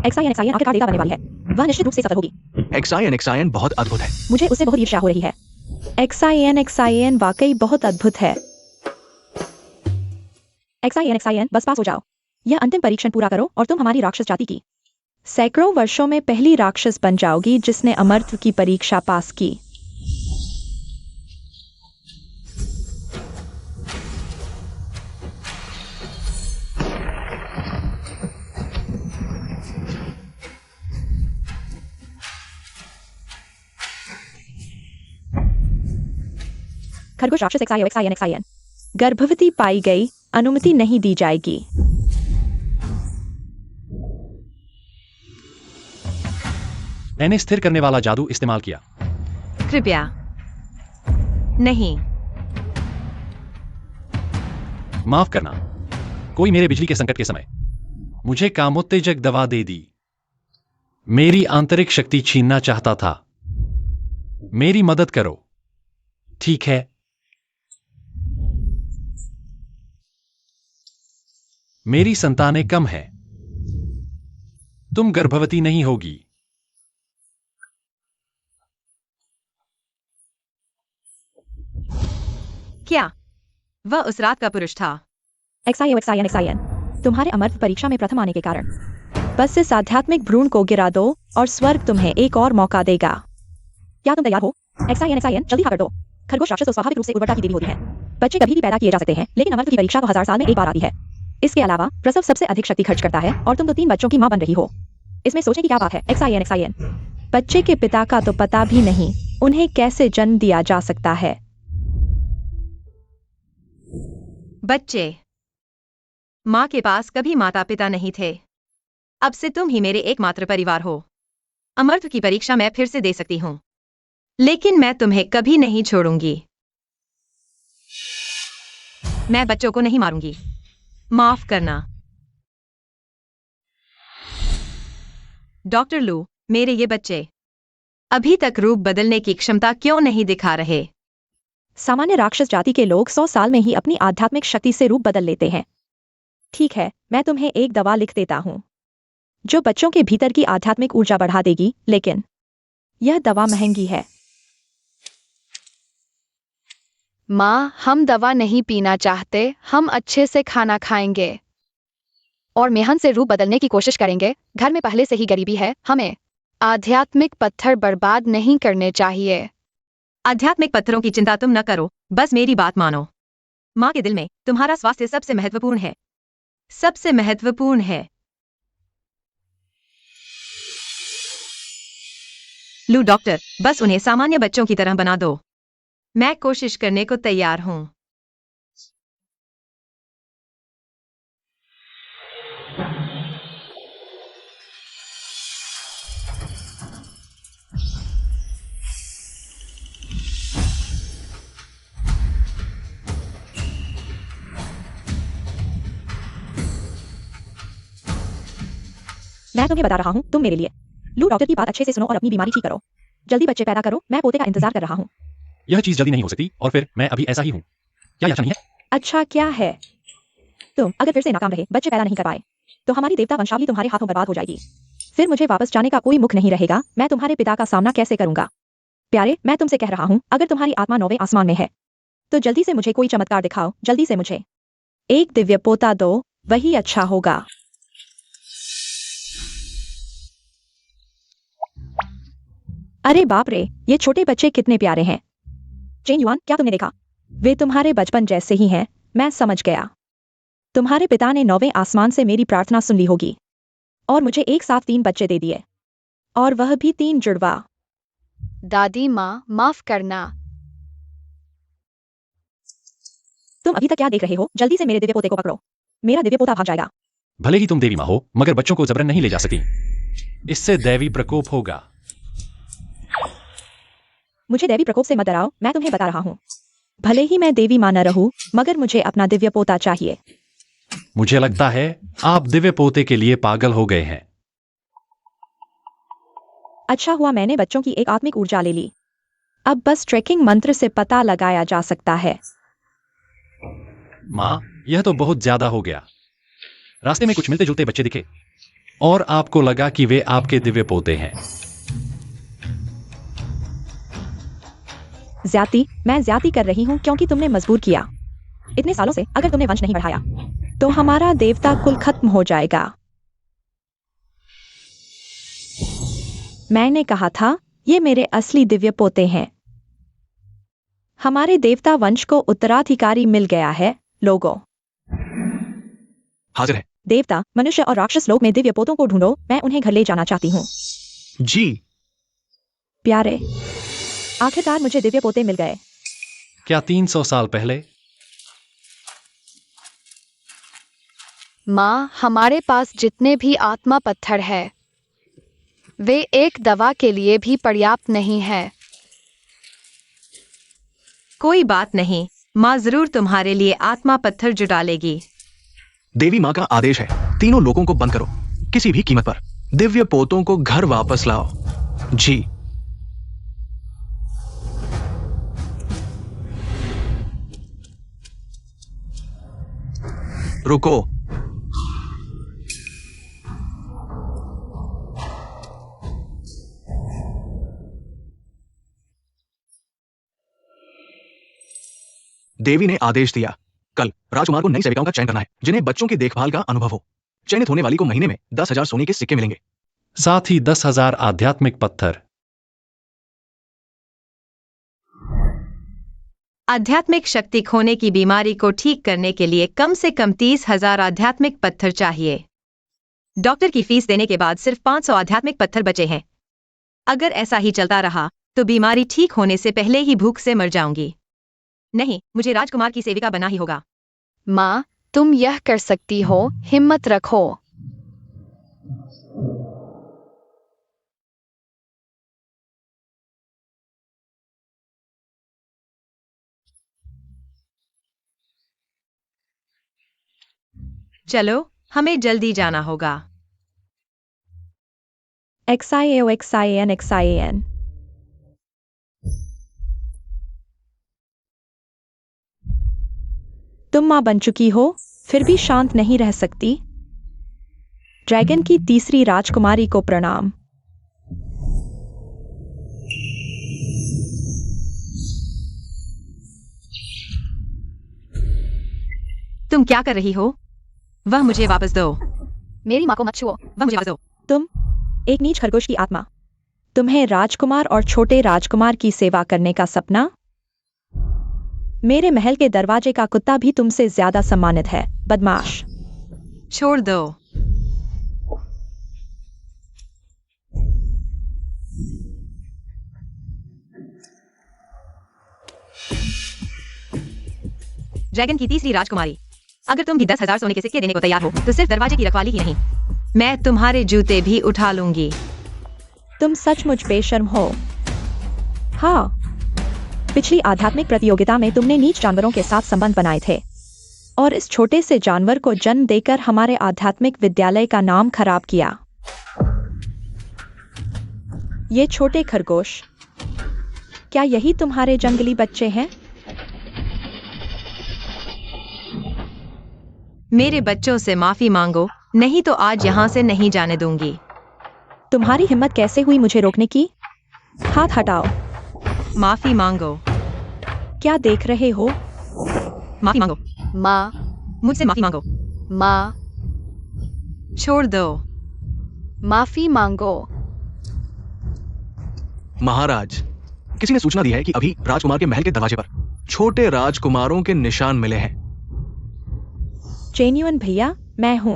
XIN आखिरकार data बनने वाली है। वह निश्चित रूप से सफल होगी। XIN बहुत अद्भुत है। मुझे उससे बहुत ईर्ष्या हो रही है। XIN वाकई बहुत अद्भुत है। XIN बस पास हो जाओ। यह अंतिम परीक्षण पूरा करो और तुम हमारी राक्षस जाति की सैकड़ों वर्षों में पहली राक्षस बन जाओगी जिसने अमरत्व की परीक्षा पास की। खरगोश राक्षस XIN गर्भवती पाई गई, अनुमति नहीं दी जाएगी। मैंने स्थिर करने वाला जादू इस्तेमाल किया। कृपया नहीं। माफ करना, कोई मेरे बिजली के संकट के समय मुझे कामोत्तेजक दवा दे दी। मेरी आंतरिक शक्ति छीनना चाहता था। मेरी मदद करो। ठीक है। मेरी संतानें कम है। तुम गर्भवती नहीं होगी। क्या वह उस रात का पुरुष था? XIN तुम्हारे अमरत्व परीक्षा में प्रथम आने के कारण बस इस आध्यात्मिक भ्रूण को गिरा दो और स्वर्ग तुम्हें एक और मौका देगा। क्या तुम तैयार हो? XIN जल्दी हाँ कर दो। खरगोश राक्षस तो स्वाभाविक रूप से उर्वरता की देवी होती है। बच्चे कभी भी पैदा किए जा सकते हैं, लेकिन अमरत्व की परीक्षा तो 1000 साल में एक बार आती है। इसके अलावा प्रसव सबसे अधिक शक्ति खर्च करता है और तुम तो 3 बच्चों की मां बन रही हो। इसमें सोचने की क्या बात है? XIN बच्चे के पिता का तो पता भी नहीं, उन्हें कैसे जन्म दिया जा सकता है? बच्चे मां के पास कभी माता पिता नहीं थे। अब से तुम ही मेरे एकमात्र परिवार हो। अमरत्व की परीक्षा मैं फिर से दे सकती हूं, लेकिन मैं तुम्हें कभी नहीं छोड़ूंगी। मैं बच्चों को नहीं मारूंगी। माफ करना। डॉक्टर लू, मेरे ये बच्चे अभी तक रूप बदलने की क्षमता क्यों नहीं दिखा रहे? सामान्य राक्षस जाति के लोग 100 साल में ही अपनी आध्यात्मिक शक्ति से रूप बदल लेते हैं। ठीक है, मैं तुम्हें एक दवा लिख देता हूं जो बच्चों के भीतर की आध्यात्मिक ऊर्जा बढ़ा देगी, लेकिन यह दवा महंगी है। माँ, हम दवा नहीं पीना चाहते, हम अच्छे से खाना खाएंगे और मेहनत से रूप बदलने की कोशिश करेंगे। घर में पहले से ही गरीबी है, हमें आध्यात्मिक पत्थर बर्बाद नहीं करने चाहिए। आध्यात्मिक पत्थरों की चिंता तुम न करो, बस मेरी बात मानो। माँ के दिल में तुम्हारा स्वास्थ्य सबसे महत्वपूर्ण है, सबसे महत्वपूर्ण है। लू डॉक्टर, बस उन्हें सामान्य बच्चों की तरह बना दो। मैं कोशिश करने को तैयार हूं। मैं तुम्हें बता रहा हूं, तुम मेरे लिए। लू डॉक्टर की बात अच्छे से सुनो और अपनी बीमारी ठीक करो। जल्दी बच्चे पैदा करो, मैं पोते का इंतजार कर रहा हूं। यह चीज जल्दी नहीं हो सकती, और फिर मैं अभी ऐसा ही हूं। क्या अच्छा नहीं है? अच्छा क्या है? तुम अगर फिर से नाकाम रहे, बच्चे पैदा नहीं कर पाए, तो हमारी देवता वंशावली तुम्हारे हाथों बर्बाद हो जाएगी। फिर मुझे वापस जाने का कोई मुख नहीं रहेगा। मैं तुम्हारे पिता का सामना कैसे करूंगा? प्यारे, मैं तुमसे कह रहा हूं, अगर तुम्हारी आत्मा 9वें आसमान में है तो जल्दी से मुझे कोई चमत्कार दिखाओ। जल्दी से मुझे एक दिव्य पोता दो, वही अच्छा होगा। अरे बाप रे, ये छोटे बच्चे कितने प्यारे हैं। चेन युआन, क्या तुमने देखा? वे तुम्हारे बचपन जैसे ही हैं। मैं समझ गया। तुम्हारे पिता ने 9वें आसमान से मेरी प्रार्थना सुन ली होगी और मुझे एक साथ 3 बच्चे दे दिए, और वह भी 3 जुड़वा। दादी माँ, माफ करना। तुम अभी तक क्या देख रहे हो? जल्दी से मेरे दिव्य पोते को पकड़ो। मेरा दिव्य पोता भाग जाएगा। भले ही तुम देवी माँ हो, मगर बच्चों को जबरन नहीं ले जा सकती। इससे दैवी प्रकोप होगा। मुझे देवी प्रकोप से मत डराओ, मैं तुम्हें बता रहा हूं। भले ही मैं देवी मां न रहूं, मगर मुझे अपना दिव्य पोता चाहिए। मुझे लगता है आप दिव्य पोते के लिए पागल हो गए हैं। अच्छा हुआ मैंने बच्चों की एक आत्मिक ऊर्जा ले ली। अब बस ट्रैकिंग मंत्र से पता लगाया जा सकता है। माँ, यह तो बहुत ज्यादा हो गया। रास्ते में कुछ मिलते जुलते बच्चे दिखे। और आपको लगा कि वे आपके दिव्य पोते हैं। मैं ज्यादती कर रही हूँ क्योंकि तुमने मजबूर किया। इतने सालों से अगर तुमने वंश नहीं बढ़ाया तो हमारा देवता कुल खत्म हो जाएगा। मैंने कहा था ये मेरे असली दिव्य पोते हैं। हमारे देवता वंश को उत्तराधिकारी मिल गया है लोगों। हाजिर है। देवता, मनुष्य और राक्षस लोक में दिव्य पोतों को ढूंढो, मैं उन्हें घर ले जाना चाहती हूँ। जी। प्यारे, आखिरकार मुझे दिव्य पोते मिल गए। क्या 300 साल पहले? माँ, हमारे पास जितने भी आत्मा पत्थर है वे एक दवा के लिए भी पर्याप्त नहीं है। कोई बात नहीं, माँ जरूर तुम्हारे लिए आत्मा पत्थर जुटा लेगी। देवी माँ का आदेश है, तीनों लोगों को बंद करो, किसी भी कीमत पर। दिव्य पोतों को घर वापस लाओ। जी। रुको। देवी ने आदेश दिया, कल राजकुमार को नई सेविकाओं का चयन करना है जिन्हें बच्चों की देखभाल का अनुभव हो। चयनित होने वाली को महीने में 10,000 सोने के सिक्के मिलेंगे। साथ ही 10,000 आध्यात्मिक पत्थर। आध्यात्मिक शक्ति खोने की बीमारी को ठीक करने के लिए कम से कम 30,000 आध्यात्मिक पत्थर चाहिए। डॉक्टर की फीस देने के बाद सिर्फ 500 आध्यात्मिक पत्थर बचे हैं। अगर ऐसा ही चलता रहा तो बीमारी ठीक होने से पहले ही भूख से मर जाऊंगी। नहीं, मुझे राजकुमार की सेविका बनना ही होगा। माँ, तुम यह कर सकती हो, हिम्मत रखो। चलो, हमें जल्दी जाना होगा। XIAN। तुम मां बन चुकी हो, फिर भी शांत नहीं रह सकती। ड्रैगन की तीसरी राजकुमारी को प्रणाम। तुम क्या कर रही हो? वह मुझे वापस दो। मेरी माँ को मत छुओ। वह मुझे वापस दो। तुम एक नीच खरगोश की आत्मा। तुम्हें राजकुमार और छोटे राजकुमार की सेवा करने का सपना? मेरे महल के दरवाजे का कुत्ता भी तुमसे ज्यादा सम्मानित है, बदमाश। छोड़ दो। ड्रैगन की तीसरी राजकुमारी, अगर तुम भी 10,000 सोने के सिक्के देने को तैयार हो तो सिर्फ दरवाजे की रखवाली ही नहीं, मैं तुम्हारे जूते भी उठा लूंगी। तुम सचमुच बेशर्म हो। हाँ, पिछली आध्यात्मिक प्रतियोगिता में तुमने नीच जानवरों के साथ संबंध बनाए थे और इस छोटे से जानवर को जन्म देकर हमारे आध्यात्मिक विद्यालय का नाम खराब किया। ये छोटे खरगोश, क्या यही तुम्हारे जंगली बच्चे हैं? मेरे बच्चों से माफी मांगो, नहीं तो आज यहाँ से नहीं जाने दूंगी। तुम्हारी हिम्मत कैसे हुई मुझे रोकने की? हाथ हटाओ। माफी मांगो। क्या देख रहे हो? माफी मांगो। माँ, मुझसे माफी मांगो। माँ, छोड़ दो। माफी मांगो। महाराज, किसी ने सूचना दी है कि अभी राजकुमार के महल के दरवाजे पर छोटे राजकुमारों के निशान मिले हैं। जेन्युइन भैया, मैं हूं।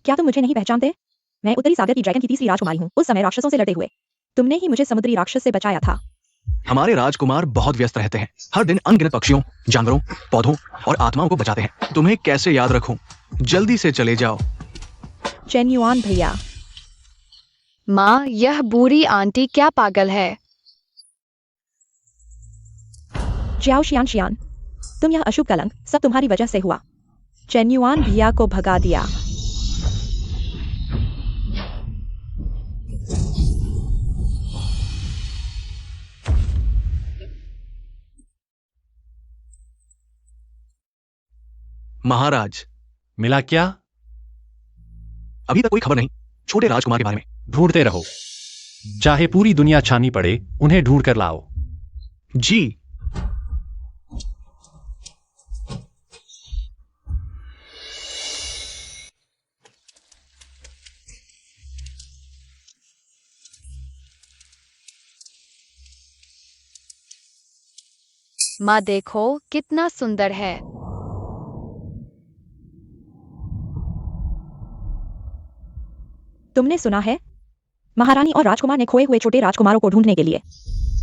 क्या तुम मुझे नहीं पहचानते? मैं उत्तरी सागर की ड्रैगन की तीसरी राजकुमारी हूँ, उस समय राक्षसों से लड़ते हुए। तुमने ही मुझे समुद्री राक्षस से बचाया था। हमारे राजकुमार बहुत व्यस्त रहते हैं, हर दिन अनगिनत पक्षियों, जानवरों, पौधों और आत्माओं को बचाते हैं। तुम्हें कैसे याद रखूं? जल्दी से चले जाओ। जेन्युइन भैया। माँ, यह बूढ़ी आंटी क्या पागल है? जियाओ शियान, तुम यह अशुभ कलंक सब तुम्हारी वजह से हुआ। चेन्युआन भैया को भगा दिया। महाराज, मिला क्या? अभी तक कोई खबर नहीं छोटे राजकुमार के बारे में। ढूंढते रहो, चाहे पूरी दुनिया छानी पड़े, उन्हें ढूंढ कर लाओ। जी। माँ देखो कितना सुंदर है। तुमने सुना है? महारानी और राजकुमार ने खोए हुए छोटे राजकुमारों को ढूंढने के लिए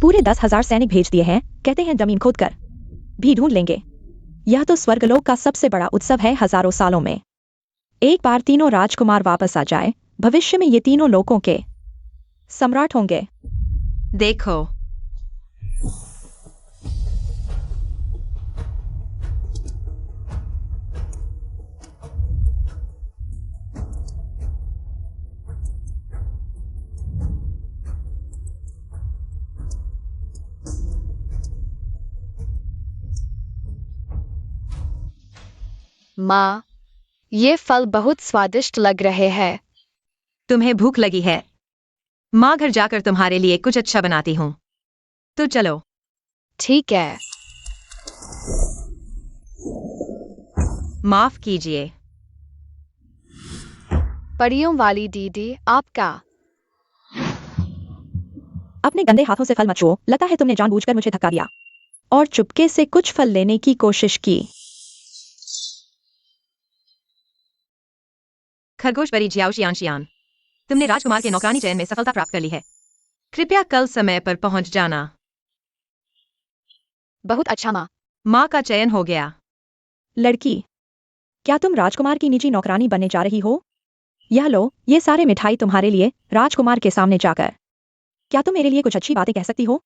पूरे 10,000 सैनिक भेज दिए हैं। कहते हैं जमीन खोद कर भी ढूंढ लेंगे। यह तो स्वर्गलोक का सबसे बड़ा उत्सव है हजारों सालों में। एक बार तीनों राजकुमार वापस आ जाए, भविष्य में ये तीनों लोकों के सम्राट होंगे। देखो, माँ, ये फल बहुत स्वादिष्ट लग रहे हैं। तुम्हें भूख लगी है? माँ घर जाकर तुम्हारे लिए कुछ अच्छा बनाती हूँ। तो चलो। ठीक है। माफ कीजिए। परियों वाली दीदी, आपका। अपने गंदे हाथों से फल मत छुओ। लगता है तुमने जानबूझकर मुझे धक्का दिया और चुपके से कुछ फल लेने की कोशिश की। खरगोश परी जियाओ शियान, तुमने राजकुमार के नौकरानी चयन में सफलता प्राप्त कर ली है। कृपया कल समय पर पहुंच जाना। बहुत अच्छा माँ। माँ का चयन हो गया। लड़की, क्या तुम राजकुमार की निजी नौकरानी बनने जा रही हो? यह लो, ये सारे मिठाई तुम्हारे लिए राजकुमार के सामने जाकर। क्या तुम मेरे लिए कुछ अच्छी बातें कह सकती हो?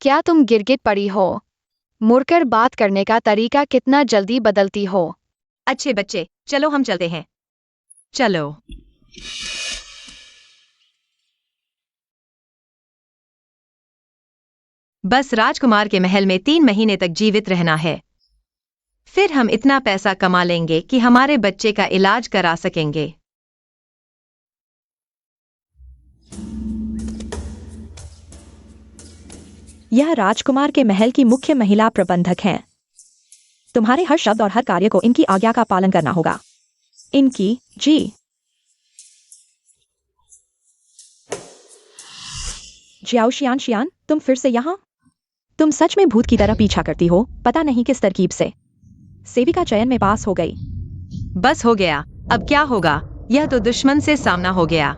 क्या तुम गिरगिट पड़ी हो? मुड़कर बात करने का तरीका कितना जल्दी बदलती हो। अच्छे बच्चे, चलो हम चलते हैं। चलो। बस राजकुमार के महल में 3 महीने तक जीवित रहना है। फिर हम इतना पैसा कमा लेंगे कि हमारे बच्चे का इलाज करा सकेंगे। यह राजकुमार के महल की मुख्य महिला प्रबंधक हैं। तुम्हारे हर शब्द और हर कार्य को इनकी आज्ञा का पालन करना होगा। इनकी जी। जियाओ शियान, तुम फिर से यहाँ? तुम सच में भूत की तरह पीछा करती हो, पता नहीं किस तरकीब से। सेविका चयन में पास हो गई। बस हो गया, अब क्या होगा? यह तो दुश्मन से सामना हो गया।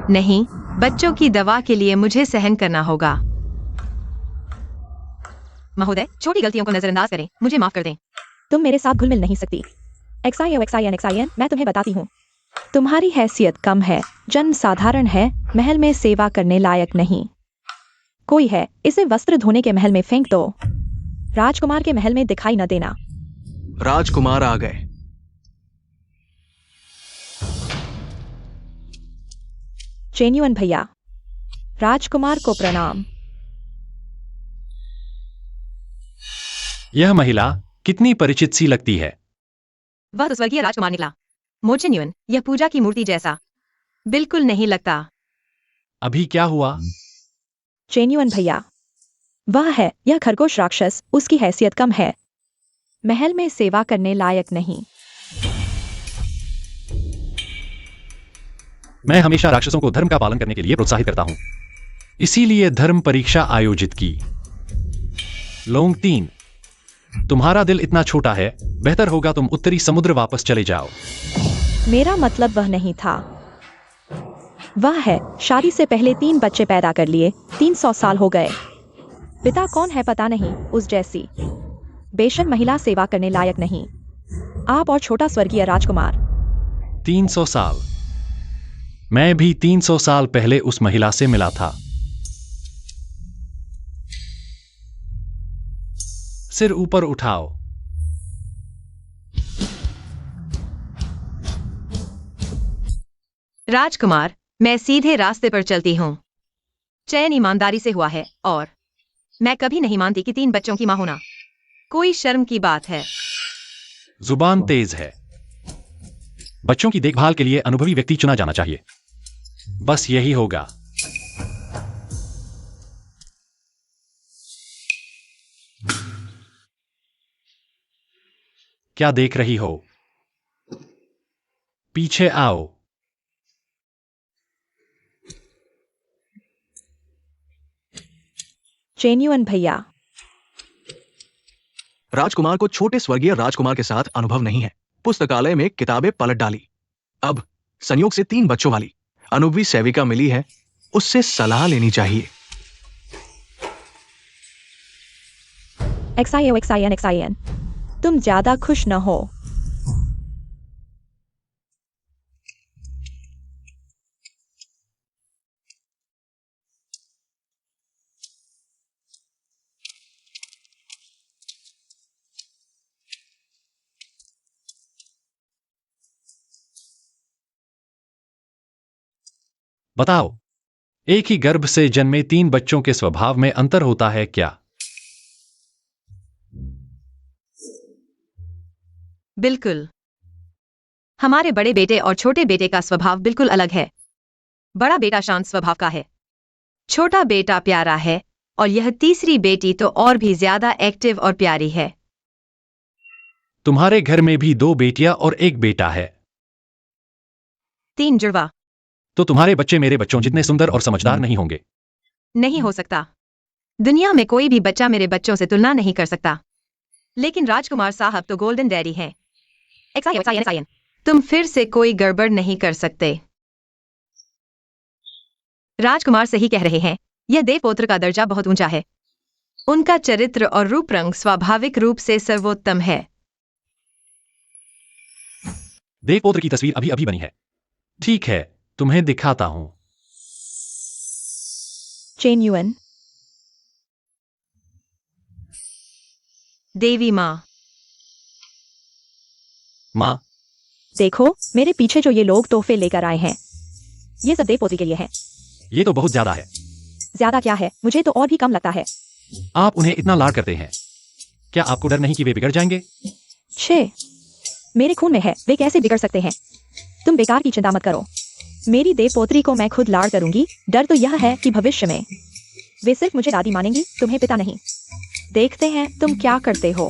नहीं, बच्चों की दवा के लिए मुझे सहन करना होगा। महोदय, छोटी गलतियों को नजरअंदाज करें, मुझे माफ कर दें। तुम मेरे साथ घुल मिल नहीं सकती। XIN, मैं तुम्हें बताती हूँ। तुम्हारी हैसियत कम है, जन्म साधारण है, महल में सेवा करने लायक नहीं। कोई है, इसे वस्त्र धोने के महल में फेंक दो। राजकुमार के महल में दिखाई न देना। राजकुमार आ गए। चेन्युअन भैया, राजकुमार को प्रणाम। यह महिला कितनी परिचित सी लगती है। वह तो स्वर्गीय राजकुमार निकला। मोचेन्युअन, यह पूजा की मूर्ति जैसा बिल्कुल नहीं लगता। अभी क्या हुआ? चेन्युअन भैया, वह है, यह खरगोश राक्षस, उसकी हैसियत कम है, महल में सेवा करने लायक नहीं। मैं हमेशा राक्षसों को धर्म का पालन करने के लिए प्रोत्साहित करता हूं, इसीलिए धर्म परीक्षा आयोजित की। लोंग 3, तुम्हारा दिल इतना छोटा है, बेहतर होगा तुम उत्तरी समुद्र वापस चले जाओ। मेरा मतलब वह नहीं था। वह है, शादी से पहले 3 बच्चे पैदा कर लिए, 300 साल हो गए। पिता कौन है पता नहीं, उस जैसी बेशक महिला सेवा करने लायक नहीं। आप और छोटा स्वर्गीय राजकुमार। 300 साल? मैं भी 300 साल पहले उस महिला से मिला था। सिर ऊपर उठाओ। राजकुमार, मैं सीधे रास्ते पर चलती हूँ। चयन ईमानदारी से हुआ है और मैं कभी नहीं मानती कि 3 बच्चों की मां होना कोई शर्म की बात है। जुबान तेज है। बच्चों की देखभाल के लिए अनुभवी व्यक्ति चुना जाना चाहिए। बस यही होगा। क्या देख रही हो? पीछे आओ। चेन्युअन भैया, राजकुमार को छोटे स्वर्गीय राजकुमार के साथ अनुभव नहीं है। पुस्तकालय में किताबें पलट डाली। अब संयोग से 3 बच्चों वाली अनुभवी सेविका मिली है, उससे सलाह लेनी चाहिए। XIN, तुम ज्यादा खुश न हो। बताओ, एक ही गर्भ से जन्मे 3 बच्चों के स्वभाव में अंतर होता है क्या? बिल्कुल। हमारे बड़े बेटे और छोटे बेटे का स्वभाव बिल्कुल अलग है। बड़ा बेटा शांत स्वभाव का है, छोटा बेटा प्यारा है और यह तीसरी बेटी तो और भी ज्यादा एक्टिव और प्यारी है। तुम्हारे घर में भी 2 बेटियां और 1 बेटा है। 3 जुड़वा। तो तुम्हारे बच्चे मेरे बच्चों जितने सुंदर और समझदार नहीं होंगे। नहीं हो सकता। दुनिया में कोई भी बच्चा मेरे बच्चों से तुलना नहीं कर सकता। लेकिन राजकुमार साहब तो गोल्डन डैडी हैं। XIN, तुम फिर से कोई गड़बड़ नहीं कर सकते। राजकुमार सही कह रहे हैं, यह देवपुत्र का दर्जा बहुत ऊंचा है। उनका चरित्र और रूप रंग स्वाभाविक रूप से सर्वोत्तम है। देवपुत्र की तस्वीर अभी अभी बनी है। ठीक है, तुम्हें दिखाता हूं। चेन्युअन, देवी माँ। मां, देखो मेरे पीछे जो ये लोग तोहफे लेकर आए हैं, ये सब देवपोत्री के लिए है। ये तो बहुत ज्यादा है। ज्यादा क्या है, मुझे तो और भी कम लगता है। आप उन्हें इतना लाड करते हैं, क्या आपको डर नहीं कि वे बिगड़ जाएंगे? छे, मेरे खून में है, वे कैसे बिगड़ सकते हैं? तुम बेकार की चिंता मत करो। मेरी देवपोत्री को मैं खुद लाड़ करूंगी। डर तो यह है कि भविष्य में वे सिर्फ मुझे दादी मानेंगी, तुम्हें पिता नहीं। देखते हैं तुम क्या करते हो।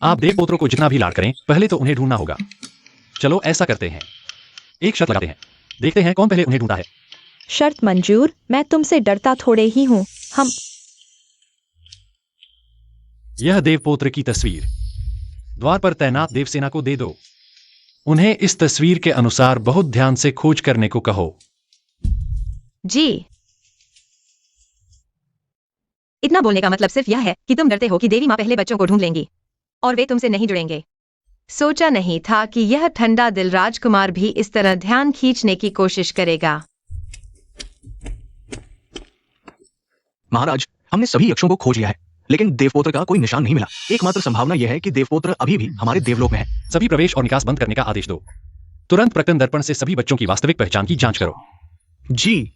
आप देवपुत्रों को जितना भी लाड करें, पहले तो उन्हें ढूंढना होगा। चलो ऐसा करते हैं, एक शर्त लगाते हैं, देखते हैं कौन पहले उन्हें ढूंढता है। शर्त मंजूर। मैं तुमसे डरता थोड़े ही हूँ। हम यह देवपुत्र की तस्वीर द्वार पर तैनात देवसेना को दे दो। उन्हें इस तस्वीर के अनुसार बहुत ध्यान से खोज करने को कहो। जी। इतना बोलने का मतलब सिर्फ यह है कि तुम डरते हो कि देवी माँ पहले बच्चों को ढूंढ लेंगी और वे तुमसे नहीं जुड़ेंगे। सोचा नहीं था कि यह ठंडा दिल राजकुमार भी इस तरह ध्यान खींचने की कोशिश करेगा। महाराज, हमने सभी यक्षों को खोज लिया है, लेकिन देवपुत्र का कोई निशान नहीं मिला। एकमात्र संभावना यह है कि देवपुत्र अभी भी हमारे देवलोक में है। सभी प्रवेश और निकास बंद करने का आदेश दो। तुरंत प्रकटन दर्पण से सभी बच्चों की वास्तविक पहचान की जांच करो। जी।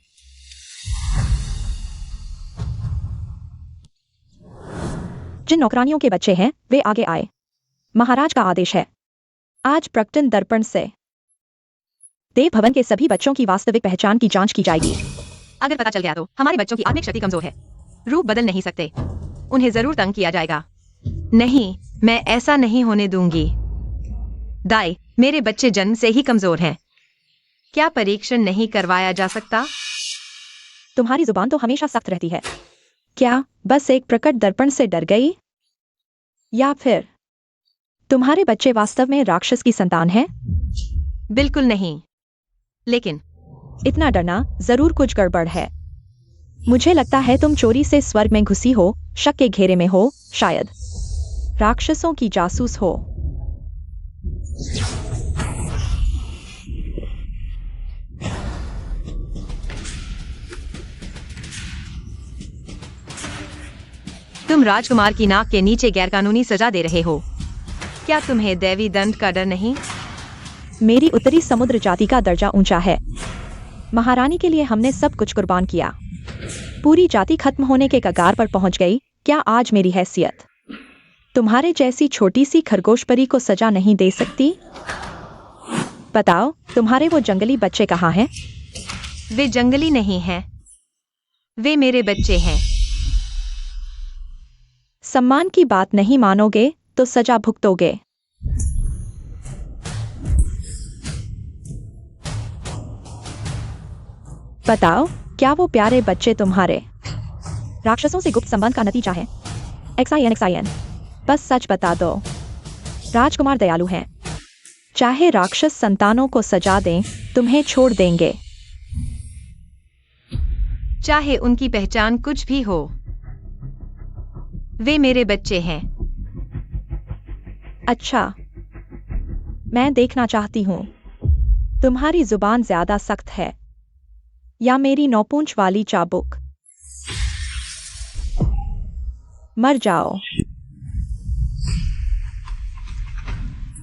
जिन नौकरानियों के बच्चे हैं वे आगे आए। महाराज का आदेश है, आज प्रकटन दर्पण से देव भवन के सभी बच्चों की वास्तविक पहचान की जांच की जाएगी। अगर पता चल गया तो हमारे बच्चों की आत्मिक शक्ति कमजोर है, रूप बदल नहीं सकते, उन्हें जरूर तंग किया जाएगा। नहीं, मैं ऐसा नहीं होने दूंगी। दाई, मेरे बच्चे जन्म से ही कमजोर हैं। क्या परीक्षण नहीं करवाया जा सकता? तुम्हारी जुबान तो हमेशा सख्त रहती है। क्या बस एक प्रकट दर्पण से डर गई, या फिर तुम्हारे बच्चे वास्तव में राक्षस की संतान हैं? बिल्कुल नहीं, लेकिन इतना डरना, जरूर कुछ गड़बड़ है। मुझे लगता है तुम चोरी से स्वर्ग में घुसी हो, शक के घेरे में हो, शायद राक्षसों की जासूस हो। तुम राजकुमार की नाक के नीचे गैरकानूनी सजा दे रहे हो। क्या तुम्हें दैवी दंड का डर नहीं? मेरी उत्तरी समुद्र जाति का दर्जा ऊंचा है। महारानी के लिए हमने सब कुछ कुर्बान किया। पूरी जाति खत्म होने के कगार पर पहुंच गई। क्या आज मेरी हैसियत तुम्हारे जैसी छोटी सी खरगोश परी को सजा नहीं दे सकती? बताओ, तुम्हारे वो जंगली बच्चे कहाँ हैं? वे जंगली नहीं हैं, वे मेरे बच्चे हैं। सम्मान की बात नहीं मानोगे तो सजा भुगतोगे। बताओ, क्या वो प्यारे बच्चे तुम्हारे राक्षसों से गुप्त संबंध का नतीजा है? XIN, बस सच बता दो। राजकुमार दयालु हैं, चाहे राक्षस संतानों को सजा दें, तुम्हें छोड़ देंगे। चाहे उनकी पहचान कुछ भी हो, वे मेरे बच्चे हैं। अच्छा, मैं देखना चाहती हूँ तुम्हारी जुबान ज्यादा सख्त है या मेरी नौपूंछ वाली चाबुक। मर जाओ।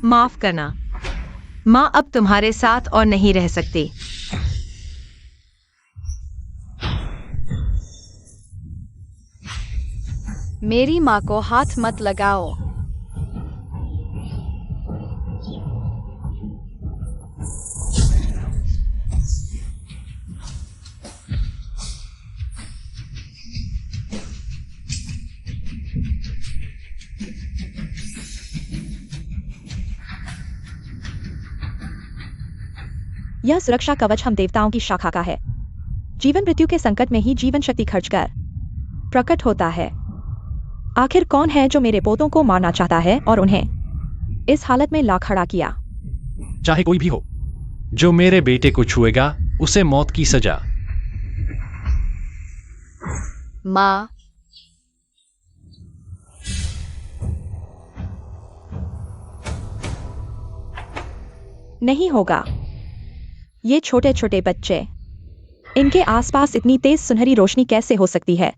माफ करना, माँ अब तुम्हारे साथ और नहीं रह सकती। मेरी माँ को हाथ मत लगाओ। यह सुरक्षा कवच हम देवताओं की शाखा का है। जीवन मृत्यु के संकट में ही जीवन शक्ति खर्च कर प्रकट होता है। आखिर कौन है जो मेरे पोतों को मारना चाहता है और उन्हें इस हालत में ला खड़ा किया? चाहे कोई भी हो, जो मेरे बेटे को छुएगा उसे मौत की सजा। माँ, नहीं होगा। ये छोटे छोटे बच्चे, इनके आसपास इतनी तेज सुनहरी रोशनी कैसे हो सकती है?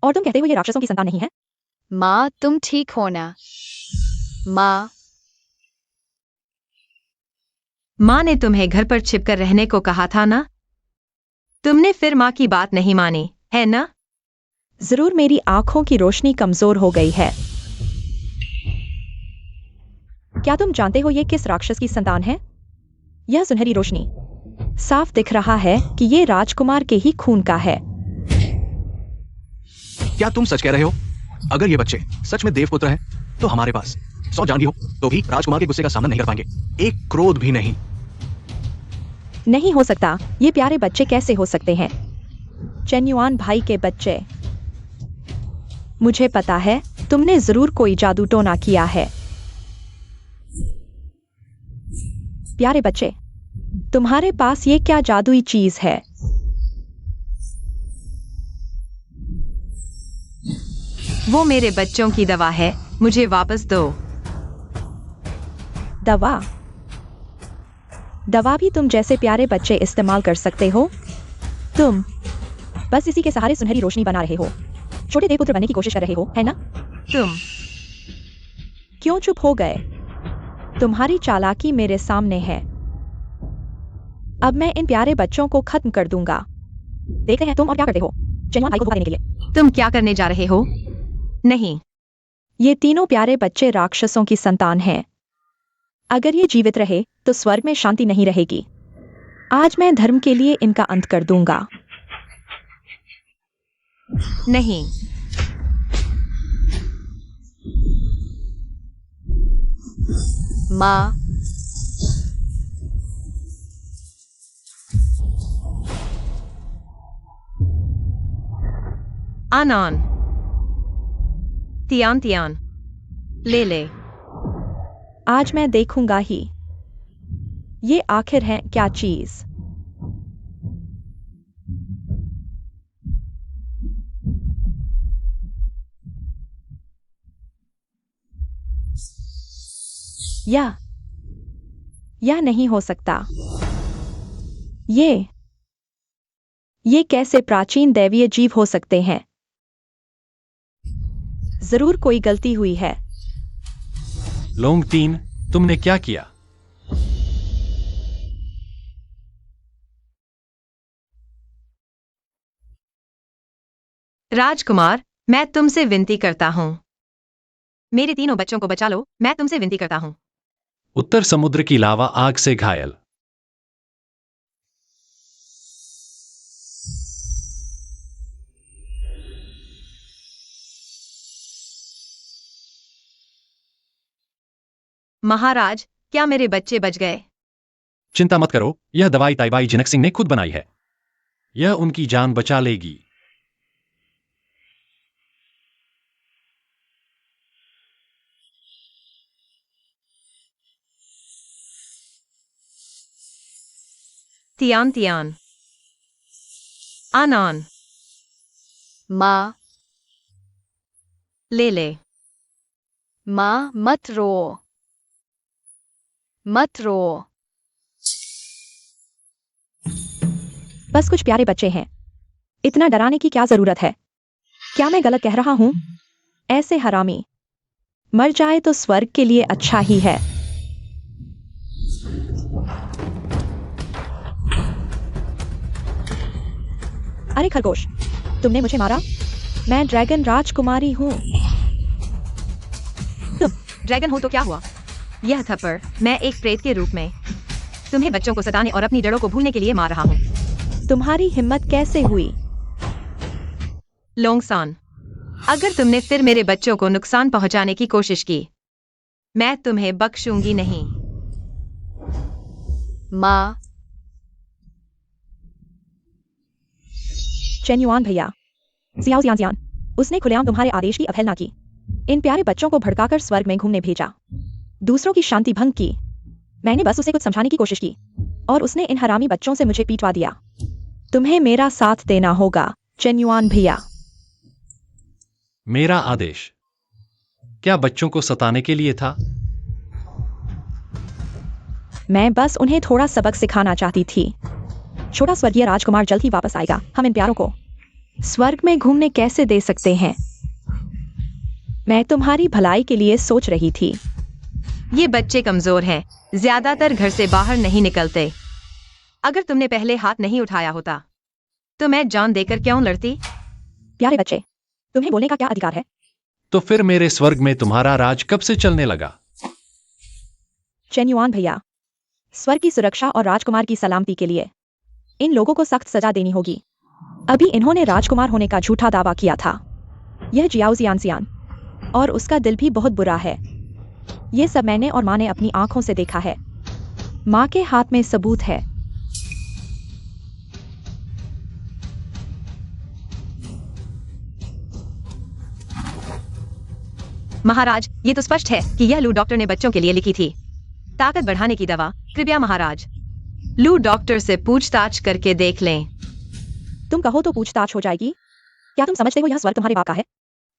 और तुम कहते हो ये राक्षसों की संतान नहीं है? माँ तुम ठीक हो ना? माँ, माँ ने तुम्हें घर पर छिपकर रहने को कहा था ना? तुमने फिर माँ की बात नहीं मानी, है ना? जरूर मेरी आंखों की रोशनी कमजोर हो गई है। क्या तुम जानते हो ये किस राक्षस की संतान है? यह सुनहरी रोशनी साफ दिख रहा है कि ये राजकुमार के ही खून का है। क्या तुम सच कह रहे हो? अगर ये बच्चे सच में देवपुत्र हैं, तो हमारे पास 100 जान भी हो तो भी राजकुमार के गुस्से का सामना नहीं कर पाएंगे। एक क्रोध भी नहीं। नहीं हो सकता। ये प्यारे बच्चे कैसे हो सकते हैं? चेन्युआन भाई के बच्चे। मुझे पता है, तुमने जरूर कोई जादू टोना किया है। प्यारे बच्चे, तुम्हारे पास ये क्या जादुई चीज है? वो मेरे बच्चों की दवा है, मुझे वापस दो। दवा? दवा भी तुम जैसे प्यारे बच्चे इस्तेमाल कर सकते हो? तुम बस इसी के सहारे सुनहरी रोशनी बना रहे हो। छोटे देवपुत्र बनने की कोशिश कर रहे हो, है ना? तुम क्यों चुप हो गए? तुम्हारी चालाकी मेरे सामने है। अब मैं इन प्यारे बच्चों को खत्म कर दूंगा। देखते हैं तुम और क्या करते हो चेन्युआन भाई को धोखा देने के लिए। तुम क्या करने जा रहे हो? नहीं, ये तीनों प्यारे बच्चे राक्षसों की संतान हैं। अगर ये जीवित रहे तो स्वर्ग में शांति नहीं रहेगी। आज मैं धर्म के लिए इनका अंत कर दूंगा। नहीं, माँ, आनन, तियान तियान, ले ले। आज मैं देखूंगा ही ये आखिर है क्या चीज। यह नहीं हो सकता। ये कैसे प्राचीन दैवीय जीव हो सकते हैं? जरूर कोई गलती हुई है। लोंग तीन, तुमने क्या किया? राजकुमार, मैं तुमसे विनती करता हूँ, मेरे तीनों बच्चों को बचा लो। मैं तुमसे विनती करता हूँ। उत्तर समुद्र की लावा आग से घायल। महाराज, क्या मेरे बच्चे बच गए? चिंता मत करो, यह दवाई ताइबाई जिनक सिंह ने खुद बनाई है। यह उनकी जान बचा लेगी। तियान तियान, आनान, माँ, ले ले। माँ मत रो, मत रो। बस कुछ प्यारे बच्चे हैं, इतना डराने की क्या जरूरत है? क्या मैं गलत कह रहा हूं? ऐसे हरामी मर जाए तो स्वर्ग के लिए अच्छा ही है। अरे खरगोश, तुमने मुझे मारा? मैं ड्रैगन राजकुमारी हूँ। ड्रैगन हो तो क्या हुआ? यह थप्पड़ मैं एक प्रेत के रूप में तुम्हें बच्चों को सताने और अपनी जड़ों को भूलने के लिए मार रहा हूँ। तुम्हारी हिम्मत कैसे हुई? लोंगसान, अगर तुमने फिर मेरे बच्चों को नुकसान पहुंचाने की कोशिश की, मैं तुम्हें बख्शूंगी नहीं। माँ, चेन युआन भैया, जियाओ जियान, उसने खुलेआम तुम्हारे आदेश की अवहेलना की, इन प्यारे बच्चों को भड़काकर स्वर्ग में घूमने भेजा, दूसरों की शांति भंग की। मैंने बस उसे कुछ समझाने की कोशिश की और उसने इन हरामी बच्चों से मुझे पीटवा दिया। तुम्हें मेरा साथ देना होगा, चेन युआन भैया। मेरा आदेश क्या बच्चों को सताने के लिए था? मैं बस उन्हें थोड़ा सबक सिखाना चाहती थी। छोटा स्वर्गीय राजकुमार जल्द ही वापस आएगा। हम इन प्यारों को स्वर्ग में घूमने कैसे दे सकते हैं? मैं तुम्हारी भलाई के लिए सोच रही थी। ये बच्चे कमजोर हैं, ज्यादातर घर से बाहर नहीं निकलते। अगर तुमने पहले हाथ नहीं उठाया होता तो मैं जान देकर क्यों लड़ती? प्यारे बच्चे, तुम्हें बोलने का क्या अधिकार है? तो फिर मेरे स्वर्ग में तुम्हारा राज कब से चलने लगा? चेन युआन भैया, स्वर्ग की सुरक्षा और राजकुमार की सलामती के लिए इन लोगों को सख्त सजा देनी होगी। अभी इन्होंने राजकुमार होने का झूठा दावा किया था। यह जियाओ जियान और उसका दिल भी बहुत बुरा है। ये सब मैंने और माँ ने अपनी आंखों से देखा है। माँ के हाथ में सबूत है। महाराज, ये तो स्पष्ट है कि यह लू डॉक्टर ने बच्चों के लिए लिखी थी। ताकत बढ़ाने की दवा। कृपया महाराज, लू डॉक्टर से पूछताछ करके देख लें। तुम कहो तो पूछताछ हो जाएगी। क्या तुम समझते हो यह स्वर्ग तुम्हारे बाप का है?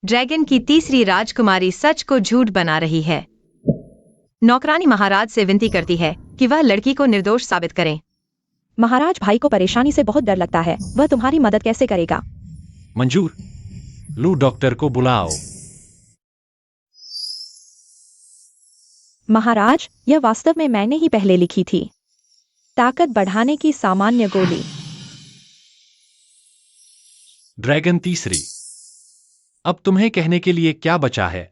ड्रैगन की तीसरी राजकुमारी सच को झूठ बना रही है। नौकरानी महाराज से विनती करती है कि वह लड़की को निर्दोष साबित करें। महाराज, भाई को परेशानी से बहुत डर लगता है। वह तुम्हारी मदद कैसे करेगा? मंजूर, लू डॉक्टर को बुलाओ। महाराज, यह वास्तव में मैंने ही पहले लिखी थी। ताकत बढ़ाने की सामान्य गोली। ड्रैगन तीसरी, अब तुम्हें कहने के लिए क्या बचा है?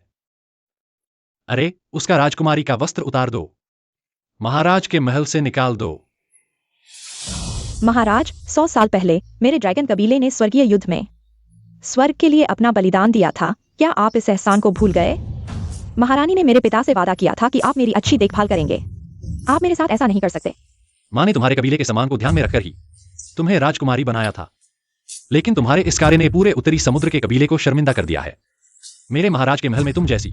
अरे, उसका राजकुमारी का वस्त्र उतार दो, महाराज के महल से निकाल दो। महाराज, 100 साल पहले मेरे ड्रैगन कबीले ने स्वर्गीय युद्ध में स्वर्ग के लिए अपना बलिदान दिया था। क्या आप इस एहसान को भूल गए? महारानी ने मेरे पिता से वादा किया था कि आप मेरी अच्छी देखभाल करेंगे। आप मेरे साथ ऐसा नहीं कर सकते। माँ ने तुम्हारे कबीले के सम्मान को ध्यान में रखकर ही तुम्हें राजकुमारी बनाया था, लेकिन तुम्हारे इस कार्य ने पूरे उत्तरी समुद्र के कबीले को शर्मिंदा कर दिया है। मेरे महाराज के महल में तुम जैसी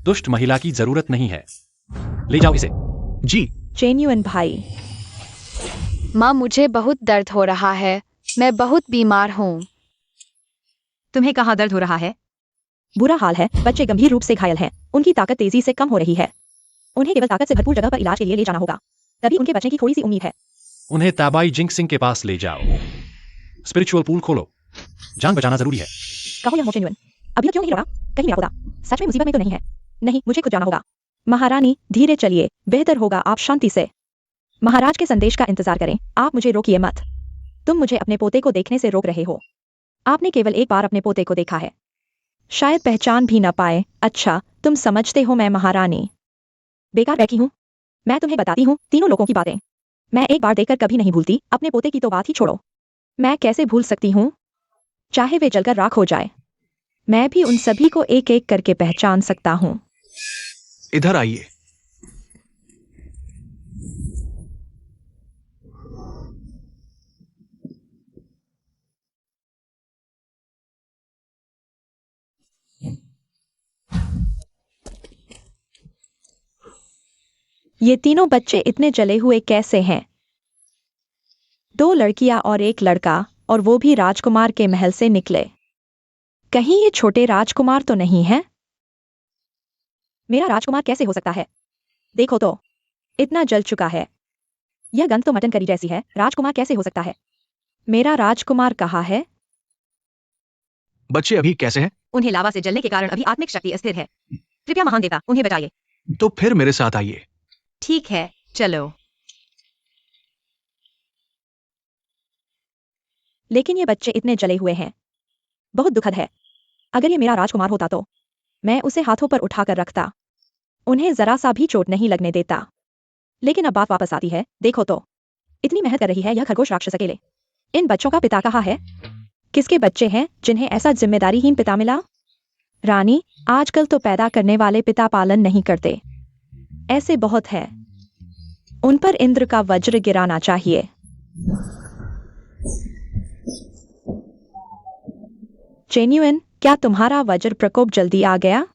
दुष्ट महिला की जरूरत नहीं है। ले जाओ इसे। जी। चेन युआन भाई, माँ मुझे बहुत दर्द हो रहा है। मैं बहुत बीमार हूँ। तुम्हें कहाँ दर्द हो रहा है? बुरा हाल है। बच्चे गंभीर रूप से घायल हैं। उनकी ताकत तेजी से कम हो रही है। उन्हें केवल ताकत से भरपूर जगह पर इलाज के लिए ले जाना होगा, तभी उनके बचने की थोड़ी सी उम्मीद है। उन्हें ताबाई जिंक सिंह के पास ले जाओ। स्पिरिचुअल पूल खोलो, जान बचाना जरूरी है। कहो यह हो चेन युआन, अभी क्यों नहीं रोका? कहीं मेरा खुदा सच में मुसीबत में तो नहीं है? नहीं, मुझे खुद जाना होगा। महारानी, धीरे चलिए, बेहतर होगा आप शांति से महाराज के संदेश का इंतजार करें। आप मुझे रोकिए मत। तुम मुझे अपने पोते को देखने से रोक रहे हो। आपने केवल एक बार अपने पोते को देखा है, शायद पहचान भी न पाए। अच्छा, तुम समझते हो मैं महारानी बेकार बैठी हूँ। मैं तुम्हें बताती हूँ तीनों लोगों की बातें। मैं एक बार देखकर कभी नहीं भूलती, अपने पोते की तो बात ही छोड़ो। मैं कैसे भूल सकती हूँ, चाहे वे जलकर राख हो जाए। मैं भी उन सभी को एक एक करके पहचान सकता हूँ। इधर आइए। ये तीनों बच्चे इतने जले हुए कैसे हैं? 2 लड़कियां और 1 लड़का, और वो भी राजकुमार के महल से निकले। कहीं ये छोटे राजकुमार तो नहीं हैं? मेरा राजकुमार कैसे हो सकता है? देखो तो, इतना जल चुका है। यह गंध तो मटन करी जैसी है। राजकुमार कैसे हो सकता है? मेरा राजकुमार कहाँ है? बच्चे अभी कैसे हैं? उन्हें लावा से जलने के कारण अभी आत्मिक शक्ति अस्थिर है। कृपया महान देवता उन्हें बचाइए। तो फिर मेरे साथ आइए। ठीक है, चलो। लेकिन ये बच्चे इतने जले हुए हैं। बहुत दुखद है। अगर ये मेरा राजकुमार होता तो मैं उसे हाथों पर उठाकर रखता, उन्हें जरा सा भी चोट नहीं लगने देता। लेकिन अब बात वापस आती है। देखो तो, इतनी मेहनत कर रही है यह खरगोश राक्षस अकेले। इन बच्चों का पिता कहाँ है? किसके बच्चे हैं जिन्हें ऐसा जिम्मेदारीहीन पिता मिला? रानी, आजकल तो पैदा करने वाले पिता पालन नहीं करते। ऐसे बहुत है। उन पर इंद्र का वज्र गिराना चाहिए। जेन्युइन, क्या तुम्हारा वज्र प्रकोप जल्दी आ गया?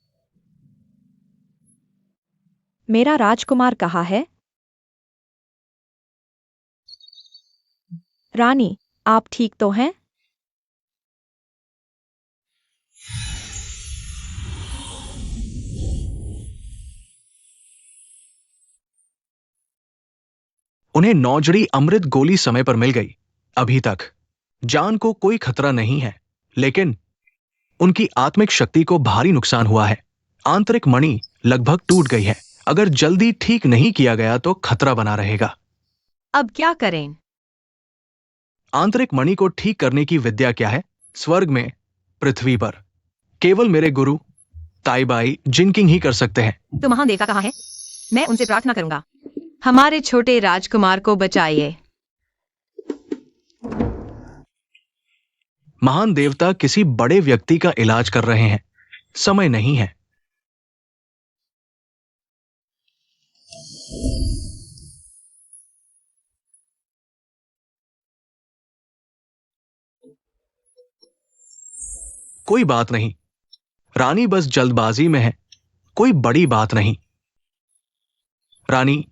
मेरा राजकुमार कहाँ है? रानी, आप ठीक तो हैं? उन्हें नौजड़ी अमृत गोली समय पर मिल गई। अभी तक जान को कोई खतरा नहीं है, लेकिन उनकी आत्मिक शक्ति को भारी नुकसान हुआ है। आंतरिक मणि लगभग टूट गई है। अगर जल्दी ठीक नहीं किया गया तो खतरा बना रहेगा। अब क्या करें? आंतरिक मणि को ठीक करने की विद्या क्या है? स्वर्ग में, पृथ्वी पर केवल मेरे गुरु ताईबाई जिनकिंग ही कर सकते हैं। तो महान देवता कहाँ है? मैं उनसे प्रार्थना करूंगा, हमारे छोटे राजकुमार को बचाइए। महान देवता किसी बड़े व्यक्ति का इलाज कर रहे हैं। समय नहीं है। कोई बात नहीं, रानी बस जल्दबाजी में है। कोई बड़ी बात नहीं। रानी,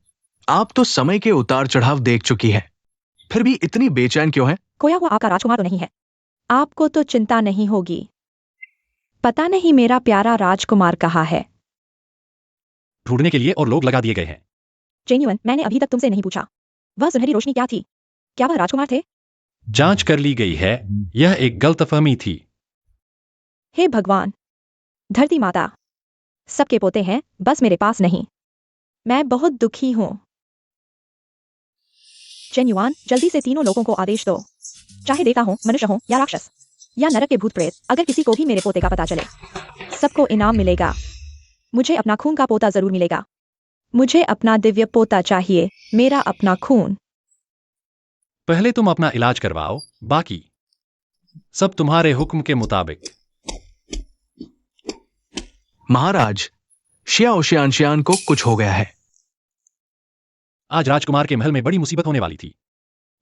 आप तो समय के उतार चढ़ाव देख चुकी है, फिर भी इतनी बेचैन क्यों है? खोया हुआ आपका राजकुमार तो नहीं है? आपको तो चिंता नहीं होगी। पता नहीं मेरा प्यारा राजकुमार कहाँ है। ढूंढने के लिए और लोग लगा दिए गए हैं। जेन्युइन, मैंने अभी तक तुमसे नहीं पूछा, वह सुनहरी रोशनी क्या थी? क्या वह राजकुमार थे? जांच कर ली गई है, यह एक गलतफहमी थी। हे भगवान, धरती माता, सबके पोते हैं, बस मेरे पास नहीं। मैं बहुत दुखी हूं। जेन्युइन, जल्दी से तीनों लोगों को आदेश दो, चाहे देवता हो, मनुष्य हो या राक्षस या नरक के भूत प्रेत। अगर किसी को भी मेरे पोते का पता चले, सबको इनाम मिलेगा। मुझे अपना खून का पोता जरूर मिलेगा। मुझे अपना दिव्य पोता चाहिए, मेरा अपना खून। पहले तुम अपना इलाज करवाओ, बाकी सब तुम्हारे हुक्म के मुताबिक। महाराज, शिया ओशियानशियान को कुछ हो गया है। आज राजकुमार के महल में बड़ी मुसीबत होने वाली थी।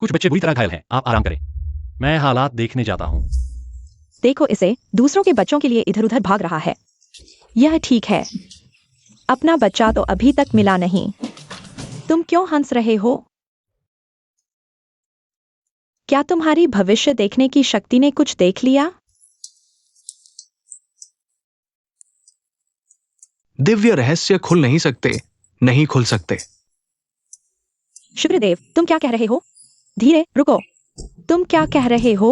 कुछ बच्चे बुरी तरह घायल हैं, आप आराम करें, मैं हालात देखने जाता हूं। देखो इसे, दूसरों के बच्चों के लिए इधर उधर भाग रहा है। यह ठीक है। अपना बच्चा तो अभी तक मिला नहीं। तुम क्यों हंस रहे हो? क्या तुम्हारी भविष्य देखने की शक्ति ने कुछ देख लिया? दिव्य रहस्य खुल नहीं सकते, नहीं खुल सकते। शुक्रदेव, तुम क्या कह रहे हो? धीरे, रुको। तुम क्या कह रहे हो?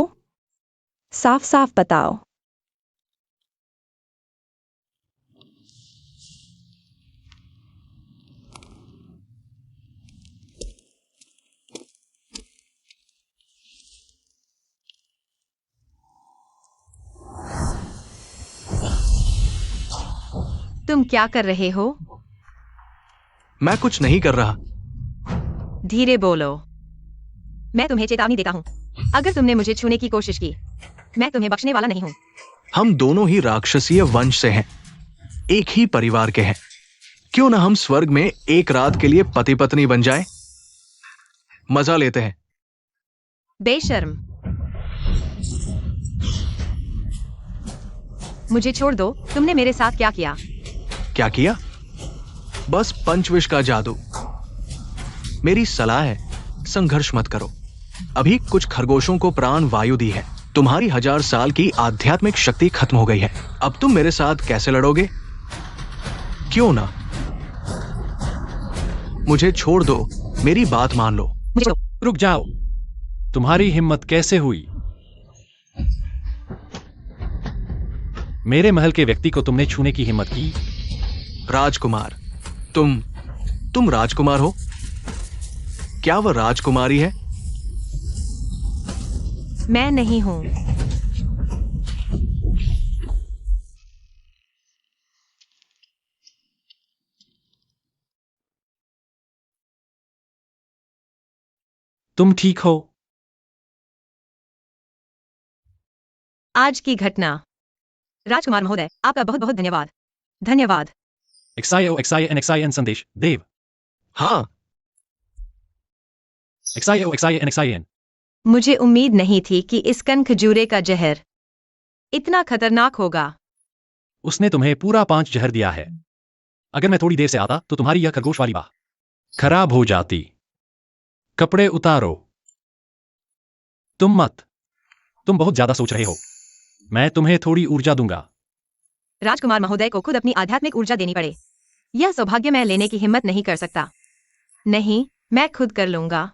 साफ साफ बताओ। तुम क्या कर रहे हो? मैं कुछ नहीं कर रहा। धीरे बोलो। मैं तुम्हें चेतावनी देता हूँ। अगर तुमने मुझे छूने की कोशिश की, मैं तुम्हें बख्शने वाला नहीं हूँ। हम दोनों ही राक्षसीय वंश से हैं, एक ही परिवार के हैं। क्यों ना हम स्वर्ग में एक रात के लिए पति पत्नी बन जाएं? मजा लेते हैं। बेशर्म। मुझे छोड़ दो। तुमने मेरे साथ क्या किया? क्या किया? बस पंचविश का जादू। मेरी सलाह है, संघर्ष मत करो। अभी कुछ खरगोशों को प्राण वायु दी है। तुम्हारी 1000 साल की आध्यात्मिक शक्ति खत्म हो गई है। अब तुम मेरे साथ कैसे लड़ोगे? क्यों ना मुझे छोड़ दो, मेरी बात मान लो। मुझे रुक जाओ। तुम्हारी हिम्मत कैसे हुई? मेरे महल के व्यक्ति को तुमने छूने की हिम्मत की? राजकुमार, तुम राजकुमार हो? क्या वह राजकुमारी है? मैं नहीं हूं। तुम ठीक हो? आज की घटना। राजकुमार महोदय, आपका बहुत बहुत धन्यवाद। धन्यवाद। XIO संदेश देव। हाँ, XIO मुझे उम्मीद नहीं थी कि इस कन खजूरे का जहर इतना खतरनाक होगा। उसने तुम्हें पूरा 5 जहर दिया है। अगर मैं थोड़ी देर से आता तो तुम्हारी यह खरगोश वाली बाह खराब हो जाती। कपड़े उतारो। तुम बहुत ज्यादा सोच रहे हो। मैं तुम्हें थोड़ी ऊर्जा दूंगा। राजकुमार महोदय को खुद अपनी आध्यात्मिक ऊर्जा देनी पड़े, यह सौभाग्य मैं लेने की हिम्मत नहीं कर सकता। नहीं, मैं खुद कर लूंगा।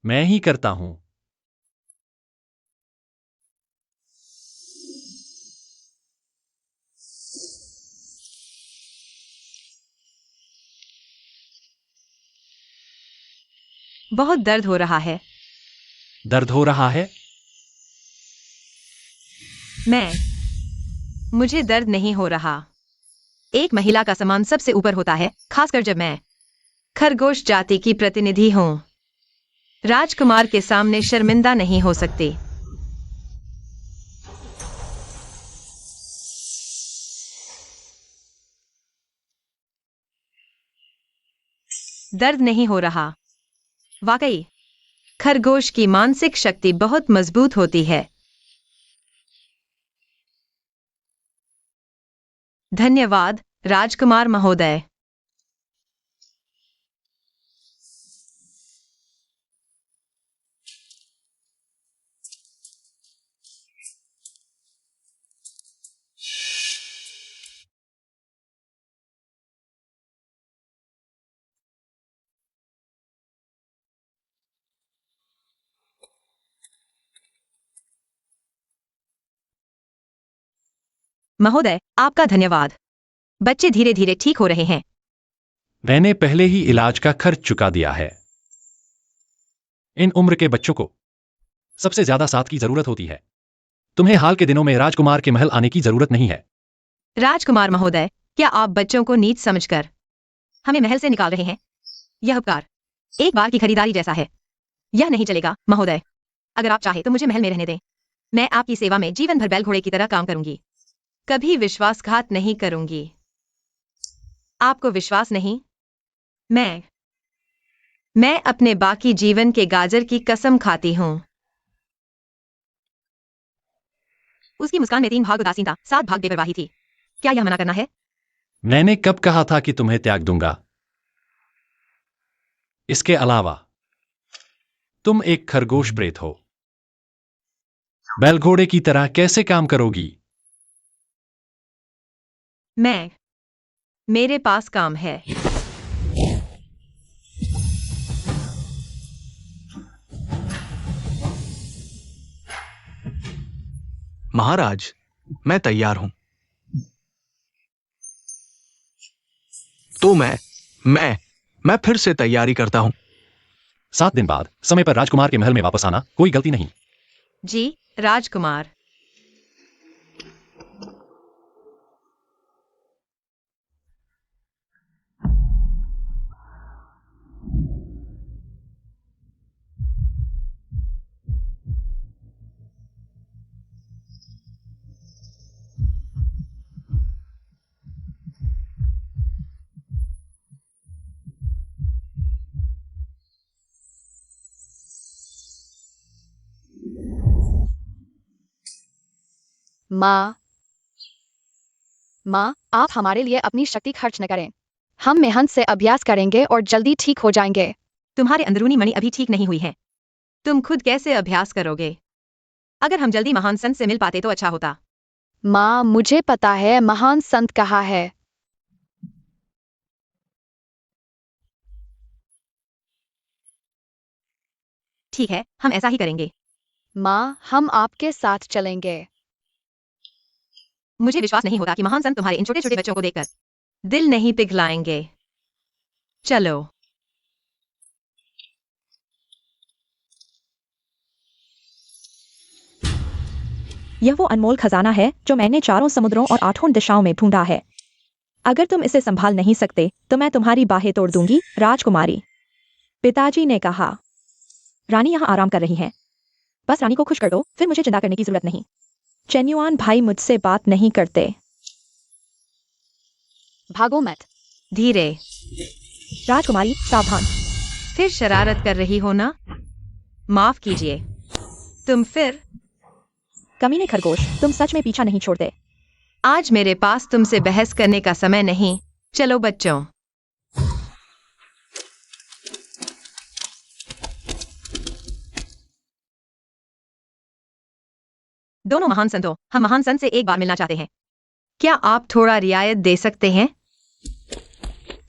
मैं ही करता हूं। बहुत दर्द हो रहा है। दर्द हो रहा है? मुझे दर्द नहीं हो रहा। एक महिला का सम्मान सबसे ऊपर होता है, खासकर जब मैं खरगोश जाति की प्रतिनिधि हूं। राजकुमार के सामने शर्मिंदा नहीं हो सकती। दर्द नहीं हो रहा। वाकई, खरगोश की मानसिक शक्ति बहुत मजबूत होती है। धन्यवाद, राजकुमार महोदय। महोदय, आपका धन्यवाद। बच्चे धीरे धीरे ठीक हो रहे हैं। मैंने पहले ही इलाज का खर्च चुका दिया है। इन उम्र के बच्चों को सबसे ज्यादा साथ की जरूरत होती है। तुम्हें हाल के दिनों में राजकुमार के महल आने की जरूरत नहीं है। राजकुमार महोदय, क्या आप बच्चों को नीच समझकर हमें महल से निकाल रहे हैं? यह उपकार एक बार की खरीदारी जैसा है। यह नहीं चलेगा, महोदय। अगर आप चाहे तो मुझे महल में रहने दें। मैं आपकी सेवा में जीवन भर बैल घोड़े की तरह काम करूंगी। कभी विश्वासघात नहीं करूंगी। आपको विश्वास नहीं? मैं अपने बाकी जीवन के गाजर की कसम खाती हूं। उसकी मुस्कान में 3 भाग उदासीनता, 7 भाग बेपरवाही थी। क्या यह मना करना है? मैंने कब कहा था कि तुम्हें त्याग दूंगा? इसके अलावा तुम एक खरगोश प्रेत हो। बैलघोड़े की तरह कैसे काम करोगी? मेरे पास काम है। महाराज, मैं तैयार हूं। तो मैं फिर से तैयारी करता हूं। 7 दिन बाद समय पर राजकुमार के महल में वापस आना कोई गलती नहीं। जी राजकुमार। माँ, आप हमारे लिए अपनी शक्ति खर्च न करें। हम मेहनत से अभ्यास करेंगे और जल्दी ठीक हो जाएंगे। तुम्हारे अंदरूनी मणि अभी ठीक नहीं हुई है। तुम खुद कैसे अभ्यास करोगे? अगर हम जल्दी महान संत से मिल पाते तो अच्छा होता। माँ, मुझे पता है महान संत कहाँ है। ठीक है, हम ऐसा ही करेंगे। माँ, हम आपके साथ चलेंगे। मुझे विश्वास नहीं होता कि महान संत तुम्हारे इन छोटे छोटे बच्चों को देखकर दिल नहीं पिघलाएंगे। चलो। यह वो अनमोल खजाना है जो मैंने चारों समुद्रों और 8 दिशाओं में ढूंढा है। अगर तुम इसे संभाल नहीं सकते तो मैं तुम्हारी बाहें तोड़ दूंगी, राजकुमारी। पिताजी ने कहा। रानी यहाँ आराम कर रही है। बस रानी को खुश कर दो, फिर मुझे चिंता करने की जरूरत नहीं। चेन्युआन भाई मुझसे बात नहीं करते। भागो मत। धीरे। राजकुमारी, सावधान। फिर शरारत कर रही हो ना? माफ कीजिए। तुम फिर? कमीने खरगोश, तुम सच में पीछा नहीं छोड़ते। आज मेरे पास तुमसे बहस करने का समय नहीं। चलो बच्चों। दोनों महान संतों, हम महान संत से एक बार मिलना चाहते हैं। क्या आप थोड़ा रियायत दे सकते हैं?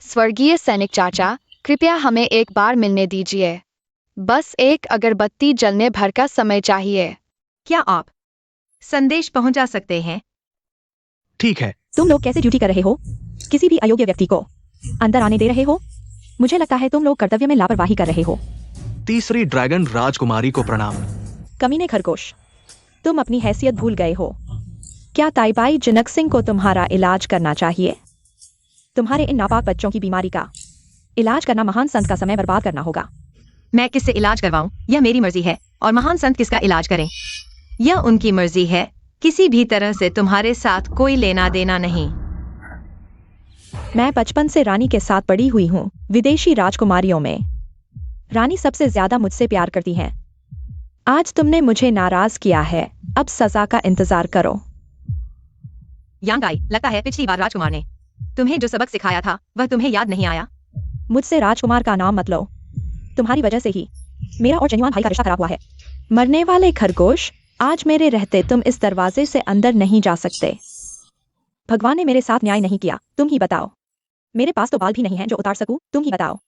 स्वर्गीय सैनिक चाचा, कृपया हमें एक बार मिलने दीजिए। बस एक अगरबत्ती जलने भर का समय चाहिए। क्या आप संदेश पहुंचा सकते हैं? ठीक है। तुम लोग कैसे ड्यूटी कर रहे हो? किसी भी अयोग्य व्यक्ति को अंदर आने दे रहे हो? मुझे लगता है तुम लोग कर्तव्य में लापरवाही कर रहे हो। तीसरी ड्रैगन राजकुमारी को प्रणाम। कमीने खरगोश, तुम अपनी हैसियत भूल गए हो। क्या ताइबाई जिनक सिंह को तुम्हारा इलाज करना चाहिए? तुम्हारे इन नापाक बच्चों की बीमारी का इलाज करना महान संत का समय बर्बाद करना होगा। मैं किससे इलाज करवाऊं, यह मेरी मर्जी है। और महान संत किसका इलाज करें, यह उनकी मर्जी है। किसी भी तरह से तुम्हारे साथ कोई लेना देना नहीं। मैं बचपन से रानी के साथ बड़ी हुई हूँ। विदेशी राजकुमारियों में रानी सबसे ज्यादा मुझसे प्यार करती है। आज तुमने मुझे नाराज किया है, अब सजा का इंतजार करो। यांगाई, लगता है पिछली बार राजकुमार ने तुम्हें जो सबक सिखाया था वह तुम्हें याद नहीं आया। मुझसे राजकुमार का नाम मत लो। तुम्हारी वजह से ही मेरा और चेन्युआन भाई का रिश्ता खराब हुआ है। मरने वाले खरगोश, आज मेरे रहते तुम इस दरवाजे से अंदर नहीं जा सकते। भगवान ने मेरे साथ न्याय नहीं किया। तुम ही बताओ। मेरे पास तो बाल भी नहीं है जो उतार सकूं। तुम ही बताओ।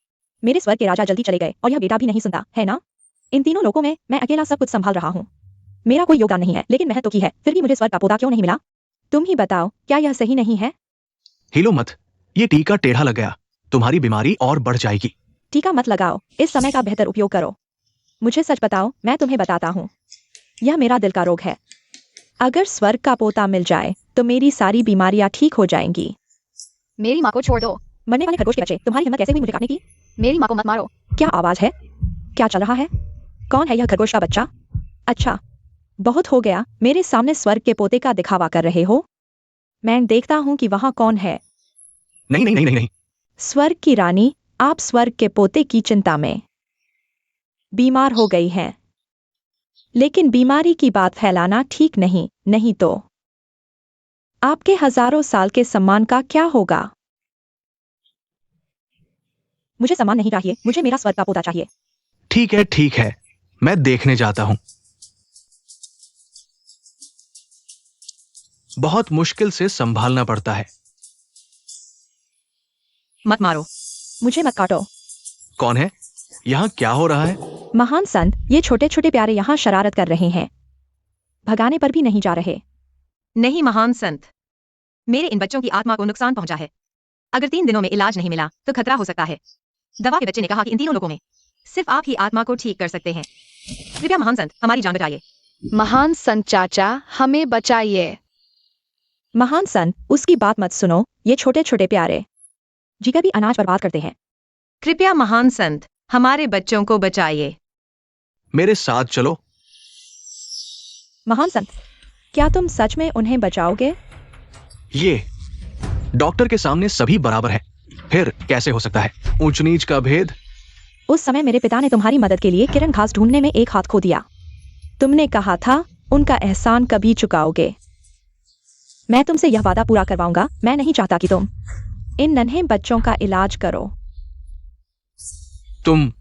मेरे स्वर्ग के राजा जल्दी चले गए और यह बेटा भी नहीं सुनता है ना? इन तीनों लोगों में मैं अकेला सब कुछ संभाल रहा हूँ। मेरा कोई योगदान नहीं है, लेकिन महत्व की है। फिर भी मुझे स्वर्ग का पोता क्यों नहीं मिला? तुम ही बताओ, क्या यह सही नहीं है? हिलो मत, ये टीका टेढ़ा लग गया। तुम्हारी बीमारी और बढ़ जाएगी। टीका मत लगाओ, इस समय का बेहतर उपयोग करो। मुझे सच बताओ, मैं तुम्हें बताता हूँ। यह मेरा दिल का रोग है। अगर स्वर्ग का पोता मिल जाए तो मेरी सारी बीमारियां ठीक हो जाएंगी। मेरी माँ को छोड़ दो। मरने वाले खरगोश के बच्चे, तुम्हारी हिम्मत कैसे हुई मुझे काटने की? मेरी माँ को मत मारो। क्या आवाज है? क्या चल रहा है? कौन है यह खरगोश का बच्चा? अच्छा, बहुत हो गया। मेरे सामने स्वर्ग के पोते का दिखावा कर रहे हो। मैं देखता हूँ कि वहां कौन है। नहीं नहीं नहीं नहीं नहीं। स्वर्ग की रानी, आप स्वर्ग के पोते की चिंता में बीमार हो गई हैं। लेकिन बीमारी की बात फैलाना ठीक नहीं, नहीं तो आपके हजारों साल के सम्मान का क्या होगा? मुझे सम्मान नहीं चाहिए, मुझे मेरा स्वर्ग का पोता चाहिए। ठीक है, मैं देखने जाता हूं। बहुत मुश्किल से संभालना पड़ता है। मत मारो। मुझे मत काटो। कौन है? यहाँ क्या हो रहा है? महान संत, ये छोटे छोटे प्यारे यहाँ शरारत कर रहे हैं। भगाने पर भी नहीं जा रहे। नहीं महान संत, मेरे इन बच्चों की आत्मा को नुकसान पहुंचा है। अगर 3 दिनों में इलाज नहीं मिला तो खतरा हो सकता है। दवा के बच्चे ने कहा कि इन तीनों लोगों में सिर्फ आप ही आत्मा को ठीक कर सकते हैं। कृपया महान संत हमारी जान बचाइए। महान संत चाचा, हमें बचाइए। महान संत, उसकी बात मत सुनो। ये छोटे छोटे प्यारे जी का भी अनाज बर्बाद करते हैं। कृपया महान संत हमारे बच्चों को बचाइए। मेरे साथ चलो। महान संत, क्या तुम सच में उन्हें बचाओगे? ये डॉक्टर के सामने सभी बराबर हैं। फिर कैसे हो सकता है ऊंच नीच का भेद? उस समय मेरे पिता ने तुम्हारी मदद के लिए किरण घास ढूंढने में एक हाथ खो दिया। तुमने कहा था उनका एहसान कभी चुकाओगे। मैं तुमसे यह वादा पूरा करवाऊंगा। मैं नहीं चाहता कि तुम इन नन्हे बच्चों का इलाज करो। तुम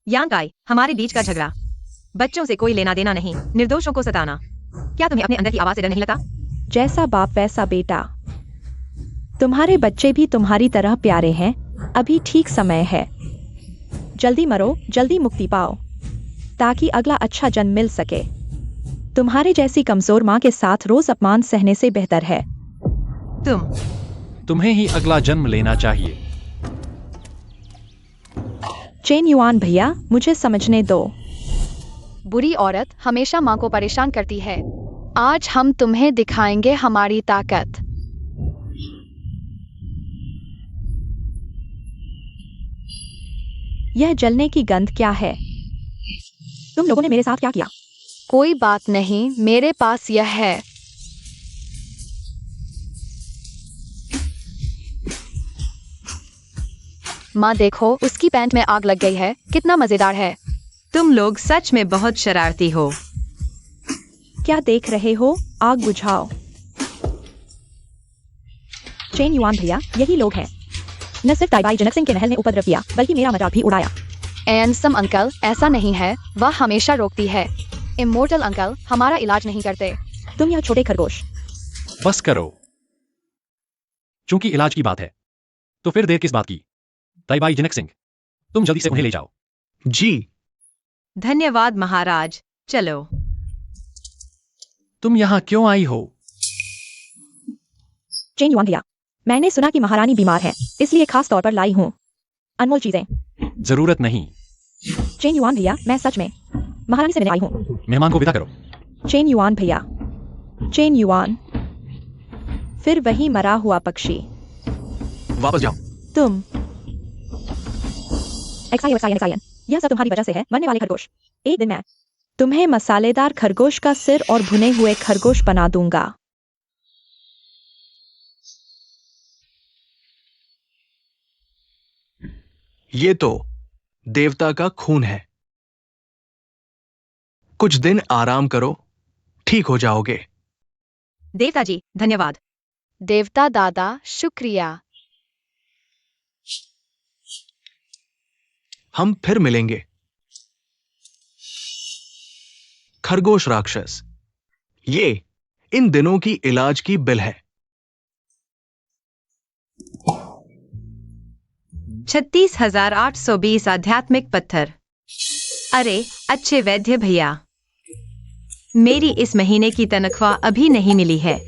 यांगाई, हमारे बीच का झगड़ा बच्चों से कोई लेना देना नहीं, निर्दोषों को सताना। क्या तुम्हें अपने अंदर की आवाज से डर नहीं लगता? जैसा बाप वैसा बेटा। तुम्हारे बच्चे भी तुम्हारी तरह प्यारे हैं। अभी ठीक समय है। जल्दी मरो, जल्दी मुक्ति पाओ, ताकि अगला अच्छा जन्म मिल सके। तुम्हारे जैसी कमजोर माँ के साथ रोज अपमान सहने से बेहतर है। तुम्हें ही अगला जन्म लेना चाहिए। चेन युआन भैया, मुझे समझने दो। बुरी औरत हमेशा माँ को परेशान करती है। आज हम तुम्हें दिखाएंगे हमारी ताकत। यह जलने की गंध क्या है? तुम लोगों ने मेरे साथ क्या किया? कोई बात नहीं, मेरे पास यह है। माँ देखो, उसकी पैंट में आग लग गई है। कितना मजेदार है। तुम लोग सच में बहुत शरारती हो। क्या देख रहे हो? आग बुझाओ। चेन युआन भैया, यही लोग हैं। न सिर्फ ताइबाई जनक सिंह के महल ने उपद्रव किया, बल्कि मेरा मजाक भी उड़ाया। एनसम अंकल, ऐसा नहीं है। वह हमेशा रोकती है। इमोर्टल अंकल हमारा इलाज नहीं करते। तुम यह छोटे खरगोश। बस करो। चूंकि इलाज की बात है तो फिर देर किस बात की? ताइबाई जनक सिंह, तुम जल्दी से उन्हें ले जाओ। जी। धन्यवाद महाराज। चलो। तुम यहाँ क्यों आई हो? चेन युआन भैया, मैंने सुना कि महारानी बीमार है, इसलिए खास तौर पर लाई हूँ अनमोल चीजें। जरूरत नहीं। चेन युआन भैया, मैं सच में महारानी से मिलने आई हूँ। मेहमान को विदा करो। चेन युआन भैया। Chain yuan. फिर वही मरा हुआ पक्षी। वापस जाओ। तुम एक्सायन, यह सब तुम्हारी वजह से है, मरने वाले खरगोश। एक दिन मैं तुम्हें मसालेदार खरगोश का सिर और भुने हुए खरगोश बना दूंगा। ये तो देवता का खून है। कुछ दिन आराम करो, ठीक हो जाओगे। देवता जी, धन्यवाद। देवता दादा, शुक्रिया। हम फिर मिलेंगे। खरगोश राक्षस, ये इन दिनों की इलाज की बिल है। 36,820 आध्यात्मिक पत्थर। अरे अच्छे वैद्य भैया, मेरी इस महीने की तनख्वाह अभी नहीं मिली है।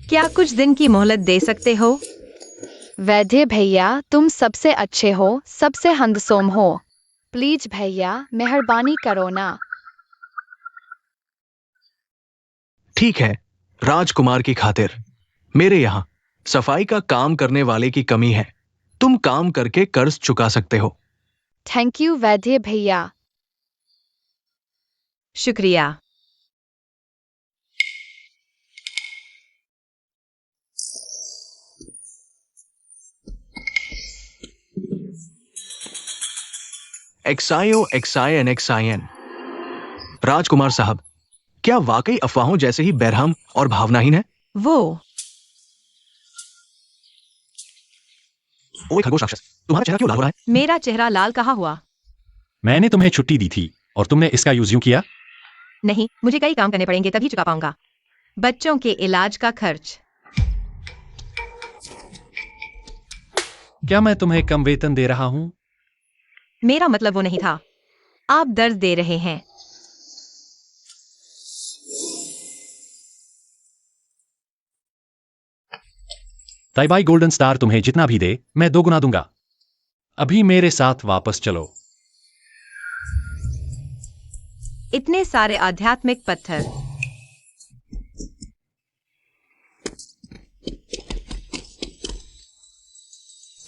क्या कुछ दिन की मोहलत दे सकते हो? वैद्य भैया, तुम सबसे अच्छे हो, सबसे हंदसोम हो। प्लीज भैया, मेहरबानी करो ना। ठीक है, राजकुमार की खातिर। मेरे यहां सफाई का काम करने वाले की कमी है। तुम काम करके कर्ज चुका सकते हो। थैंक यू वैद्य भैया। शुक्रिया। एक्सायन। राजकुमार साहब, क्या वाकई अफवाहों जैसे ही बेरहम और भावनाहीन है? वो ओए खरगोश राक्षस, तुम्हारा चेहरा क्यों लाल हो रहा है? मेरा चेहरा लाल कहाँ हुआ? मैंने तुम्हें छुट्टी दी थी और तुमने इसका यूज यूं किया? नहीं, मुझे कई काम करने पड़ेंगे तभी चुका पाऊंगा। बच्चों के इलाज का खर्च। क्या मैं तुम्हें कम वेतन दे रहा हूं? मेरा मतलब वो नहीं था। आप दर्द दे रहे हैं। ताइबाई गोल्डन स्टार तुम्हें जितना भी दे मैं 2 गुना दूंगा। अभी मेरे साथ वापस चलो। इतने सारे आध्यात्मिक पत्थर।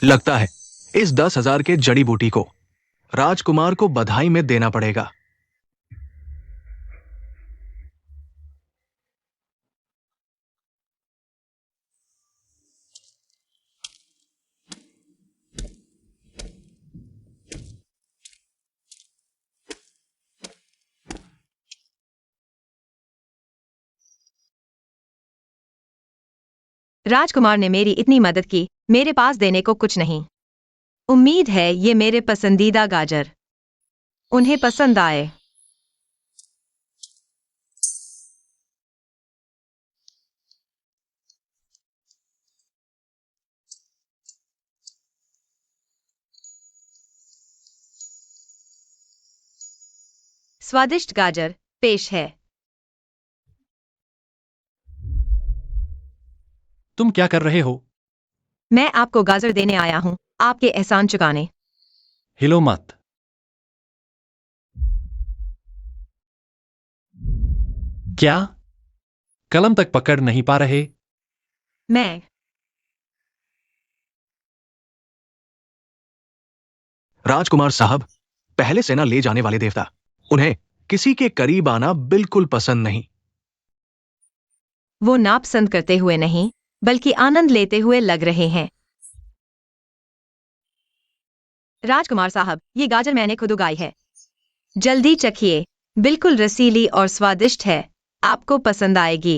लगता है इस 10,000 के जड़ी बूटी को राजकुमार को बधाई में देना पड़ेगा। राजकुमार ने मेरी इतनी मदद की, मेरे पास देने को कुछ नहीं। उम्मीद है ये मेरे पसंदीदा गाजर उन्हें पसंद आए। स्वादिष्ट गाजर पेश है। तुम क्या कर रहे हो? मैं आपको गाजर देने आया हूं, आपके एहसान चुकाने। हिलो मत। क्या? कलम तक पकड़ नहीं पा रहे? मैं राजकुमार साहब, पहले से ना ले जाने वाले देवता, उन्हें किसी के करीब आना बिल्कुल पसंद नहीं। वो नापसंद करते हुए नहीं, बल्कि आनंद लेते हुए लग रहे हैं। राजकुमार साहब, ये गाजर मैंने खुद उगाई है। जल्दी चखिए, बिल्कुल रसीली और स्वादिष्ट है, आपको पसंद आएगी।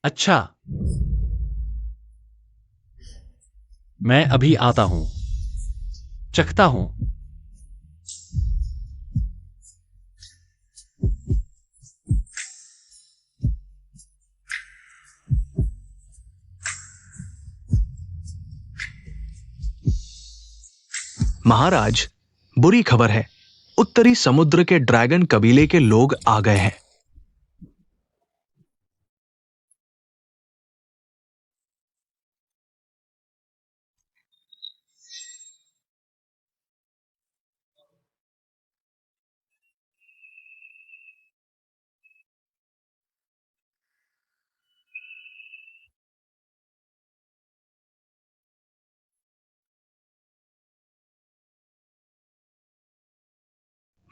अच्छा, मैं अभी आता हूं, चखता हूं। महाराज, बुरी खबर है, उत्तरी समुद्र के ड्रैगन कबीले के लोग आ गए हैं।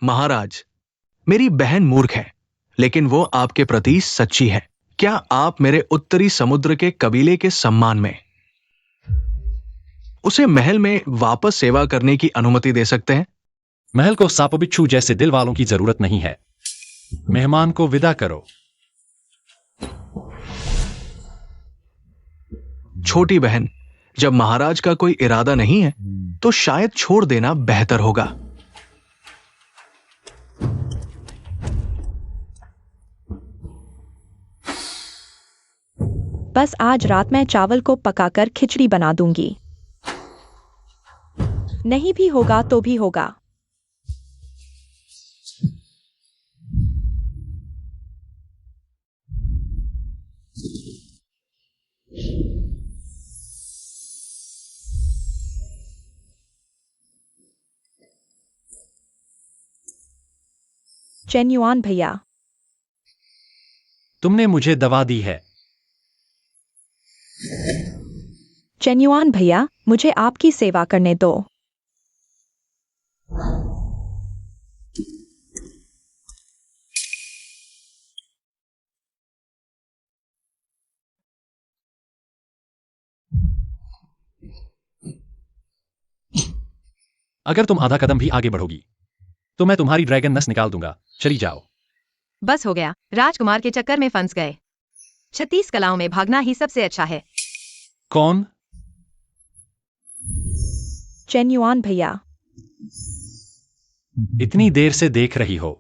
महाराज, मेरी बहन मूर्ख है, लेकिन वो आपके प्रति सच्ची है। क्या आप मेरे उत्तरी समुद्र के कबीले के सम्मान में उसे महल में वापस सेवा करने की अनुमति दे सकते हैं? महल को सांप बिच्छू जैसे दिल वालों की जरूरत नहीं है। मेहमान को विदा करो। छोटी बहन, जब महाराज का कोई इरादा नहीं है तो शायद छोड़ देना बेहतर होगा। बस आज रात मैं चावल को पकाकर खिचड़ी बना दूंगी। नहीं भी होगा तो भी होगा। चेन्युआन भैया, तुमने मुझे दवा दी है। चेन्युआन भैया, मुझे आपकी सेवा करने दो। अगर तुम आधा कदम भी आगे बढ़ोगी तो मैं तुम्हारी ड्रैगन नस निकाल दूंगा। चली जाओ। बस हो गया, राजकुमार के चक्कर में फंस गए। 36 कलाओं में भागना ही सबसे अच्छा है। कौन? चेन्युआन भैया, इतनी देर से देख रही हो?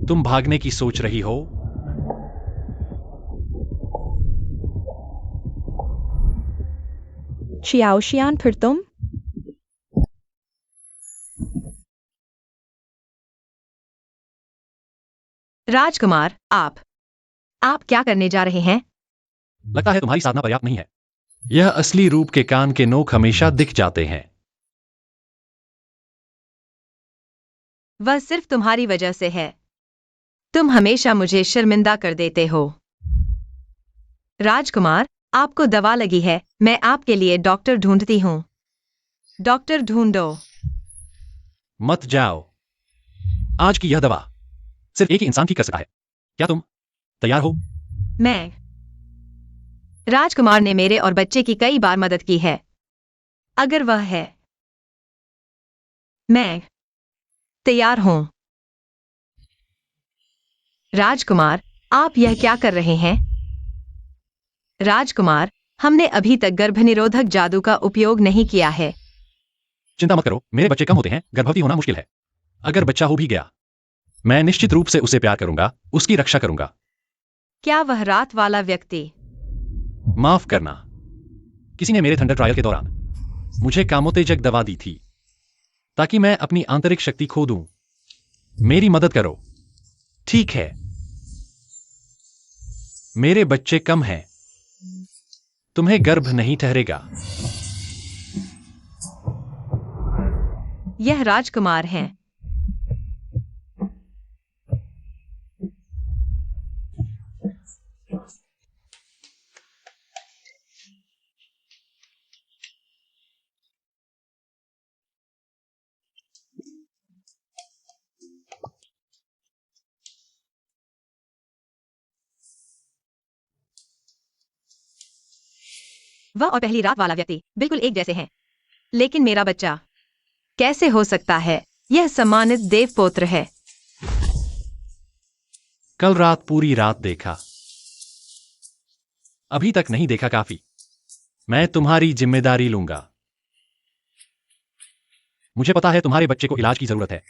तुम भागने की सोच रही हो? चियाओशियान, फिर तुम? राजकुमार, आप क्या करने जा रहे हैं? लगता है तुम्हारी साधना पर्याप्त नहीं है। यह असली रूप के कान के नोक हमेशा दिख जाते हैं। वह सिर्फ तुम्हारी वजह से है। तुम हमेशा मुझे शर्मिंदा कर देते हो। राजकुमार, आपको दवा लगी है, मैं आपके लिए डॉक्टर ढूंढती हूँ। डॉक्टर ढूंढो। मत जाओ। आज की यह दवा सिर्फ एक ही इंसान ठीक कर सकता है। क्या तुम तैयार हो? मैं राजकुमार ने मेरे और बच्चे की कई बार मदद की है। अगर वह है, मैं तैयार हूं। राजकुमार, आप यह क्या कर रहे हैं? राजकुमार, हमने अभी तक गर्भनिरोधक जादू का उपयोग नहीं किया है। चिंता मत करो, मेरे बच्चे कम होते हैं, गर्भवती होना मुश्किल है। अगर बच्चा हो भी गया, मैं निश्चित रूप से उसे प्यार करूंगा, उसकी रक्षा करूंगा। क्या वह रात वाला व्यक्ति? माफ करना, किसी ने मेरे थंडर ट्रायल के दौरान मुझे कामोत्तेजक दवा दी थी ताकि मैं अपनी आंतरिक शक्ति खो दूं। मेरी मदद करो। ठीक है, मेरे बच्चे कम हैं, तुम्हें गर्भ नहीं ठहरेगा। यह राजकुमार हैं। वह और पहली रात वाला व्यक्ति बिल्कुल एक जैसे हैं। लेकिन मेरा बच्चा कैसे हो सकता है? यह सम्मानित देवपुत्र है। कल रात पूरी रात देखा, अभी तक नहीं देखा काफी। मैं तुम्हारी जिम्मेदारी लूंगा। मुझे पता है तुम्हारे बच्चे को इलाज की जरूरत है।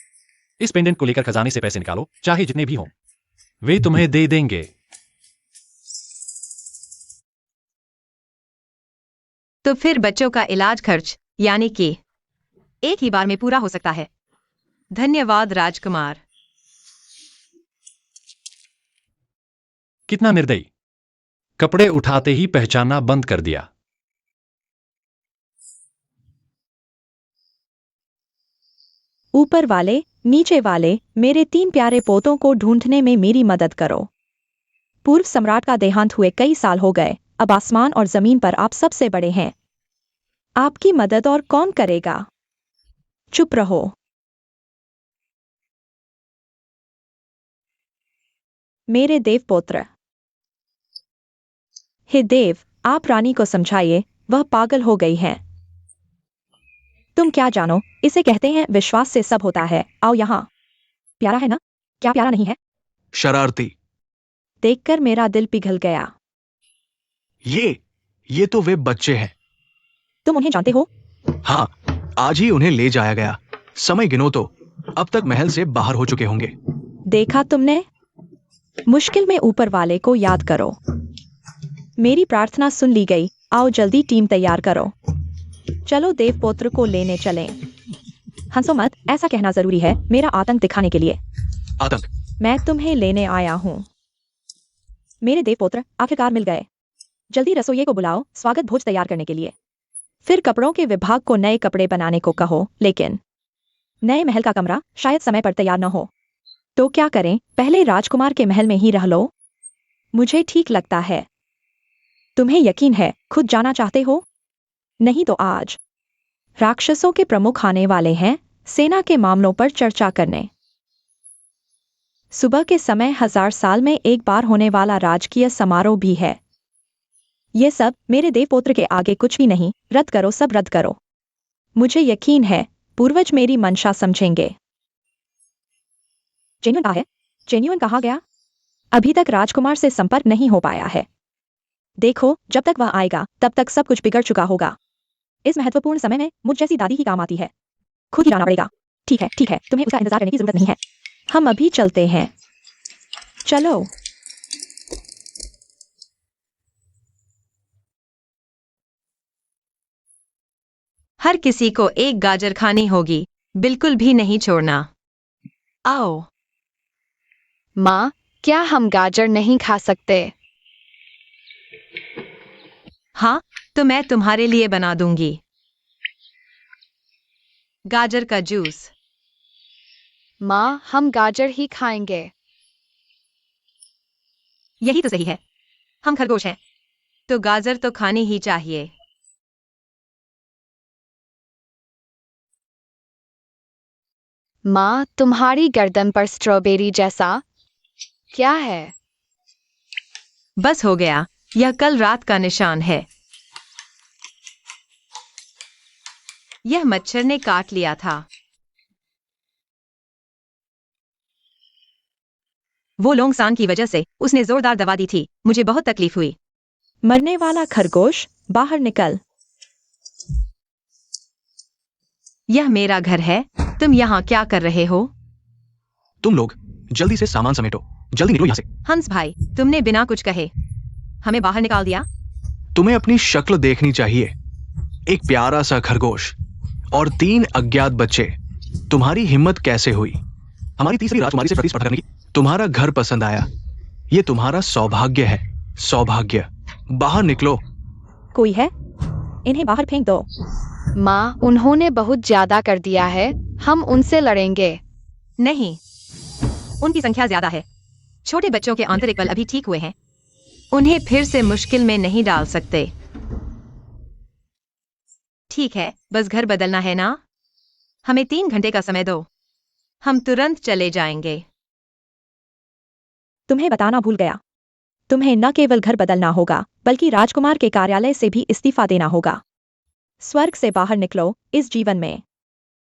इस पेंडेंट को लेकर खजाने से पैसे निकालो, चाहे जितने भी हों, वे तुम्हें दे देंगे। तो फिर बच्चों का इलाज खर्च यानी कि एक ही बार में पूरा हो सकता है। धन्यवाद राजकुमार। कितना निर्दयी, कपड़े उठाते ही पहचानना बंद कर दिया। ऊपर वाले, नीचे वाले, मेरे 3 प्यारे पोतों को ढूंढने में मेरी मदद करो। पूर्व सम्राट का देहांत हुए कई साल हो गए, अब आसमान और जमीन पर आप सबसे बड़े हैं। आपकी मदद और कौन करेगा? चुप रहो। मेरे देवपुत्र। हे देव, आप रानी को समझाइए, वह पागल हो गई है। तुम क्या जानो, इसे कहते हैं विश्वास से सब होता है। आओ यहाँ। प्यारा है ना? क्या प्यारा नहीं है? शरारती। देखकर मेरा दिल पिघल गया। ये तो वे बच्चे हैं। तुम उन्हें जानते हो? हाँ, आज ही उन्हें ले जाया गया। समय गिनो तो अब तक महल से बाहर हो चुके होंगे। देखा तुमने? मुश्किल में ऊपर वाले को याद करो। मेरी प्रार्थना सुन ली गई। आओ जल्दी टीम तैयार करो। चलो देवपुत्र को लेने चलें। हंसो मत, ऐसा कहना जरूरी है मेरा आतंक दिखाने के लिए। आतंक? मैं तुम्हें लेने आया हूँ। मेरे देवपुत्र आखिरकार मिल गए। जल्दी रसोइये को बुलाओ स्वागत भोज तैयार करने के लिए। फिर कपड़ों के विभाग को नए कपड़े बनाने को कहो, लेकिन नए महल का कमरा शायद समय पर तैयार न हो। तो क्या करें, पहले राजकुमार के महल में ही रह लो? मुझे ठीक लगता है। तुम्हें यकीन है खुद जाना चाहते हो? नहीं तो आज राक्षसों के प्रमुख आने वाले हैं सेना के मामलों पर चर्चा करने। सुबह के समय 1000 साल में एक बार होने वाला राजकीय समारोह भी है। ये सब मेरे देवपुत्र के आगे कुछ भी नहीं। रद्द करो, सब रद्द करो। मुझे यकीन है पूर्वज मेरी मंशा समझेंगे। जेन्युइन कहाँ है? जेन्युइन कहाँ गया? अभी तक राजकुमार से संपर्क नहीं हो पाया है। देखो, जब तक वह आएगा तब तक सब कुछ बिगड़ चुका होगा। इस महत्वपूर्ण समय में मुझ जैसी दादी ही काम आती है। खुद ही जाना पड़ेगा। ठीक है, तुम्हें उसका इंतजार करने की जरूरत नहीं है। हम अभी चलते हैं। चलो। हर किसी को एक गाजर खानी होगी, बिल्कुल भी नहीं छोड़ना। आओ। माँ, क्या हम गाजर नहीं खा सकते? हाँ, तो मैं तुम्हारे लिए बना दूंगी। गाजर का जूस। माँ, हम गाजर ही खाएंगे। यही तो सही है। हम खरगोश हैं, तो गाजर तो खानी ही चाहिए। माँ, तुम्हारी गर्दन पर स्ट्रॉबेरी जैसा क्या है? बस हो गया, यह कल रात का निशान है। यह मच्छर ने काट लिया था। वो लोंगसान की वजह से उसने जोरदार दवा दी थी। मुझे बहुत तकलीफ हुई। मरने वाला खरगोश, बाहर निकल। यह मेरा घर है। तुम यहाँ क्या कर रहे हो? तुम लोग जल्दी से सामान समेटो, जल्दी निकलो यहाँ से। हंस भाई, तुमने बिना कुछ कहे हमें बाहर निकाल दिया। तुम्हें अपनी शक्ल देखनी चाहिए। एक प्यारा सा खरगोश और 3 अज्ञात बच्चे। तुम्हारी हिम्मत कैसे हुई हमारी तीसरी राजकुमारी से प्रतिस्पर्धा करने की? तुम्हारा घर पसंद आया। ये तुम्हारा सौभाग्य है। सौभाग्य। बाहर निकलो। कोई है? इन्हें बाहर फेंक दो। माँ, उन्होंने बहुत ज्यादा कर दिया है। हम उनसे लड़ेंगे। नहीं, उनकी संख्या ज्यादा है। छोटे बच्चों के आंतरिक बल अभी ठीक हुए हैं। उन्हें फिर से मुश्किल में नहीं डाल सकते। ठीक है, बस घर बदलना है ना? हमें 3 घंटे का समय दो। हम तुरंत चले जाएंगे। तुम्हें बताना भूल गया। तुम्हें न केवल घर बदलना होगा, बल्कि राजकुमार के कार्यालय से भी इस्तीफा देना होगा। स्वर्ग से बाहर निकलो, इस जीवन में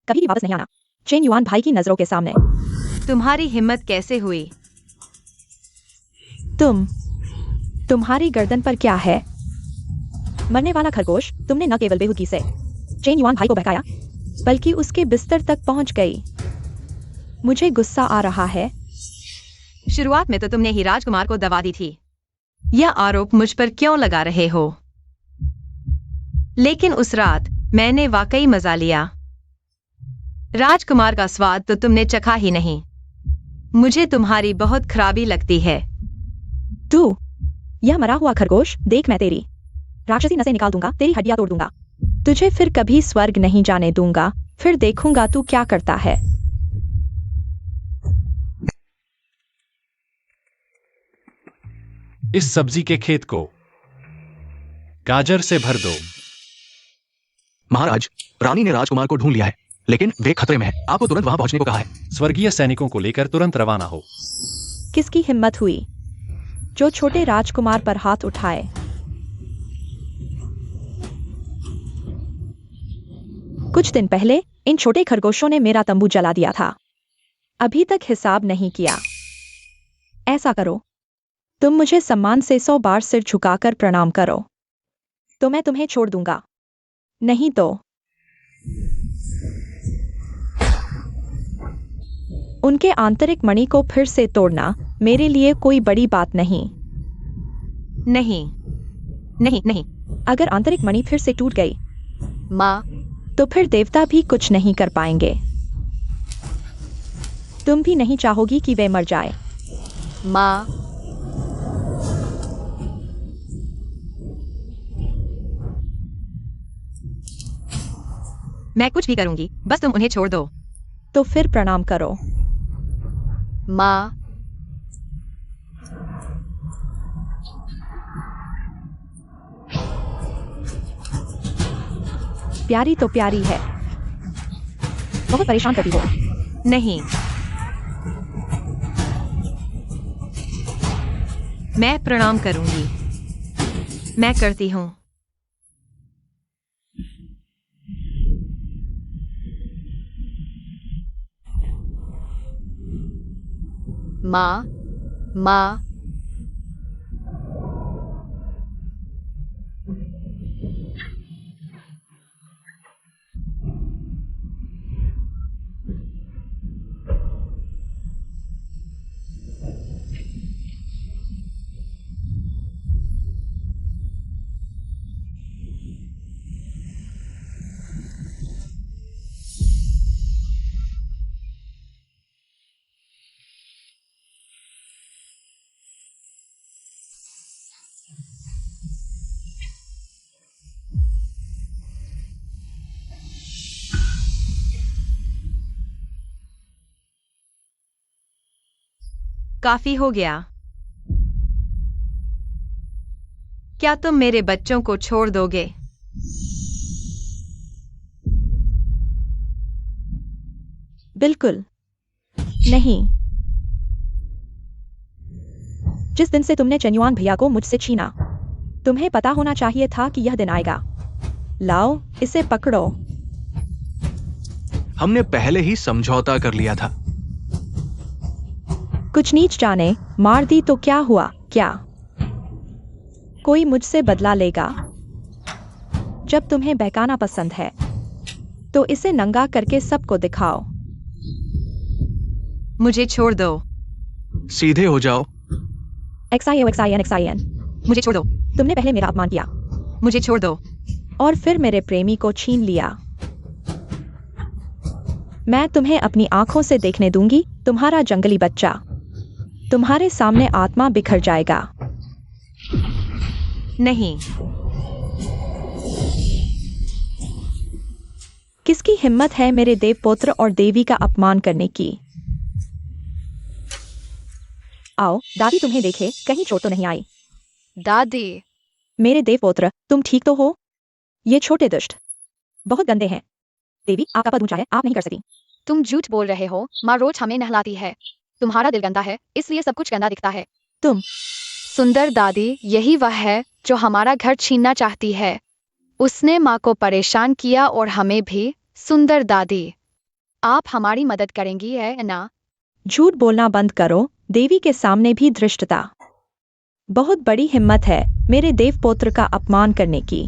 कभी भी वापस नहीं आना। चेन युआन भाई की नजरों के सामने। तुम्हारी हिम्मत कैसे हुई? तुम्हारी गर्दन पर क्या है? मरने वाला खरगोश, तुमने न केवल बेहूदगी से चेन युआन भाई को बहकाया, बल्कि उसके बिस्तर तक पहुंच गई। मुझे गुस्सा आ रहा है। शुरुआत में तो तुमने ही राजकुमार को दवा दी थी। यह आरोप मुझ पर क्यों लगा रहे हो? लेकिन उस रात मैंने वाकई मजा लिया। राजकुमार का स्वाद तो तुमने चखा ही नहीं। मुझे तुम्हारी बहुत खराबी लगती है। तू यह मरा हुआ खरगोश देख, मैं तेरी राक्षसी नसें निकाल दूंगा, तेरी हड्डियां तोड़ दूंगा। तुझे फिर कभी स्वर्ग नहीं जाने दूंगा। फिर देखूंगा तू क्या करता है। इस सब्जी के खेत को गाजर से भर दो। महाराज, रानी ने राजकुमार को ढूंढ लिया है, लेकिन वे खतरे में है। आपको तुरंत वहां पहुंचने को कहा है। स्वर्गीय सैनिकों को लेकर तुरंत रवाना हो। किसकी हिम्मत हुई जो छोटे राजकुमार पर हाथ उठाए? कुछ दिन पहले इन छोटे खरगोशों ने मेरा तंबू जला दिया था। अभी तक हिसाब नहीं किया। ऐसा करो, तुम मुझे सम्मान से 100 बार सिर झुकाकर प्रणाम करो, तो मैं तुम्हें छोड़ दूंगा। नहीं तो उनके आंतरिक मणि को फिर से तोड़ना मेरे लिए कोई बड़ी बात नहीं। नहीं, नहीं, नहीं। अगर आंतरिक मणि फिर से टूट गई, माँ, तो फिर देवता भी कुछ नहीं कर पाएंगे। तुम भी नहीं चाहोगी कि वे मर जाए। माँ, मैं कुछ भी करूंगी, बस तुम उन्हें छोड़ दो। तो फिर प्रणाम करो। माँ, प्यारी तो प्यारी है, बहुत परेशान करती हो। नहीं, मैं प्रणाम करूंगी। मैं करती हूँ। माँ, माँ, काफी हो गया। क्या तुम मेरे बच्चों को छोड़ दोगे? बिल्कुल नहीं। जिस दिन से तुमने चेन्युआन भैया को मुझसे छीना, तुम्हें पता होना चाहिए था कि यह दिन आएगा। लाओ, इसे पकड़ो। हमने पहले ही समझौता कर लिया था। कुछ नीच जाने, मार दी तो क्या हुआ? क्या कोई मुझसे बदला लेगा? जब तुम्हें बहकाना पसंद है तो इसे नंगा करके सबको दिखाओ। मुझे छोड़ दो। सीधे हो जाओ। XIN। मुझे छोड़ दो। तुमने पहले मेरा अपमान किया मुझे छोड़ दो। और फिर मेरे प्रेमी को छीन लिया। मैं तुम्हें अपनी आंखों से देखने दूंगी, तुम्हारा जंगली बच्चा। तुम्हारे सामने आत्मा बिखर जाएगा। नहीं। किसकी हिम्मत है मेरे देवपुत्र और देवी का अपमान करने की? आओ, दादी तुम्हें देखे, कहीं चोट तो नहीं आई? दादी, मेरे देवपुत्र, तुम ठीक तो हो? ये छोटे दुष्ट बहुत गंदे हैं। देवी, आपका पद ऊंचा है, आप नहीं कर सकती। तुम झूठ बोल रहे हो। माँ रोज हमें नहलाती है। तुम्हारा दिल गंदा है, इसलिए सब कुछ गंदा दिखता है। तुम सुंदर दादी, यही वह है जो हमारा घर छीनना चाहती है। उसने माँ को परेशान किया और हमें भी। सुंदर दादी, आप हमारी मदद करेंगी है ना? झूठ बोलना बंद करो। देवी के सामने भी धृष्टता। बहुत बड़ी हिम्मत है मेरे देवपुत्र का अपमान करने की।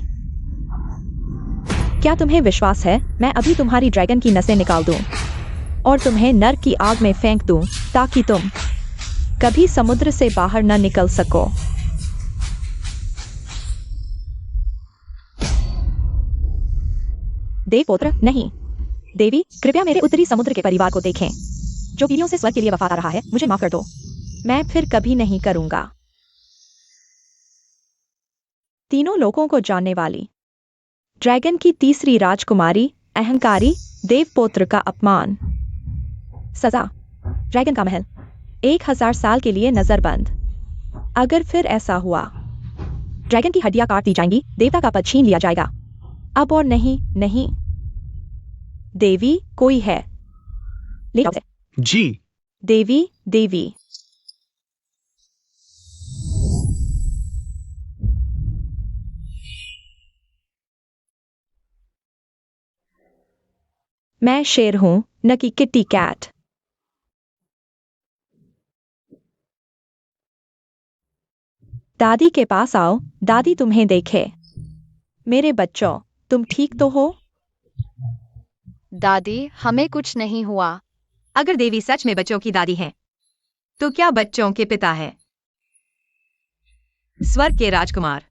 क्या तुम्हें विश्वास है मैं अभी तुम्हारी ड्रैगन की नसें निकाल दूं और तुम्हें नर्क की आग में फेंक दूं ताकि तुम कभी समुद्र से बाहर न निकल सको? देवपुत्र नहीं। देवी, कृपया मेरे उत्तरी समुद्र के परिवार को देखें जो पीढ़ियों से स्वर्ग के लिए वफादार रहा है। मुझे माफ कर दो, मैं फिर कभी नहीं करूंगा। तीनों लोगों को जानने वाली ड्रैगन की तीसरी राजकुमारी, अहंकारी देवपुत्र का अपमान। सजा, ड्रैगन का महल 1000 साल के लिए नजरबंद। अगर फिर ऐसा हुआ, ड्रैगन की हड्डियां काट दी जाएंगी, देवता का पद छीन लिया जाएगा। अब और नहीं, नहीं। देवी, कोई है? ले जाओ उसे। जी। देवी, देवी। मैं शेर हूं, न कि किट्टी कैट। दादी के पास आओ, दादी तुम्हें देखे। मेरे बच्चों, तुम ठीक तो हो? दादी, हमें कुछ नहीं हुआ। अगर देवी सच में बच्चों की दादी है, तो क्या बच्चों के पिता है? स्वर्ग के राजकुमार।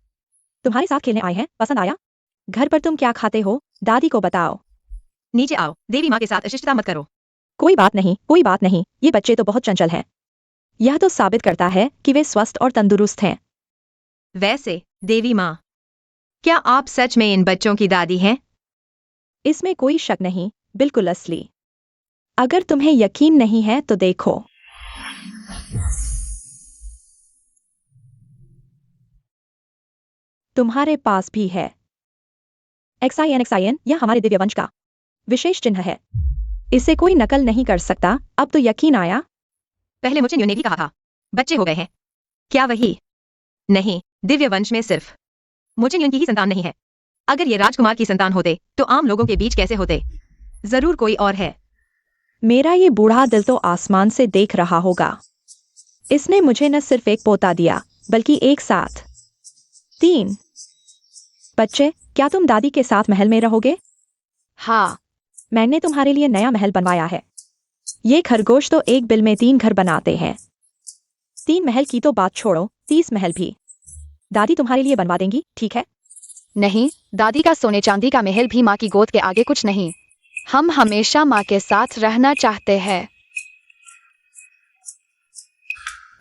तुम्हारे साथ खेलने आए हैं, पसंद आया? घर पर तुम क्या खाते हो? दादी को बताओ। नीचे आओ। देवी माँ के साथ अशिष्टता मत करो। कोई बात नहीं, कोई बात नहीं। ये बच्चे तो बहुत चंचल हैं। यह तो साबित करता है कि वे स्वस्थ और तंदुरुस्त हैं। वैसे, देवी माँ, क्या आप सच में इन बच्चों की दादी हैं? इसमें कोई शक नहीं, बिल्कुल असली। अगर तुम्हें यकीन नहीं है तो देखो। तुम्हारे पास भी है। XIN, यह हमारे दिव्य वंश का विशेष चिन्ह है। इसे कोई नकल नहीं कर सकता। अब तो यकीन आया? पहले मुझे न्यू ने भी कहा था, बच्चे हो गए हैं। क्या वही? नहीं, दिव्य वंश में सिर्फ मुझे न्यून की ही संतान नहीं है। अगर ये राजकुमार की संतान होते, तो आम लोगों के बीच कैसे होते? जरूर कोई और है। मेरा ये बूढ़ा दिल तो आसमान से देख रहा होगा। इसने मुझे न सिर्फ एक पोता दिया, बल्कि एक साथ 3 बच्चे। क्या तुम दादी के साथ महल में रहोगे? हाँ, मैंने तुम्हारे लिए नया महल बनवाया है। ये खरगोश तो एक बिल में 3 घर बनाते हैं। 3 महल की तो बात छोड़ो, 30 महल भी दादी तुम्हारे लिए बनवा देंगी, ठीक है? नहीं, दादी का सोने चांदी का महल भी माँ की गोद के आगे कुछ नहीं। हम हमेशा माँ के साथ रहना चाहते हैं।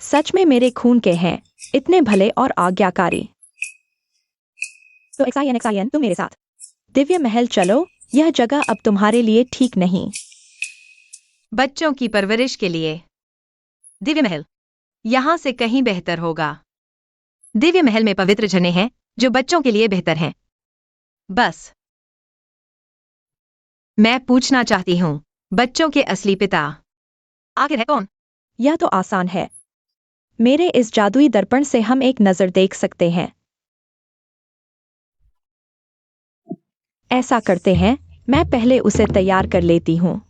सच में मेरे खून के हैं, इतने भले और आज्ञाकारी। तो XIN, तुम मेरे साथ दिव्य महल चलो। यह जगह अब तुम्हारे लिए ठीक नहीं। बच्चों की परवरिश के लिए दिव्य महल यहां से कहीं बेहतर होगा। दिव्य महल में पवित्र झरने हैं जो बच्चों के लिए बेहतर हैं। बस मैं पूछना चाहती हूँ, बच्चों के असली पिता आखिर है कौन? यह तो आसान है। मेरे इस जादुई दर्पण से हम एक नजर देख सकते हैं। ऐसा करते हैं, मैं पहले उसे तैयार कर लेती हूँ।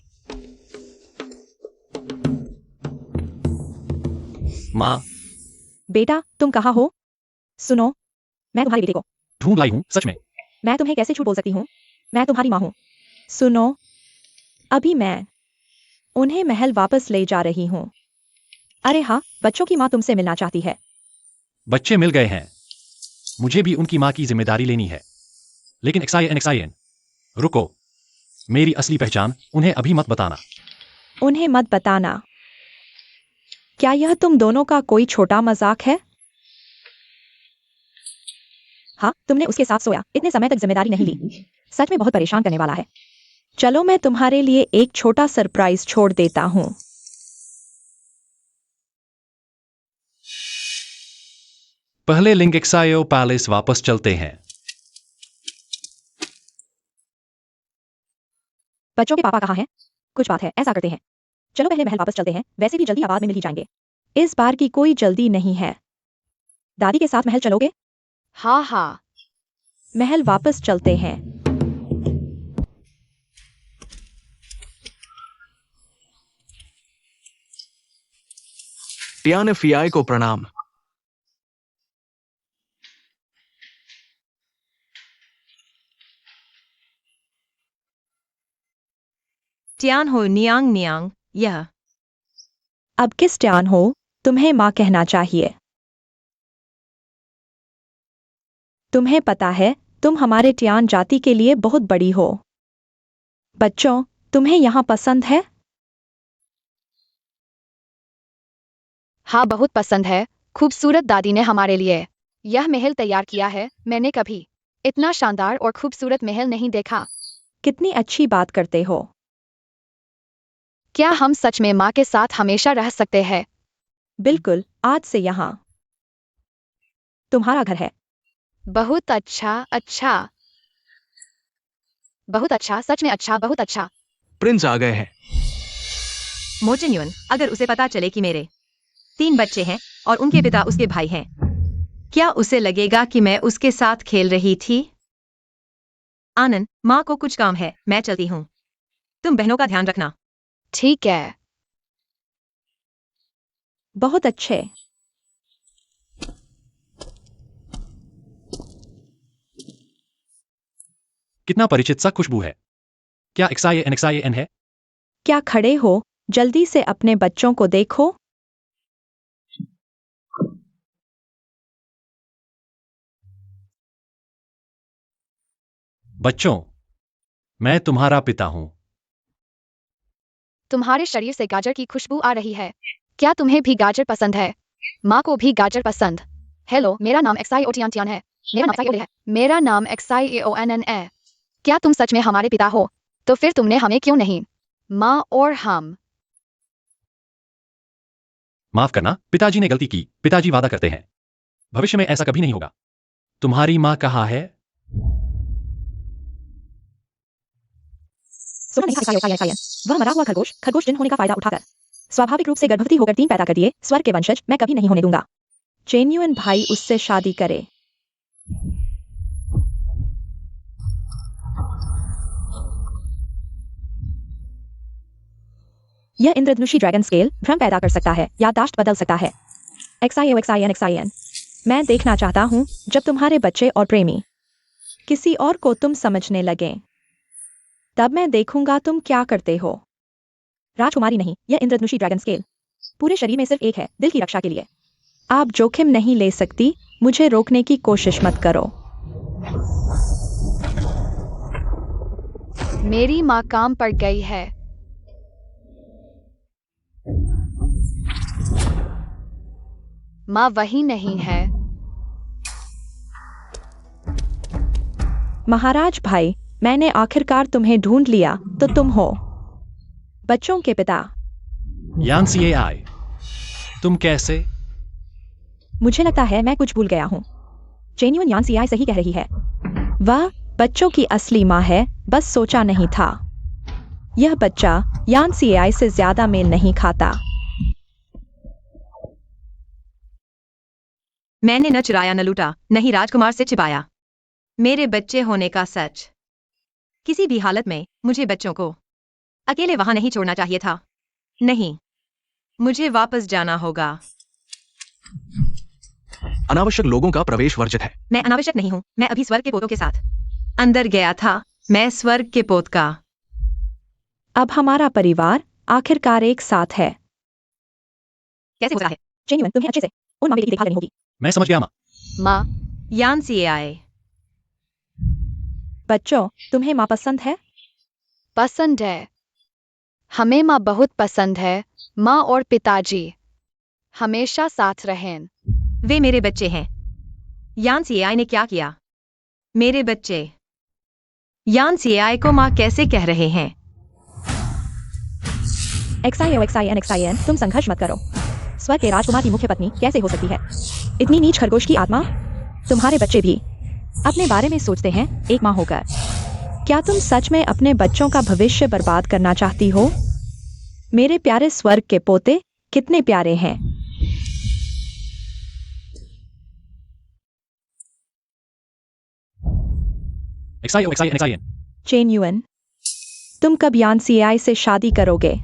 माँ, बेटा, तुम कहाँ हो? सुनो, मैं तुम्हारे बेटे को ढूंढ लाई हूँ, सच में। मैं तुम्हें कैसे झूठ बोल सकती हूँ? मैं तुम्हारी माँ हूँ। सुनो, अभी मैं उन्हें महल वापस ले जा रही हूँ। अरे हाँ, बच्चों की माँ तुमसे मिलना चाहती है। बच्चे मिल गए हैं। मुझे भी उनकी माँ की जिम्मेदारी लेनी है। लेकिन एक्साइन, रुको। मेरी असली पहचान उन्हें अभी मत बताना। उन्हें मत बताना। क्या यह तुम दोनों का कोई छोटा मजाक है? हाँ, तुमने उसके साथ सोया, इतने समय तक जिम्मेदारी नहीं ली। सच में बहुत परेशान करने वाला है। चलो, मैं तुम्हारे लिए एक छोटा सरप्राइज छोड़ देता हूँ। पहले लिंग एक्सायो पैलेस वापस चलते हैं। बच्चों के पापा कहाँ हैं? कुछ बात है, ऐसा करते हैं। चलो पहले महल वापस चलते हैं, वैसे भी जल्दी आबाद में मिल ही जाएंगे। इस बार की कोई जल्दी नहीं है। दादी के साथ महल चलोगे? हाँ हाँ। महल वापस चलते हैं। टियान फियाई को प्रणाम। ट्यान हो नियांग नियांग, यह अब किस ट्यान हो? तुम्हें माँ कहना चाहिए। तुम्हें पता है, तुम हमारे ट्यान जाति के लिए बहुत बड़ी हो। बच्चों, तुम्हें यहाँ पसंद है? हाँ, बहुत पसंद है। खूबसूरत दादी ने हमारे लिए यह महल तैयार किया है। मैंने कभी इतना शानदार और खूबसूरत महल नहीं देखा। कितनी अच्छी बात करते हो। क्या हम सच में माँ के साथ हमेशा रह सकते हैं? बिल्कुल, आज से यहाँ तुम्हारा घर है। बहुत अच्छा, अच्छा। बहुत अच्छा, सच में अच्छा, बहुत अच्छा। प्रिंस आ गए हैं। मोचन्युन, अगर उसे पता चले कि मेरे 3 बच्चे हैं और उनके पिता उसके भाई हैं, क्या उसे लगेगा कि मैं उसके साथ खेल रही थी? आनंद, माँ को कुछ काम है, मैं चलती हूँ। तुम बहनों का ध्यान रखना। ठीक है। बहुत अच्छे। कितना परिचित सा खुशबू है। क्या एक्साइन है? क्या खड़े हो? जल्दी से अपने बच्चों को देखो। बच्चों, मैं तुम्हारा पिता हूँ। तुम्हारे शरीर से गाजर की खुशबू आ रही है। क्या तुम्हें भी गाजर पसंद है? माँ को भी गाजर पसंद। हेलो, मेरा नाम एक्साई है। मेरा नाम XIAONN है। क्या तुम सच में हमारे पिता हो? तो फिर तुमने हमें क्यों नहीं? माँ और हम। माफ करना, पिताजी ने गलती की। पिताजी वादा करते हैं भविष्य में ऐसा कभी नहीं होगा। तुम्हारी माँ कहाँ है? सुना नहीं था एक्साइन। वह मरा हुआ खरगोश, खरगोश जिन होने का फायदा उठाकर स्वाभाविक रूप से गर्भवती होकर 3 पैदा कर दिए। स्वर्ग के वंशज मैं कभी नहीं होने दूंगा। जेन्युइन भाई उससे शादी करे। यह इंद्रधनुषी ड्रैगन स्केल भ्रम पैदा कर सकता है, याददाश्त बदल सकता है। एक्साइन। मैं देखना चाहता हूँ जब तुम्हारे बच्चे और प्रेमी किसी और को तुम समझने लगे, तब मैं देखूंगा तुम क्या करते हो। राजकुमारी नहीं, यह इंद्रधनुषी ड्रैगन स्केल पूरे शरीर में सिर्फ एक है, दिल की रक्षा के लिए। आप जोखिम नहीं ले सकती, मुझे रोकने की कोशिश मत करो। मेरी माँ काम पर गई है। माँ वही नहीं है। महाराज भाई, मैंने आखिरकार तुम्हें ढूंढ लिया, तो तुम हो बच्चों के पिता। यान CAI, तुम कैसे? मुझे लगता है मैं कुछ भूल गया हूँ। जेन्युइन यान सीआई सही कह रही है। वह बच्चों की असली माँ है, बस सोचा नहीं था। यह बच्चा यान सीआई से ज्यादा मेल नहीं खाता। मैंने न चुराया न लूटा, नहीं राजकुमार से छिपाया मेरे बच्चे होने का सच। किसी भी हालत में मुझे बच्चों को अकेले वहां नहीं छोड़ना चाहिए था। नहीं, मुझे वापस जाना होगा। अनावश्यक लोगों का प्रवेश वर्जित है। मैं अनावश्यक नहीं हूँ, मैं अभी स्वर्ग के पोतों के साथ अंदर गया था। मैं स्वर्ग के पोत का। अब हमारा परिवार आखिरकार एक साथ है। कैसे हो रहा है? जेन्युइन, तुम्हें अच्छे से उन मामले की देखभाल करनी होगी। मैं समझ गया माँ। माँ, यान से आए। बच्चों, तुम्हें माँ पसंद है? पसंद है। हमें माँ बहुत पसंद है। माँ और पिताजी हमेशा साथ रहें। वे मेरे बच्चे हैं। यान सीआई ने क्या किया? मेरे बच्चे। यान सीआई को माँ कैसे कह रहे हैं? एक्साइन, तुम संघर्ष मत करो। स्वर्ग के राजकुमार की मुख्य पत्नी कैसे हो सकती है? इतनी नीच खरगोश की आत्मा। तुम्हारे बच्चे भी अपने बारे में सोचते हैं, एक माँ होकर। क्या तुम सच में अपने बच्चों का भविष्य बर्बाद करना चाहती हो? मेरे प्यारे स्वर्ग के पोते कितने प्यारे हैं। एक्साइन। जेन्युइन, तुम कब यान सीआई से शादी करोगे?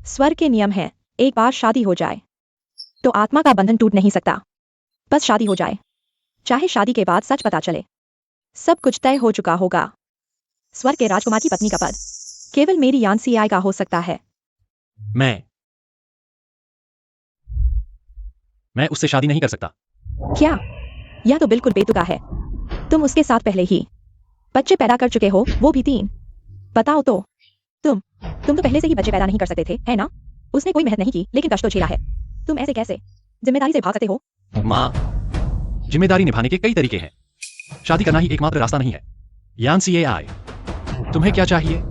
स्वर्ग के नियम है, एक बार शादी हो जाए तो आत्मा का बंधन टूट नहीं सकता। बस शादी हो जाए, चाहे शादी के बाद सच पता चले। सब कुछ तय हो चुका होगा। स्वर्ग के राजकुमार की पत्नी का पद केवल मेरी यान सीआई का हो सकता है। मैं उससे शादी नहीं कर सकता। क्या? यह तो बिल्कुल बेतुका है। तुम उसके साथ पहले ही बच्चे पैदा कर चुके हो, वो भी 3। बताओ तो, तुम तो पहले से ही बच्चे पैदा नहीं कर सकते थे, है ना? उसने कोई मेहनत नहीं की, लेकिन कष्ट तो झेला है। तुम ऐसे कैसे जिम्मेदारी से भाग सकते हो? माँ, जिम्मेदारी निभाने के कई तरीके हैं। शादी करना ही एकमात्र रास्ता नहीं है। यान सीआई, तुम्हें क्या चाहिए?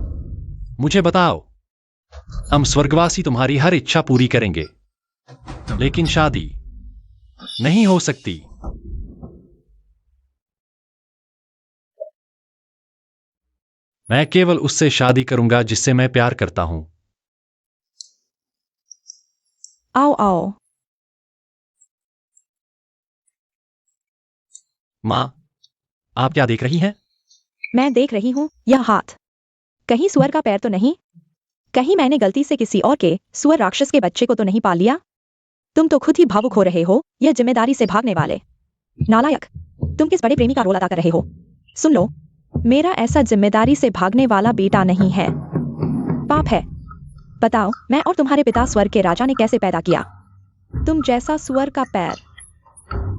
मुझे बताओ। हम स्वर्गवासी तुम्हारी हर इच्छा पूरी करेंगे, लेकिन शादी नहीं हो सकती। मैं केवल उससे शादी करूंगा जिससे मैं प्यार करता हूं। आओ। माँ, आप क्या देख रही हैं? मैं देख रही हूँ यह हाथ। कहीं सुअर का पैर तो नहीं? कहीं मैंने गलती से किसी और के सुअर राक्षस के बच्चे को तो नहीं पाल लिया? तुम तो खुद ही भावुक हो रहे हो, यह जिम्मेदारी से भागने वाले नालायक। तुम किस बड़े प्रेमी का रोल अदा कर रहे हो? सुन लो, मेरा ऐसा जिम्मेदारी से भागने वाला बेटा नहीं है। पाप है। बताओ, मैं और तुम्हारे पिता स्वर्ग के राजा ने कैसे पैदा किया तुम जैसा सुअर का पैर?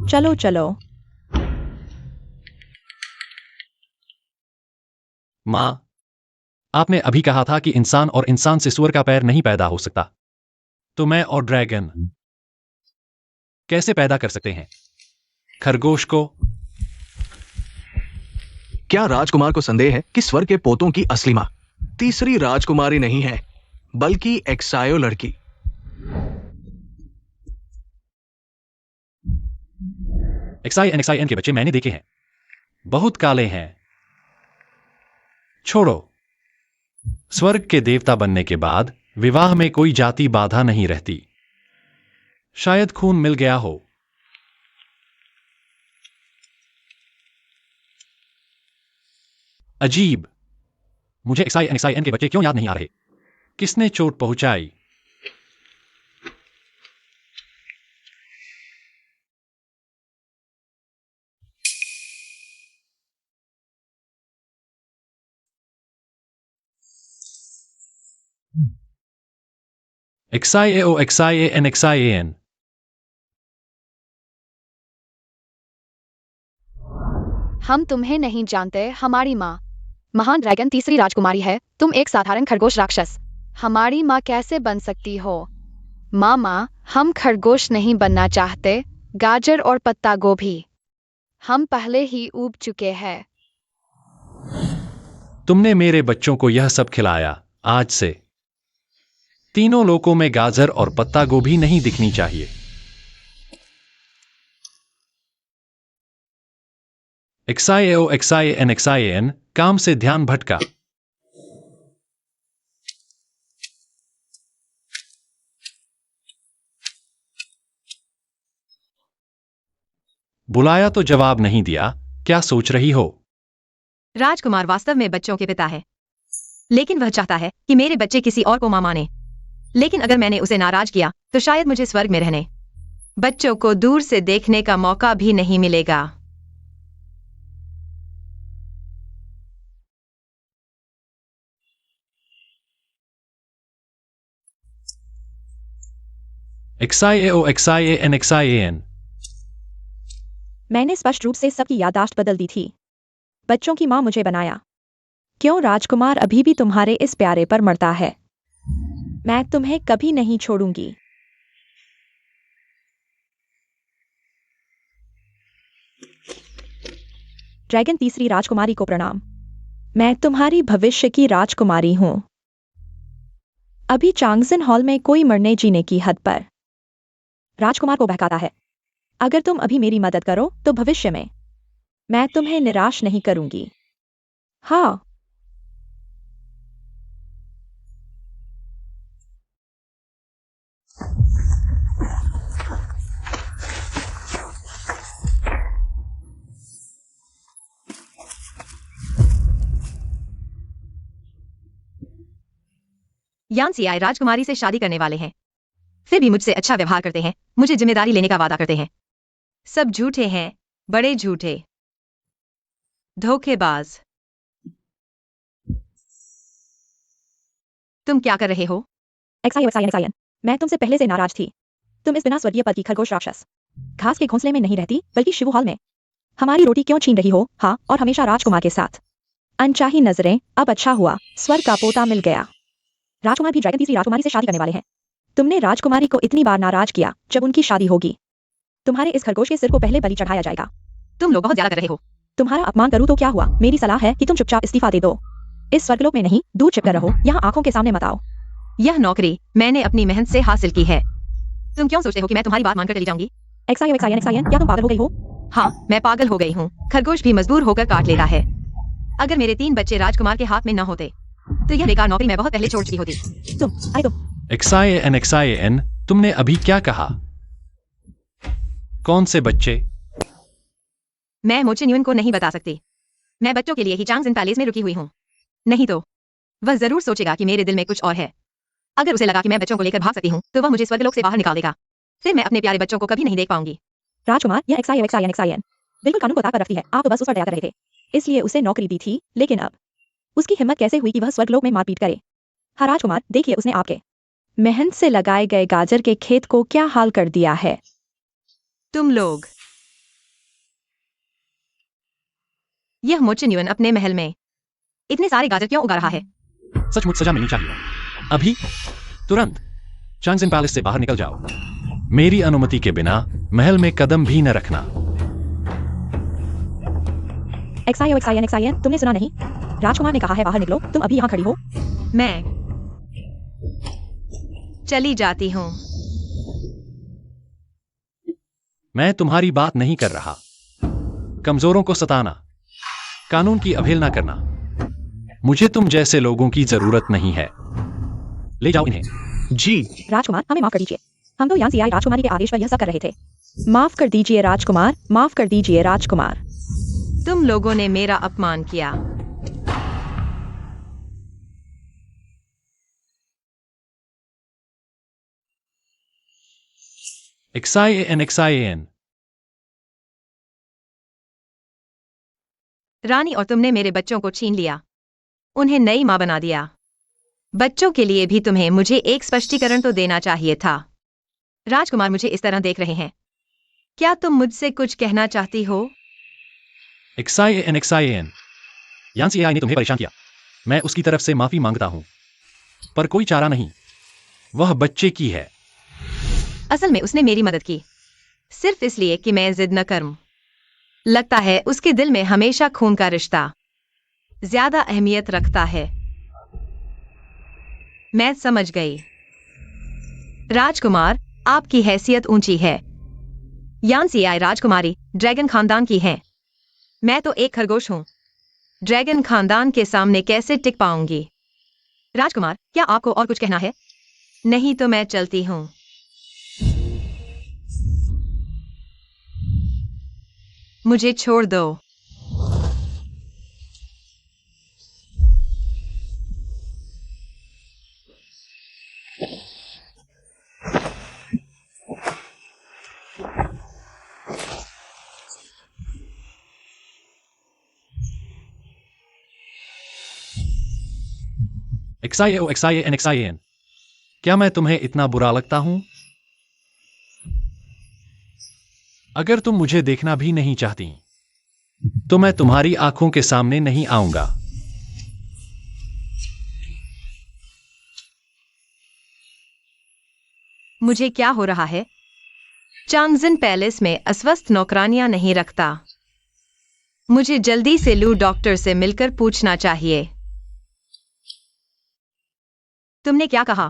चलो। माँ, आपने अभी कहा था कि इंसान और इंसान से सुअर का पैर नहीं पैदा हो सकता। तो मैं और ड्रैगन कैसे पैदा कर सकते हैं? खरगोश को? क्या राजकुमार को संदेह है कि स्वर्ग के पोतों की असली माँ तीसरी राजकुमारी नहीं है, बल्कि एक्सायो लड़की? एक्साइन के बच्चे मैंने देखे हैं, बहुत काले हैं। छोड़ो। स्वर्ग के देवता बनने के बाद विवाह में कोई जाति बाधा नहीं रहती। शायद खून मिल गया हो। अजीब। मुझे एक्साइन के बच्चे क्यों याद नहीं आ रहे? किसने चोट पहुंचाई? एक्साइन। हम तुम्हें नहीं जानते। हमारी माँ महान ड्रैगन तीसरी राजकुमारी है, तुम एक साधारण खरगोश राक्षस। हमारी माँ कैसे बन सकती हो? मामा, हम खरगोश नहीं बनना चाहते, गाजर और पत्ता गोभी हम पहले ही उब चुके हैं। तुमने मेरे बच्चों को यह सब खिलाया। आज से तीनों लोगों में गाजर और पत्ता गोभी नहीं दिखनी चाहिए। XIAO काम से ध्यान भटका। बुलाया तो जवाब नहीं दिया। क्या सोच रही हो? राजकुमार वास्तव में बच्चों के पिता है, लेकिन वह चाहता है कि मेरे बच्चे किसी और को मां माने। लेकिन अगर मैंने उसे नाराज किया तो शायद मुझे स्वर्ग में रहने, बच्चों को दूर से देखने का मौका भी नहीं मिलेगा। XIAO मैंने स्पष्ट रूप से सबकी याददाश्त बदल दी थी। बच्चों की मां मुझे बनाया। क्यों राजकुमार अभी भी तुम्हारे इस प्यारे पर मरता है? मैं तुम्हें कभी नहीं छोड़ूंगी। ड्रैगन तीसरी राजकुमारी को प्रणाम। मैं तुम्हारी भविष्य की राजकुमारी हूं। अभी चांगजन हॉल में कोई मरने जीने की हद पर राजकुमार को बहकाता है। अगर तुम अभी मेरी मदद करो तो भविष्य में मैं तुम्हें निराश नहीं करूंगी। हाँ, यान सियाई राजकुमारी से शादी करने वाले हैं, फिर भी मुझसे अच्छा व्यवहार करते हैं, मुझे जिम्मेदारी लेने का वादा करते हैं। सब झूठे हैं, बड़े झूठे, धोखेबाज। तुम क्या कर रहे हो? XIN, मैं तुमसे पहले से नाराज थी। तुम इस बिना स्वर्गीय पद की खरगोश राक्षस घास के घोंसले में नहीं रहती बल्कि शिवू हॉल में। हमारी रोटी क्यों छीन रही हो? हाँ, और हमेशा राजकुमार के साथ अनचाही नजरें। अब अच्छा हुआ स्वर्ग का पोता मिल गया। राजकुमार भी ड्रैगन तीसरी राजकुमारी से शादी करने वाले हैं। तुमने राजकुमारी को इतनी बार नाराज किया, जब उनकी शादी होगी तुम्हारे इस खरगोश के सिर को पहले बलि चढ़ाया जाएगा। तुम लोग बहुत ज्यादा कर रहे हो। तुम्हारा अपमान करूं तो क्या हुआ? मेरी सलाह है कि तुम चुपचाप इस्तीफा दे दो। इस स्वर्गलोक में नहीं, दूर छिपकर रहो। यहाँ आंखों के सामने मत आओ। यह नौकरी मैंने अपनी मेहनत से हासिल की है। तुम क्यों सोचते हो कि मैं तुम्हारी बात मानकर चली जाऊंगी? XIN, क्या तुम पागल हो गई हो? हाँ, मैं पागल हो गई हूँ। खरगोश भी मजबूर होकर काट लेता है। अगर मेरे 3 बच्चे राजकुमार के हाथ में न होते तो यह बेकार नौकरी मैं बहुत पहले छोड़ चुकी होती। तुम XIN तुमने अभी क्या कहा? कौन से बच्चे? मैं मोचिन्यून को नहीं बता सकती। मैं बच्चों के लिए ही चांगजिन पैलेस में रुकी हुई हूँ। नहीं तो वह जरूर सोचेगा कि मेरे दिल में कुछ और है। अगर उसे लगा कि मैं बच्चों को लेकर भाग सकती हूँ तो वह मुझे स्वर्गलोक से बाहर निकाल देगा। फिर मैं अपने प्यारे बच्चों को कभी नहीं देख पाऊंगी। राजकुमार, यह XIN बिल्कुल कानून को ताक पर रखती है। आप तो बस उस पर दया कर रहे थे, इसलिए उसे नौकरी दी थी। लेकिन अब उसकी हिम्मत कैसे हुई कि वह स्वर्गलोक में मारपीट करे? हाँ राजकुमार, देखिए उसने आपके मेहनत से लगाए गए गाजर के खेत को क्या हाल कर दिया है। तुम लोग, यह मोचिन्यून अपने महल में इतने सारे गाजर क्यों उगा रहा है? सचमुच सजा मिलनी चाहिए। अभी तुरंत चांगजिन पैलेस से बाहर निकल जाओ। मेरी अनुमति के बिना महल में कदम भी न रखना। XIN, तुमने सुना नहीं? राजकुमार ने कहा है बाहर निकलो। तुम अभी यहाँ खड़ी हो। मैं चली जाती हूँ। मैं तुम्हारी बात नहीं कर रहा। कमजोरों को सताना, कानून की अवहेलना करना, मुझे तुम जैसे लोगों की जरूरत नहीं है। ले जाओ इन्हें। जी राजकुमार, हमें माफ कर दीजिए। हम तो यान सियाई राजकुमारी के आदेश पर यह सब कर रहे थे। माफ कर दीजिए राजकुमार, माफ कर दीजिए राजकुमार। तुम लोगों ने मेरा अपमान किया। XIN रानी, और तुमने मेरे बच्चों को छीन लिया, उन्हें नई मां बना दिया। बच्चों के लिए भी तुम्हें मुझे एक स्पष्टीकरण तो देना चाहिए था। राजकुमार मुझे इस तरह देख रहे हैं। क्या तुम मुझसे कुछ कहना चाहती हो? XIN यान सियाई ने तुम्हें परेशान किया। मैं उसकी तरफ से माफी मांगता हूं। पर कोई चारा नहीं, वह बच्चे की है। असल में उसने मेरी मदद की, सिर्फ इसलिए कि मैं जिद न करूं। लगता है उसके दिल में हमेशा खून का रिश्ता ज्यादा अहमियत रखता है। मैं समझ गई। राजकुमार, आपकी हैसियत ऊंची है। यानसीआई राजकुमारी ड्रैगन खानदान की हैं। मैं तो एक खरगोश हूं। ड्रैगन खानदान के सामने कैसे टिक पाऊंगी? राजकुमार, क्या आपको और कुछ कहना है? नहीं तो मैं चलती हूं। मुझे छोड़ दो। XIAN, क्या मैं तुम्हें इतना बुरा लगता हूं? अगर तुम मुझे देखना भी नहीं चाहती, तो मैं तुम्हारी आंखों के सामने नहीं आऊंगा। मुझे क्या हो रहा है? चांगजिन पैलेस में अस्वस्थ नौकरानियां नहीं रखता। मुझे जल्दी से लू डॉक्टर से मिलकर पूछना चाहिए। तुमने क्या कहा?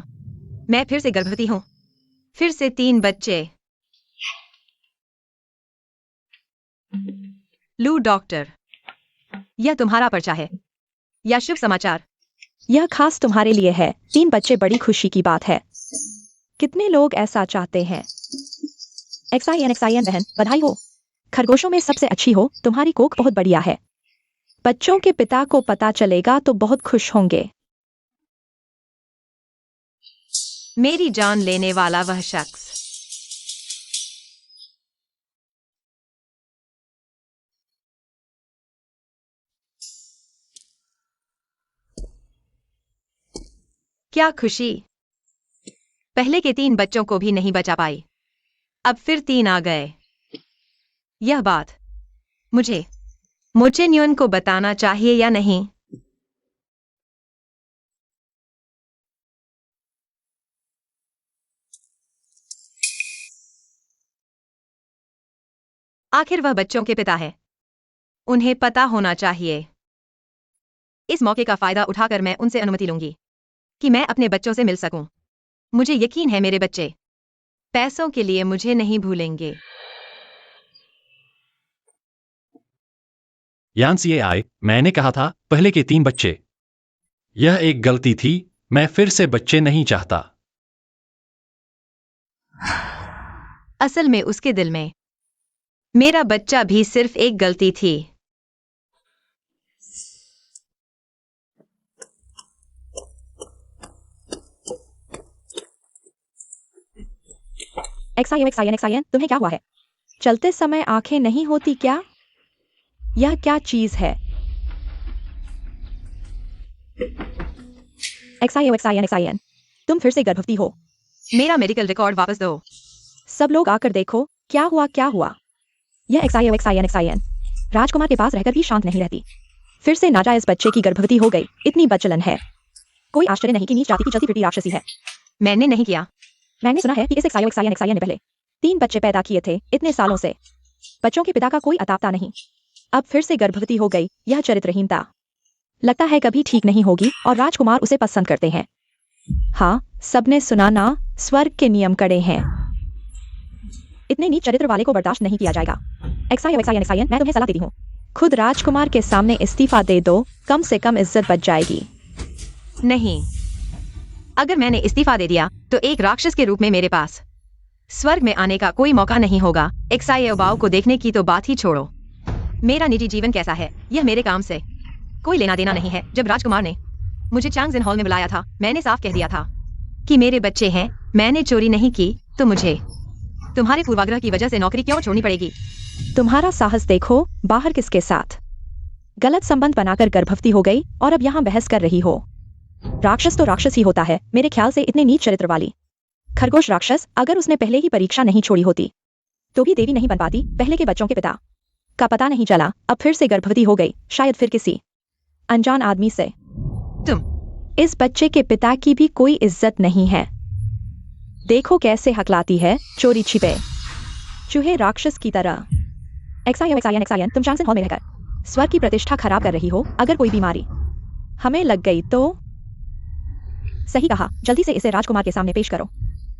मैं फिर से गर्भवती हूं। फिर से 3 बच्चे। लू डॉक्टर, यह तुम्हारा पर्चा है या शुभ समाचार? यह खास तुम्हारे लिए है। 3 बच्चे बड़ी खुशी की बात है। कितने लोग ऐसा चाहते हैं? XIN बहन, बधाई हो। खरगोशों में सबसे अच्छी हो। तुम्हारी कोख बहुत बढ़िया है। बच्चों के पिता को पता चलेगा तो बहुत खुश होंगे। मेरी जान लेने वाला वह शख्स। क्या खुशी! पहले के 3 बच्चों को भी नहीं बचा पाई, अब फिर 3 आ गए। यह बात मुझे मोचेन्युन को बताना चाहिए या नहीं? आखिर वह बच्चों के पिता है। उन्हें पता होना चाहिए। इस मौके का फायदा उठाकर मैं उनसे अनुमति लूंगी कि मैं अपने बच्चों से मिल सकूं। मुझे यकीन है मेरे बच्चे पैसों के लिए मुझे नहीं भूलेंगे। यानसीआई, मैंने कहा था पहले के 3 बच्चे। यह एक गलती थी। मैं फिर से बच्चे नहीं चाहता। असल में उसके दिल में मेरा बच्चा भी सिर्फ एक गलती थी। XIN, तुम्हें क्या हुआ है? चलते समय आंखें नहीं होती क्या? यह क्या चीज है? XIN, तुम फिर से गर्भवती हो। मेरा मेडिकल रिकॉर्ड वापस दो। सब लोग आकर देखो, क्या हुआ क्या हुआ? यह XIN, राजकुमार के पास रहकर भी शांत नहीं रहती। फिर से नाजायज बच्चे की गर्भवती हो गई। इतनी बदचलन है। कोई आश्चर्य नहीं कि नीच जाति की चलती फिरती राक्षसी है। मैंने नहीं किया। मैंने सुना है कि इस XIN ने पहले 3 बच्चे पैदा किए थे इतने सालों से। बच्चों के पिता का कोई अतापता नहीं। अब फिर से गर्भवती हो गई। यह चरित्रहीनता लगता है कभी ठीक नहीं होगी और राजकुमार उसे पसंद करते हैं। हाँ, सबने सुना ना, स्वर्ग के नियम कड़े हैं। इतने नीच चरित्र वाले को बर्दाश्त नहीं किया जाएगा। XIN, मैं तुम्हें सलाह देती हूँ, खुद राजकुमार के सामने इस्तीफा दे दो। कम से कम इज्जत बच जाएगी। नहीं, अगर मैंने इस्तीफा दे दिया तो एक राक्षस के रूप में मेरे पास स्वर्ग में आने का कोई मौका नहीं होगा। XIN को देखने की तो बात ही छोड़ो। मेरा निजी जीवन कैसा है, यह मेरे काम से कोई लेना देना नहीं है। जब राजकुमार ने मुझे चांगजिन हॉल में बुलाया था, मैंने साफ कह दिया था कि मेरे बच्चे हैं। मैंने चोरी नहीं की, तो मुझे तुम्हारे पूर्वाग्रह की वजह से नौकरी क्यों छोड़नी पड़ेगी? तुम्हारा साहस देखो। बाहर किसके साथ गलत संबंध बनाकर गर्भवती हो गई और अब यहाँ बहस कर रही हो। राक्षस तो राक्षस ही होता है। मेरे ख्याल से इतने नीच चरित्र वाली खरगोश राक्षस, अगर उसने पहले ही परीक्षा नहीं छोड़ी होती तो भी देवी नहीं बन पाती। पहले के बच्चों के पिता का पता नहीं चला, अब फिर से गर्भवती हो गई, शायद फिर किसी अनजान आदमी से। इस बच्चे के पिता की भी कोई इज्जत नहीं है। देखो कैसे हकलाती है, चोरी छिपे चूहे राक्षस की तरह। एक्सायन, तुम चांगसन हॉल में रहकर स्वर की प्रतिष्ठा खराब कर रही हो। अगर कोई बीमारी हमें लग गई तो? सही कहा, जल्दी से इसे राजकुमार के सामने पेश करो।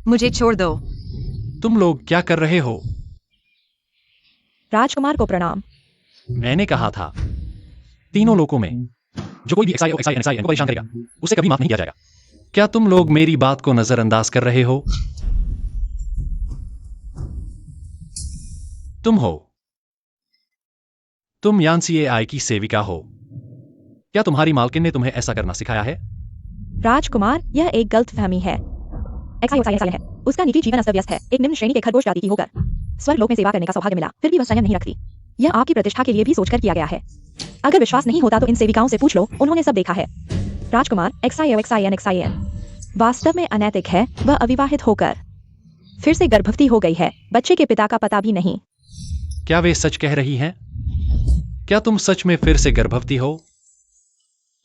मुझे छोड़ दो। तुम लोग क्या कर रहे हो? राजकुमार को प्रणाम। मैंने कहा था, तीनों लोगों में जो कोई भी एक्साइन को परेशान करेगा उसे कभी माफ नहीं किया जाएगा। क्या तुम लोग मेरी बात को नजरअंदाज कर रहे हो? तुम यानसीएआई की सेविका हो। क्या तुम्हारी मालकिन ने तुम्हें ऐसा करना सिखाया है? राजकुमार, यह एक गलतफहमी है। एक्सायन है। उसका निजी जीवन अस्त व्यस्त है। एक निम्न श्रेणी के खरगोश जाति की होकर स्वर्ग लोक में सेवा करने का सौभाग्य मिला, फिर भी वह संयम नहीं रखती। यह आपकी प्रतिष्ठा के लिए भी सोचकर किया गया है। अगर विश्वास नहीं होता तो इन सेविकाओं से पूछ लो, उन्होंने सब देखा है। राजकुमार, एक्सायन वास्तव में अनैतिक है। वह अविवाहित होकर फिर से गर्भवती हो गई है। बच्चे के पिता का पता भी नहीं। क्या वे सच कह रही हैं? क्या तुम सच में फिर से गर्भवती हो?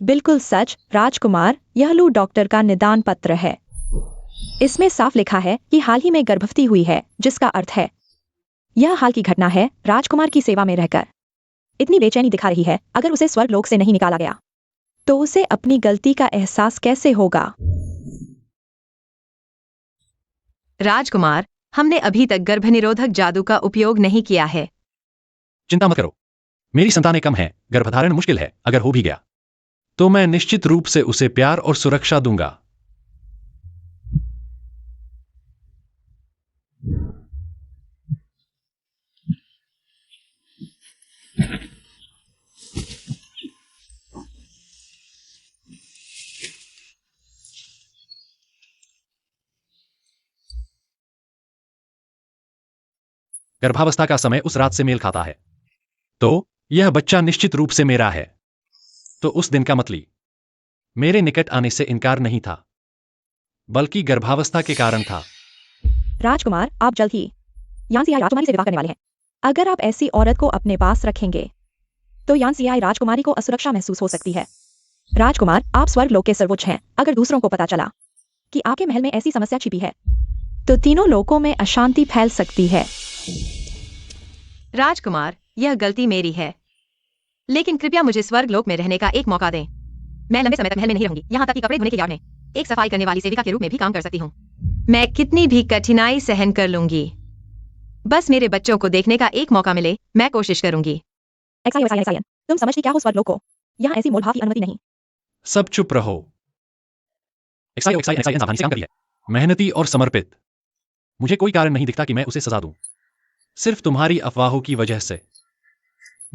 बिल्कुल सच राजकुमार, यह लो डॉक्टर का निदान पत्र है। इसमें साफ लिखा है कि हाल ही में गर्भवती हुई है, जिसका अर्थ है यह हाल की घटना है। राजकुमार की सेवा में रहकर इतनी बेचैनी दिखा रही है। अगर उसे स्वर्ग लोक से नहीं निकाला गया तो उसे अपनी गलती का एहसास कैसे होगा? राजकुमार, हमने अभी तक गर्भनिरोधक जादू का उपयोग नहीं किया है। चिंता मत करो, मेरी संतानें कम है। गर्भधारण मुश्किल है। अगर हो भी गया तो मैं निश्चित रूप से उसे प्यार और सुरक्षा दूंगा। गर्भावस्था का समय उस रात से मेल खाता है, तो यह बच्चा निश्चित रूप से मेरा है। तो उस दिन का मतलब मेरे निकट आने से इनकार नहीं था, बल्कि गर्भावस्था के कारण था। राजकुमार, आप जल्द ही यानसीआई राजकुमारी से विवाह करने वाले हैं। अगर आप ऐसी औरत को अपने पास रखेंगे तो यानसीआई राजकुमारी को असुरक्षा महसूस हो सकती है। राजकुमार, आप स्वर्ग लोक के सर्वोच्च हैं। अगर दूसरों को पता चला कि आपके महल में ऐसी समस्या छिपी है तो तीनों लोकों में अशांति फैल सकती है। राजकुमार, यह गलती मेरी है, लेकिन कृपया मुझे स्वर्ग लोक में रहने का एक मौका दें। मैं लंबे समय तक महल में नहीं रहूंगी, यहाँ तक कि कपड़े धोने के यार्ड में एक सफाई करने वाली सेविका के रूप में भी काम कर सकती हूँ। मैं कितनी भी कठिनाई सहन कर लूंगी, बस मेरे बच्चों को देखने का एक मौका मिले। मैं कोशिश करूंगी। एक्सायन, तुम समझती क्या हो स्वर्ग लोक को? यहाँ ऐसी मोलभाव की अनुमति नहीं। सब चुप रहो। एक्साइन सावधानी से काम करी है, मेहनती और समर्पित। मुझे कोई कारण नहीं दिखता कि मैं उसे सजा दूं, सिर्फ तुम्हारी अफवाहों की वजह से।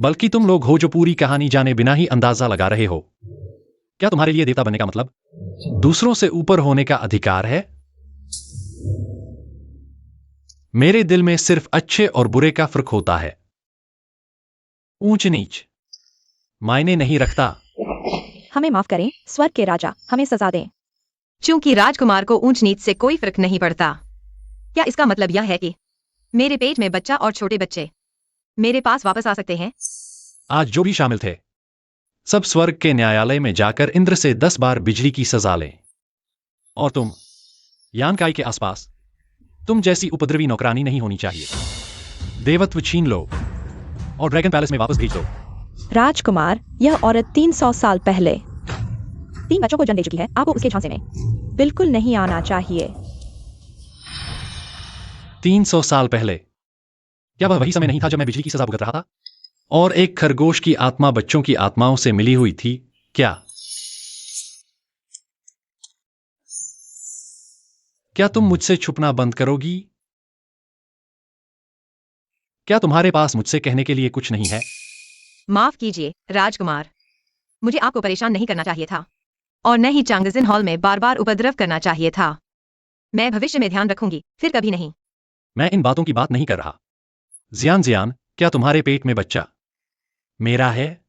बल्कि तुम लोग हो जो पूरी कहानी जाने बिना ही अंदाजा लगा रहे हो। क्या तुम्हारे लिए देवता बनने का मतलब दूसरों से ऊपर होने का अधिकार है? मेरे दिल में सिर्फ अच्छे और बुरे का फर्क होता है। ऊंच नीच मायने नहीं रखता। हमें माफ करें स्वर्ग के राजा, हमें सजा दें। चूंकि राजकुमार को ऊंच नीच से कोई फर्क नहीं पड़ता, क्या इसका मतलब यह है कि मेरे पेट में बच्चा और छोटे बच्चे मेरे पास वापस आ सकते हैं? आज जो भी शामिल थे सब स्वर्ग के न्यायालय में जाकर इंद्र से 10 बार बिजली की सजा लें। और तुम यानकाई के आसपास तुम जैसी उपद्रवी नौकरानी नहीं होनी चाहिए। देवत्व छीन लो और ड्रैगन पैलेस में वापस भेज दो। राजकुमार, यह औरत 300 साल पहले 3 बच्चों को जन्म दे चुकी है। आपको उसके झांसे में बिल्कुल नहीं आना चाहिए। 300 साल पहले? क्या वह वही समय नहीं था जब मैं बिजली की सजा भुगत रहा था और एक खरगोश की आत्मा बच्चों की आत्माओं से मिली हुई थी? क्या तुम मुझसे छुपना बंद करोगी? क्या तुम्हारे पास मुझसे कहने के लिए कुछ नहीं है? माफ कीजिए राजकुमार, मुझे आपको परेशान नहीं करना चाहिए था और न ही चांगजिन हॉल में बार बार उपद्रव करना चाहिए था। मैं भविष्य में ध्यान रखूंगी, फिर कभी नहीं। मैं इन बातों की बात नहीं कर रहा। जियान, क्या तुम्हारे पेट में बच्चा मेरा है?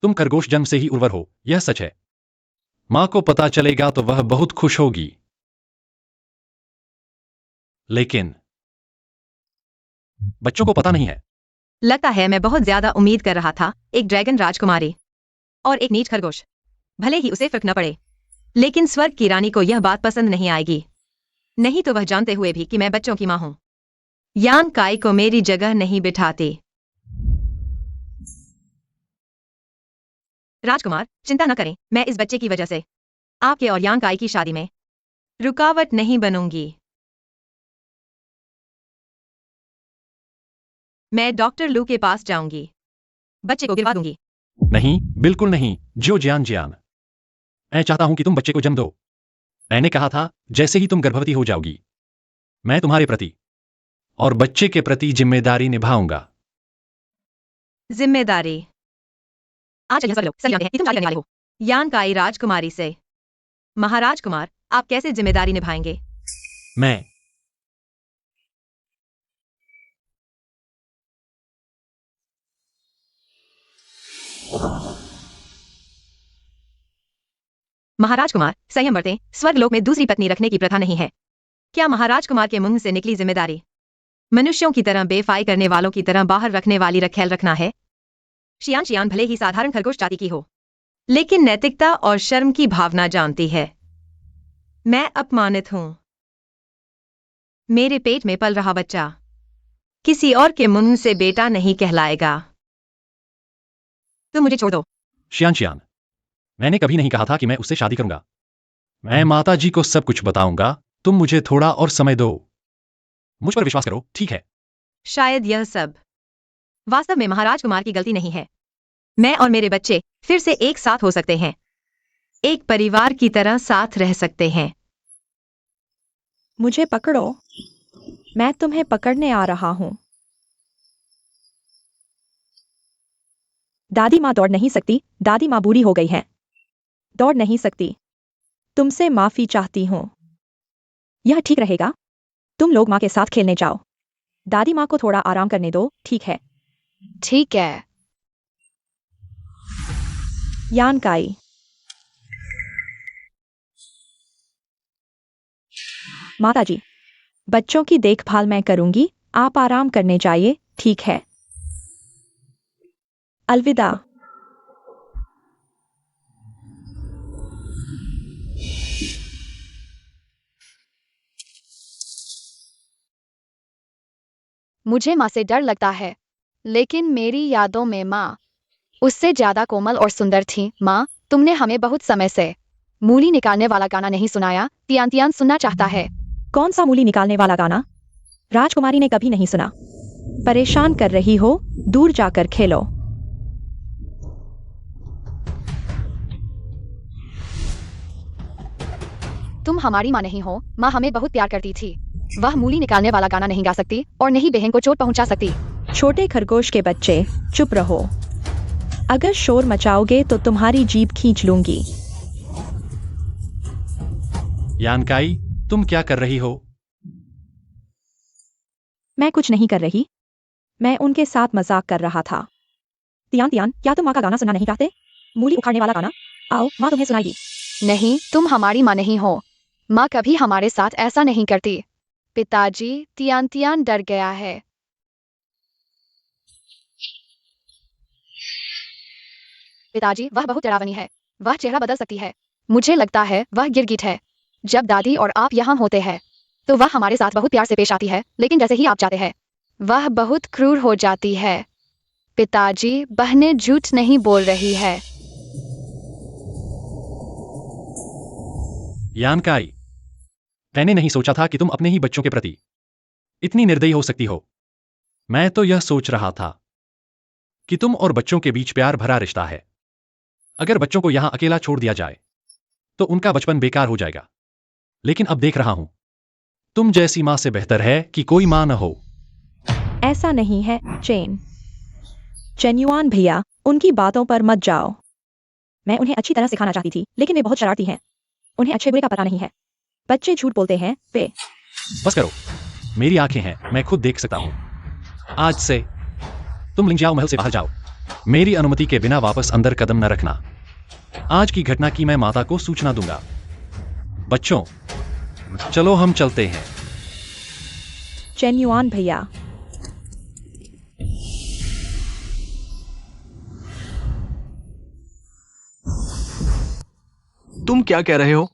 तुम खरगोश जन्म से ही उर्वर हो, यह सच है। मां को पता चलेगा तो वह बहुत खुश होगी, लेकिन बच्चों को पता नहीं है। लगता है मैं बहुत ज्यादा उम्मीद कर रहा था। एक ड्रैगन राजकुमारी और एक नीच खरगोश। भले ही उसे फर्क न पड़े, लेकिन स्वर्ग की रानी को यह बात पसंद नहीं आएगी। नहीं तो वह जानते हुए भी कि मैं बच्चों की मां हूं, यान काई को मेरी जगह नहीं बिठाती। राजकुमार, चिंता न करें, मैं इस बच्चे की वजह से आपके और यान काई की शादी में रुकावट नहीं बनूंगी। मैं डॉक्टर लू के पास जाऊंगी, बच्चे को गिरवा दूंगी। नहीं, बिल्कुल नहीं, जियान जियान। मैं चाहता हूं कि तुम बच्चे को जन्म दो। मैंने कहा था, जैसे ही तुम गर्भवती हो जाओगी, मैं तुम्हारे प्रति और बच्चे के प्रति जिम्मेदारी निभाऊंगा। जिम्मेदारी? आज यह सब लोग सही जानते हैं कि तुम शादी करने वाले हो यान काई राजकुमारी से। महाराजकुमार, आप कैसे जिम्मेदारी निभाएंगे? मैं महाराजकुमार, संयम बरतें, स्वर्गलोक में दूसरी पत्नी रखने की प्रथा नहीं है। क्या महाराजकुमार के मुंह से निकली जिम्मेदारी मनुष्यों की तरह बेफाई करने वालों की तरह बाहर रखने वाली रखेल रखना है? शियान शियान भले ही साधारण खरगोश जाति की हो, लेकिन नैतिकता और शर्म की भावना जानती है। मैं अपमानित हूं। मेरे पेट में पल रहा बच्चा किसी और के मुंह से बेटा नहीं कहलाएगा। तुम मुझे छोड़ दो। शियान, मैंने कभी नहीं कहा था कि मैं उससे शादी करूंगा। मैं माताजी को सब कुछ बताऊंगा, तुम मुझे थोड़ा और समय दो। मुझ पर विश्वास करो, ठीक है? शायद यह सब वास्तव में महाराजकुमार की गलती नहीं है। मैं और मेरे बच्चे फिर से एक साथ हो सकते हैं, एक परिवार की तरह साथ रह सकते हैं। मुझे पकड़ो, मैं तुम्हें पकड़ने आ रहा हूं। दादी माँ दौड़ नहीं सकती, दादी माँ बूढ़ी हो गई है, दौड़ नहीं सकती। तुमसे माफी चाहती हूं। यह ठीक रहेगा? तुम लोग माँ के साथ खेलने जाओ। दादी माँ को थोड़ा आराम करने दो, ठीक है? ठीक है। यान काई, माताजी, बच्चों की देखभाल मैं करूंगी, आप आराम करने जाइए, ठीक है? अलविदा। मुझे माँ से डर लगता है, लेकिन मेरी यादों में माँ उससे ज्यादा कोमल और सुंदर थी। माँ, तुमने हमें बहुत समय से मूली निकालने वाला गाना नहीं सुनाया। तियान तियान सुनना चाहता है। कौन सा मूली निकालने वाला गाना? राजकुमारी ने कभी नहीं सुना। परेशान कर रही हो, दूर जाकर खेलो। तुम हमारी माँ नहीं हो। माँ हमें बहुत प्यार करती थी। वह मूली निकालने वाला गाना नहीं गा सकती और नहीं बहन को चोट पहुंचा सकती। छोटे खरगोश के बच्चे, चुप रहो। अगर शोर मचाओगे तो तुम्हारी जीभ खींच लूंगी। यान काई, तुम क्या कर रही हो? मैं कुछ नहीं कर रही, मैं उनके साथ मजाक कर रहा था। तियान तियान, क्या तुम माँ का गाना सुनना नहीं चाहते? मूली उखाड़ने वाला गाना। आओ, माँ तुम्हें सुनाएगी। नहीं, तुम हमारी माँ नहीं हो। माँ कभी हमारे साथ ऐसा नहीं करती। पिताजी, तियान तियान डर गया है। पिताजी, वह बहुत डरावनी है। वह चेहरा बदल सकती है। मुझे लगता है वह गिरगिट है। जब दादी और आप यहाँ होते हैं तो वह हमारे साथ बहुत प्यार से पेश आती है, लेकिन जैसे ही आप जाते हैं वह बहुत क्रूर हो जाती है। पिताजी, बहनें झूठ नहीं बोल रही है। यान काई, मैंने नहीं सोचा था कि तुम अपने ही बच्चों के प्रति इतनी निर्दयी हो सकती हो। मैं तो यह सोच रहा था कि तुम और बच्चों के बीच प्यार भरा रिश्ता है। अगर बच्चों को यहां अकेला छोड़ दिया जाए तो उनका बचपन बेकार हो जाएगा। लेकिन अब देख रहा हूं, तुम जैसी मां से बेहतर है कि कोई मां न हो। ऐसा नहीं है, चेन्युआन भैया, उनकी बातों पर मत जाओ। मैं उन्हें अच्छी तरह सिखाना चाहती थी, लेकिन वे बहुत शरारती हैं। उन्हें अच्छे बुरे का पता नहीं है। बच्चे झूठ बोलते हैं, वे। बस करो, मेरी आंखें हैं, मैं खुद देख सकता हूं। आज से तुम लिंजियाओ महल से बाहर जाओ। मेरी अनुमति के बिना वापस अंदर कदम न रखना। आज की घटना की मैं माता को सूचना दूंगा। बच्चों, चलो हम चलते हैं। चेन्युआन भैया, तुम क्या कह रहे हो?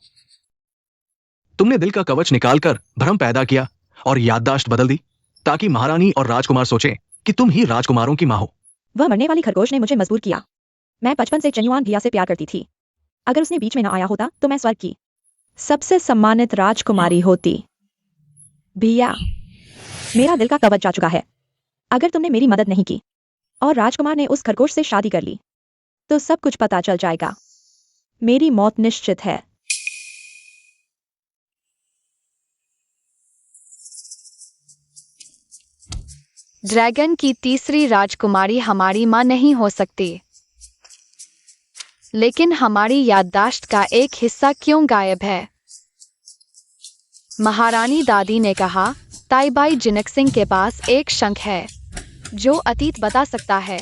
तुमने दिल का कवच निकालकर भ्रम पैदा किया और याददाश्त बदल दी ताकि महारानी और राजकुमार सोचें कि तुम ही राजकुमारों की मां हो। वह मरने वाली खरगोश ने मुझे मजबूर किया। मैं बचपन से चन्युआन भिया से प्यार करती थी। अगर उसने बीच में न आया होता तो मैं स्वर्ग की सबसे सम्मानित राजकुमारी होती। भिया, मेरा दिल का कवच जा चुका है। अगर तुमने मेरी मदद नहीं की और राजकुमार ने उस खरगोश से शादी कर ली तो सब कुछ पता चल जाएगा। मेरी मौत निश्चित है। ड्रैगन की तीसरी राजकुमारी हमारी मां नहीं हो सकती। लेकिन हमारी याददाश्त का एक हिस्सा क्यों गायब है? महारानी दादी ने कहा, ताईबाई जिनकसिंह के पास एक शंख है जो अतीत बता सकता है।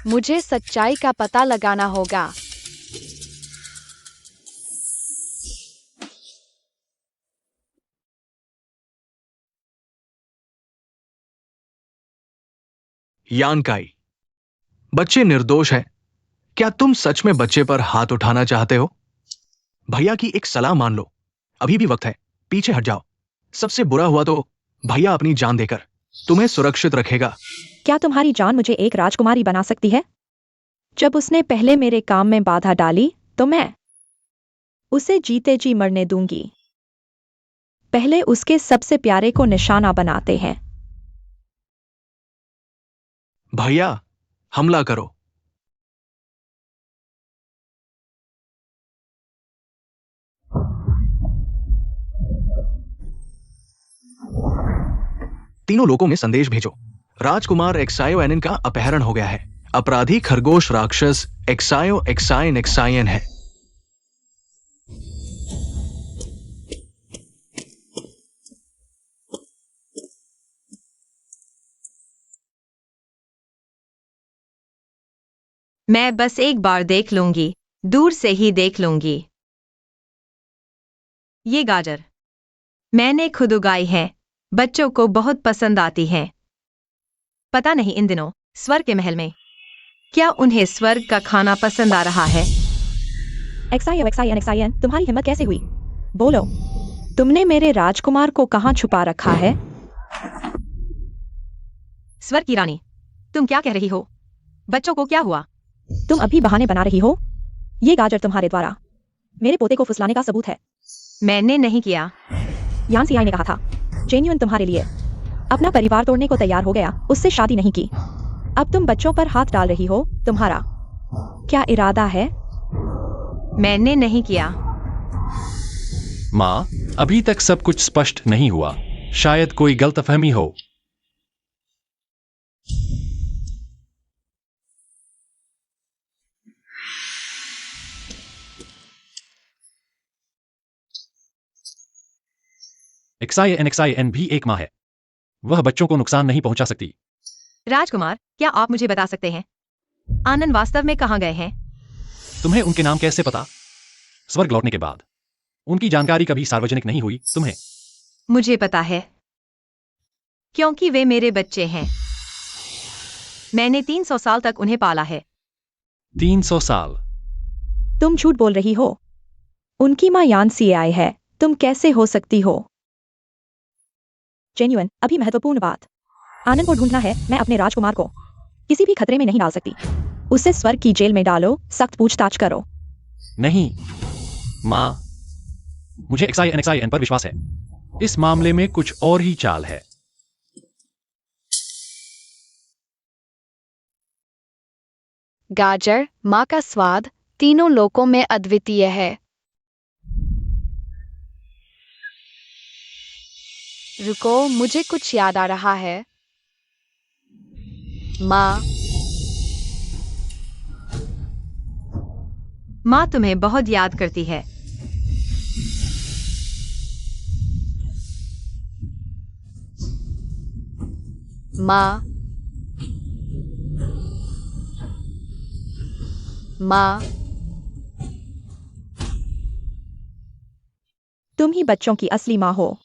मुझे सच्चाई का पता लगाना होगा। यानकाई, बच्चे निर्दोष हैं। क्या तुम सच में बच्चे पर हाथ उठाना चाहते हो? भैया की एक सलाह मान लो। अभी भी वक्त है, पीछे हट जाओ। सबसे बुरा हुआ तो भैया अपनी जान देकर तुम्हें सुरक्षित रखेगा। क्या तुम्हारी जान मुझे एक राजकुमारी बना सकती है? जब उसने पहले मेरे काम में बाधा डाली तो मैं उसे जीते जी मरने दूंगी। पहले उसके सबसे प्यारे को निशाना बनाते हैं। भैया, हमला करो। तीनों लोगों में संदेश भेजो। राजकुमार एक्सायो एनन का अपहरण हो गया है। अपराधी खरगोश राक्षस एक्सायो एक्साइन एक्साइन है। मैं बस एक बार देख लूंगी, दूर से ही देख लूंगी। ये गाजर मैंने खुद उगाई है। बच्चों को बहुत पसंद आती है। पता नहीं इन दिनों स्वर्ग के महल में क्या उन्हें स्वर्ग का खाना पसंद आ रहा है। एक्साइन एक्साइन एक्साइन, तुम्हारी हिम्मत कैसे हुई? बोलो, तुमने मेरे राजकुमार को कहाँ छुपा रखा है? स्वर्ग की रानी, तुम क्या कह रही हो? बच्चों को क्या हुआ? तुम अभी बहाने बना रही हो। ये गाजर तुम्हारे द्वारा मेरे पोते को फुसलाने का सबूत है। मैंने नहीं किया। यान सियाई ने कहा था, जेन्युइन तुम्हारे लिए अपना परिवार तोड़ने को तैयार हो गया, उससे शादी नहीं की। अब तुम बच्चों पर हाथ डाल रही हो। तुम्हारा क्या इरादा है? मैंने नहीं किया। माँ, अभी तक सब कुछ स्पष्ट नहीं हुआ। शायद कोई गलतफहमी हो। एक्साइन भी एक माँ है। वह बच्चों को नुकसान नहीं पहुंचा सकती। राजकुमार, क्या आप मुझे बता सकते हैं आनंद वास्तव में कहाँ गए हैं? तुम्हें उनके नाम कैसे पता? स्वर्ग लौटने के बाद उनकी जानकारी कभी सार्वजनिक नहीं हुई। तुम्हें? मुझे पता है, क्योंकि वे मेरे बच्चे हैं। मैंने 300 साल तक उन्हें पाला है। 300 साल? तुम झूठ बोल रही हो। उनकी माँ यान सियाई है। तुम कैसे हो सकती हो? जेन्युइन, अभी महत्वपूर्ण बात। आनंद को ढूंढना है। मैं अपने राजकुमार को किसी भी खतरे में नहीं डाल सकती। उसे स्वर्ग की जेल में डालो, सख्त पूछताछ करो। नहीं माँ, मुझे एक्साइन पर विश्वास है। इस मामले में कुछ और ही चाल है। गाजर, माँ का स्वाद तीनों लोकों में अद्वितीय है। रुको, मुझे कुछ याद आ रहा है। माँ, माँ तुम्हें बहुत याद करती है। माँ, माँ, तुम ही बच्चों की असली माँ हो।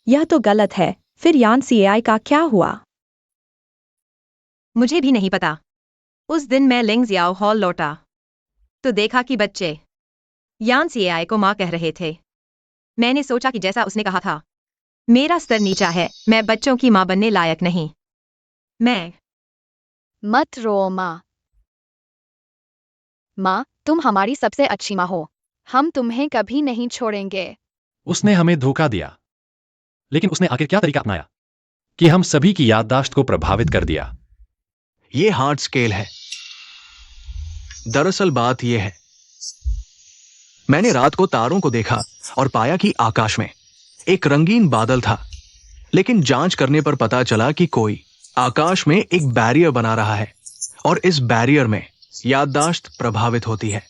यह तो गलत है। फिर यान सियाई का क्या हुआ? मुझे भी नहीं पता। उस दिन मैं लिंग जियाओ हॉल लौटा तो देखा कि बच्चे यान सीएआई को माँ कह रहे थे। मैंने सोचा कि जैसा उसने कहा था, मेरा स्तर नीचा है, मैं बच्चों की माँ बनने लायक नहीं। मैं मत रो माँ। माँ, तुम हमारी सबसे अच्छी माँ हो। हम तुम्हें कभी नहीं छोड़ेंगे। उसने हमें धोखा दिया, लेकिन उसने आखिर क्या तरीका अपनाया कि हम सभी की याददाश्त को प्रभावित कर दिया। ये हार्ड स्केल है। दरअसल बात यह है, मैंने रात को तारों को देखा और पाया कि आकाश में एक रंगीन बादल था, लेकिन जांच करने पर पता चला कि कोई आकाश में एक बैरियर बना रहा है और इस बैरियर में याददाश्त प्रभावित होती है।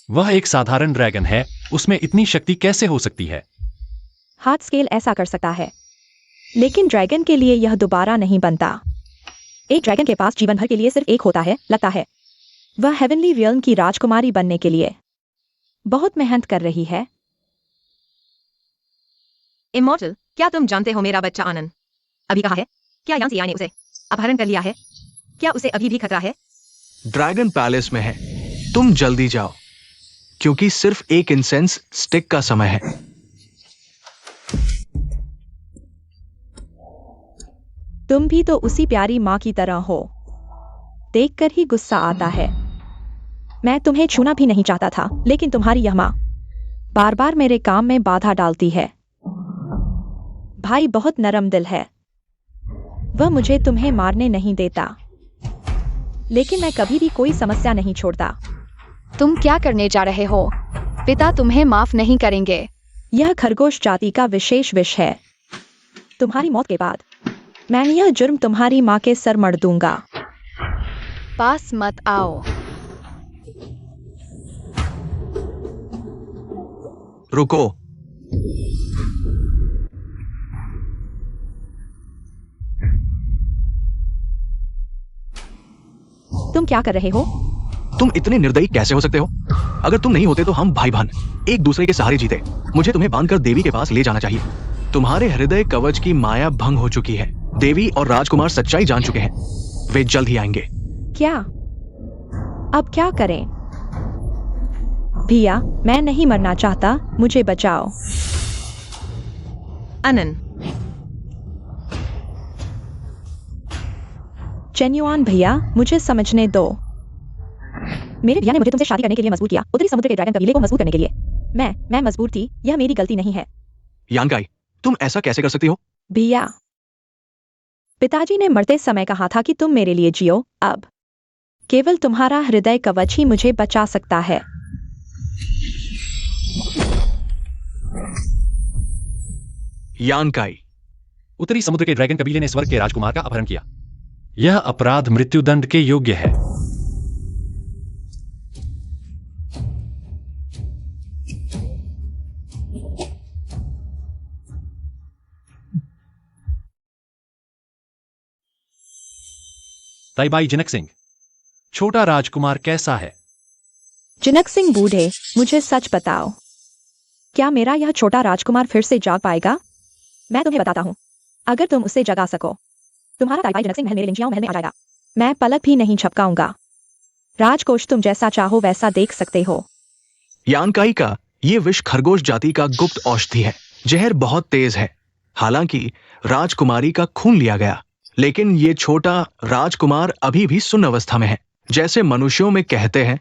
वह एक साधारण ड्रैगन है, उसमें इतनी शक्ति कैसे हो सकती है? हार्ड स्केल ऐसा कर सकता है, लेकिन ड्रैगन के लिए यह दोबारा नहीं बनता। एक ड्रैगन के पास जीवन भर के लिए सिर्फ एक होता है, लगता है। वह हेवनली रियल्म की राजकुमारी बनने के लिए बहुत मेहनत कर रही है। इमॉर्टल, क्या तुम जानते हो मेरा बच्चा आनंद अभी कहाँ है? क्या यान सीएआई ने उसे अपहरण कर लिया है? क्या उसे अभी भी खतरा है? ड्रैगन पैलेस में है। तुम जल्दी जाओ, क्योंकि सिर्फ एक इंसेंस स्टिक का समय है। तुम भी तो उसी प्यारी माँ की तरह हो। देखकर ही गुस्सा आता है। मैं तुम्हें छूना भी नहीं चाहता था, लेकिन तुम्हारी यह माँ बार बार मेरे काम में बाधा डालती है। भाई बहुत नरम दिल है। वह मुझे तुम्हें मारने नहीं देता, लेकिन मैं कभी भी कोई समस्या नहीं छोड़ता। तुम क्या करने जा रहे हो? पिता तुम्हें माफ नहीं करेंगे। यह खरगोश जाति का विशेष विष है। तुम्हारी मौत के बाद मैं यह जुर्म तुम्हारी माँ के सर मढ़ दूंगा। पास मत आओ। रुको। तुम क्या कर रहे हो? तुम इतने निर्दयी कैसे हो सकते हो? अगर तुम नहीं होते तो हम भाई बहन एक दूसरे के सहारे जीते। मुझे तुम्हें बांधकर देवी के पास ले जाना चाहिए। तुम्हारे हृदय कवच की माया भंग हो चुकी है। देवी और राजकुमार सच्चाई जान चुके हैं। वे जल्द ही आएंगे। क्या? अब क्या करें? भैया, मैं नहीं मरना चाहता, मुझे बचाओ। अनन, चेन्युआन भैया, मुझे समझने दो। मेरे भैया ने मुझे तुमसे शादी करने के लिए मजबूर किया, उत्तरी समुद्र के ड्रैगन कबीले को मजबूर करने के लिए। मैं मजबूर थी, यह मेरी गलती नहीं है। यांकाई, तुम ऐसा कैसे कर सकती हो? भैया, पिताजी ने मरते समय कहा था कि तुम मेरे लिए जियो। अब केवल तुम्हारा हृदय कवच ही मुझे बचा सकता है। यांकाई, उत्तरी समुद्र के ड्रैगन कबीले ने स्वर्ग के राजकुमार का अपहरण किया। यह अपराध मृत्युदंड के योग्य है। ताइबाई जनक सिंह, छोटा राजकुमार कैसा है? जनक सिंह बूढ़े, मुझे सच बताओ, क्या मेरा यह छोटा राजकुमार फिर से जाग पाएगा? मैं तुम्हें बताता हूँ, अगर तुम उसे जगा सको, तुम्हारा ताइबाई जनक सिंह महल मेरे लिंजियाओं महल में आ जाएगा। मैं पलक भी नहीं झपकाऊंगा। राजकोष तुम जैसा चाहो वैसा देख सकते हो। यांकाई का ये विष खरगोश जाति का गुप्त औषधि है। जहर बहुत तेज है। हालांकि राजकुमारी का खून लिया गया, लेकिन ये छोटा राजकुमार अभी भी सुन्न अवस्था में है, जैसे मनुष्यों में कहते हैं,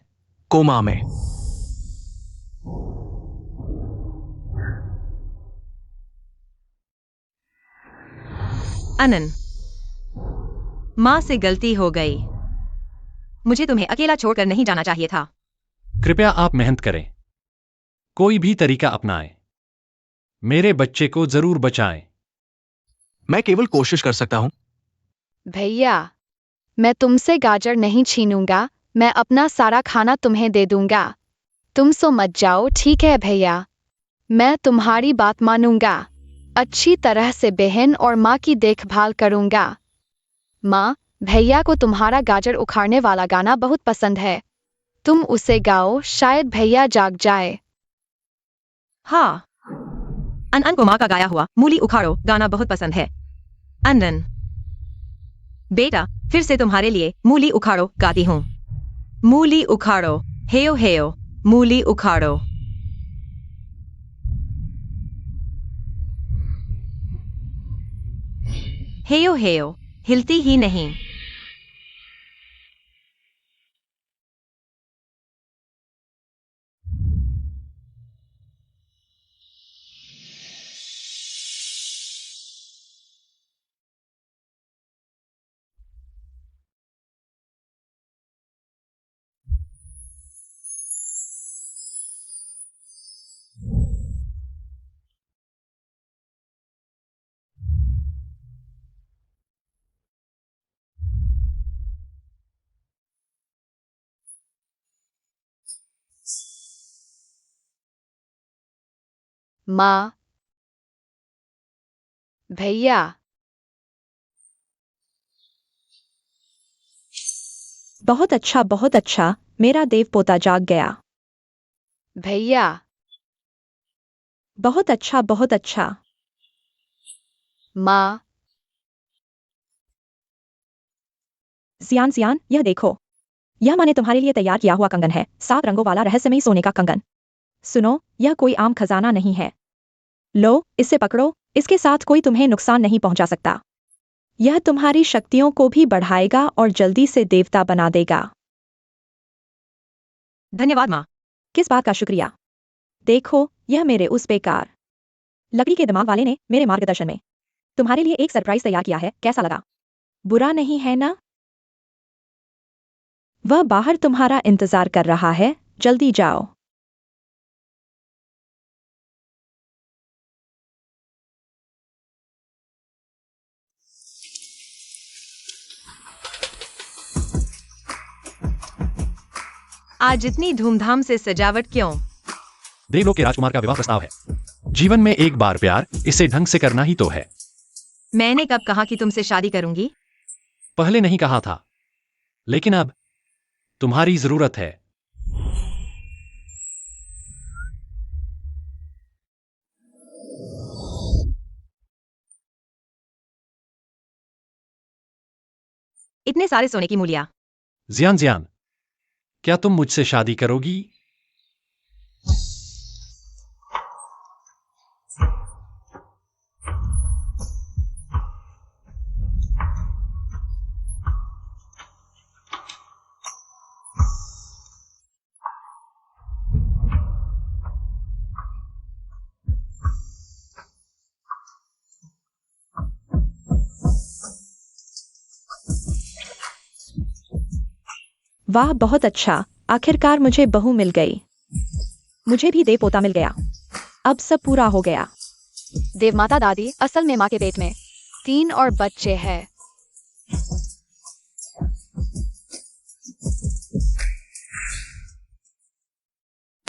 कोमा में। अनन, माँ से गलती हो गई। मुझे तुम्हें अकेला छोड़कर नहीं जाना चाहिए था। कृपया आप मेहनत करें, कोई भी तरीका अपनाएं। मेरे बच्चे को जरूर बचाएं। मैं केवल कोशिश कर सकता हूं। भैया, मैं तुमसे गाजर नहीं छीनूंगा। मैं अपना सारा खाना तुम्हें दे दूंगा। तुम सो मत जाओ, ठीक है भैया? मैं तुम्हारी बात मानूंगा। अच्छी तरह से बहन और माँ की देखभाल करूंगा। माँ, भैया को तुम्हारा गाजर उखाड़ने वाला गाना बहुत पसंद है। तुम उसे गाओ, शायद भैया जाग जाए। हाँ, अनन को माँ का गाया हुआ मूली उखाड़ो गाना बहुत पसंद है। अनन बेटा, फिर से तुम्हारे लिए मूली उखाड़ो गाती हूँ। मूली उखाड़ो, हेयो हेयो, मूली उखाड़ो। हेयो हेयो, हिलती ही नहीं। माँ, भैया, बहुत अच्छा, मेरा देव पोता जाग गया। भैया, बहुत अच्छा। माँ, जियान, यह देखो। यह मैंने तुम्हारे लिए तैयार किया हुआ कंगन है, 7 रंगों वाला रहस्यमयी सोने का कंगन। सुनो, यह कोई आम खजाना नहीं है। लो, इसे पकड़ो, इसके साथ कोई तुम्हें नुकसान नहीं पहुंचा सकता। यह तुम्हारी शक्तियों को भी बढ़ाएगा और जल्दी से देवता बना देगा। धन्यवाद माँ। किस बात का शुक्रिया? देखो, यह मेरे उस बेकार लकड़ी के दिमाग वाले ने मेरे मार्गदर्शन में तुम्हारे लिए एक सरप्राइज तैयार किया है, कैसा लगा? बुरा नहीं है ना? वह बाहर तुम्हारा इंतजार कर रहा है, जल्दी जाओ। आज इतनी धूमधाम से सजावट क्यों? देवलोक के राजकुमार का विवाह प्रस्ताव है। जीवन में एक बार प्यार, इसे ढंग से करना ही तो है। मैंने कब कहा कि तुमसे शादी करूंगी? पहले नहीं कहा था, लेकिन अब तुम्हारी जरूरत है। इतने सारे सोने की मूलियां। जियान, क्या तुम मुझसे शादी करोगी? वाह, बहुत अच्छा, आखिरकार मुझे बहू मिल गई। मुझे भी देव पोता मिल गया। अब सब पूरा हो गया। देवमाता दादी असल में माँ के पेट में 3 और बच्चे हैं।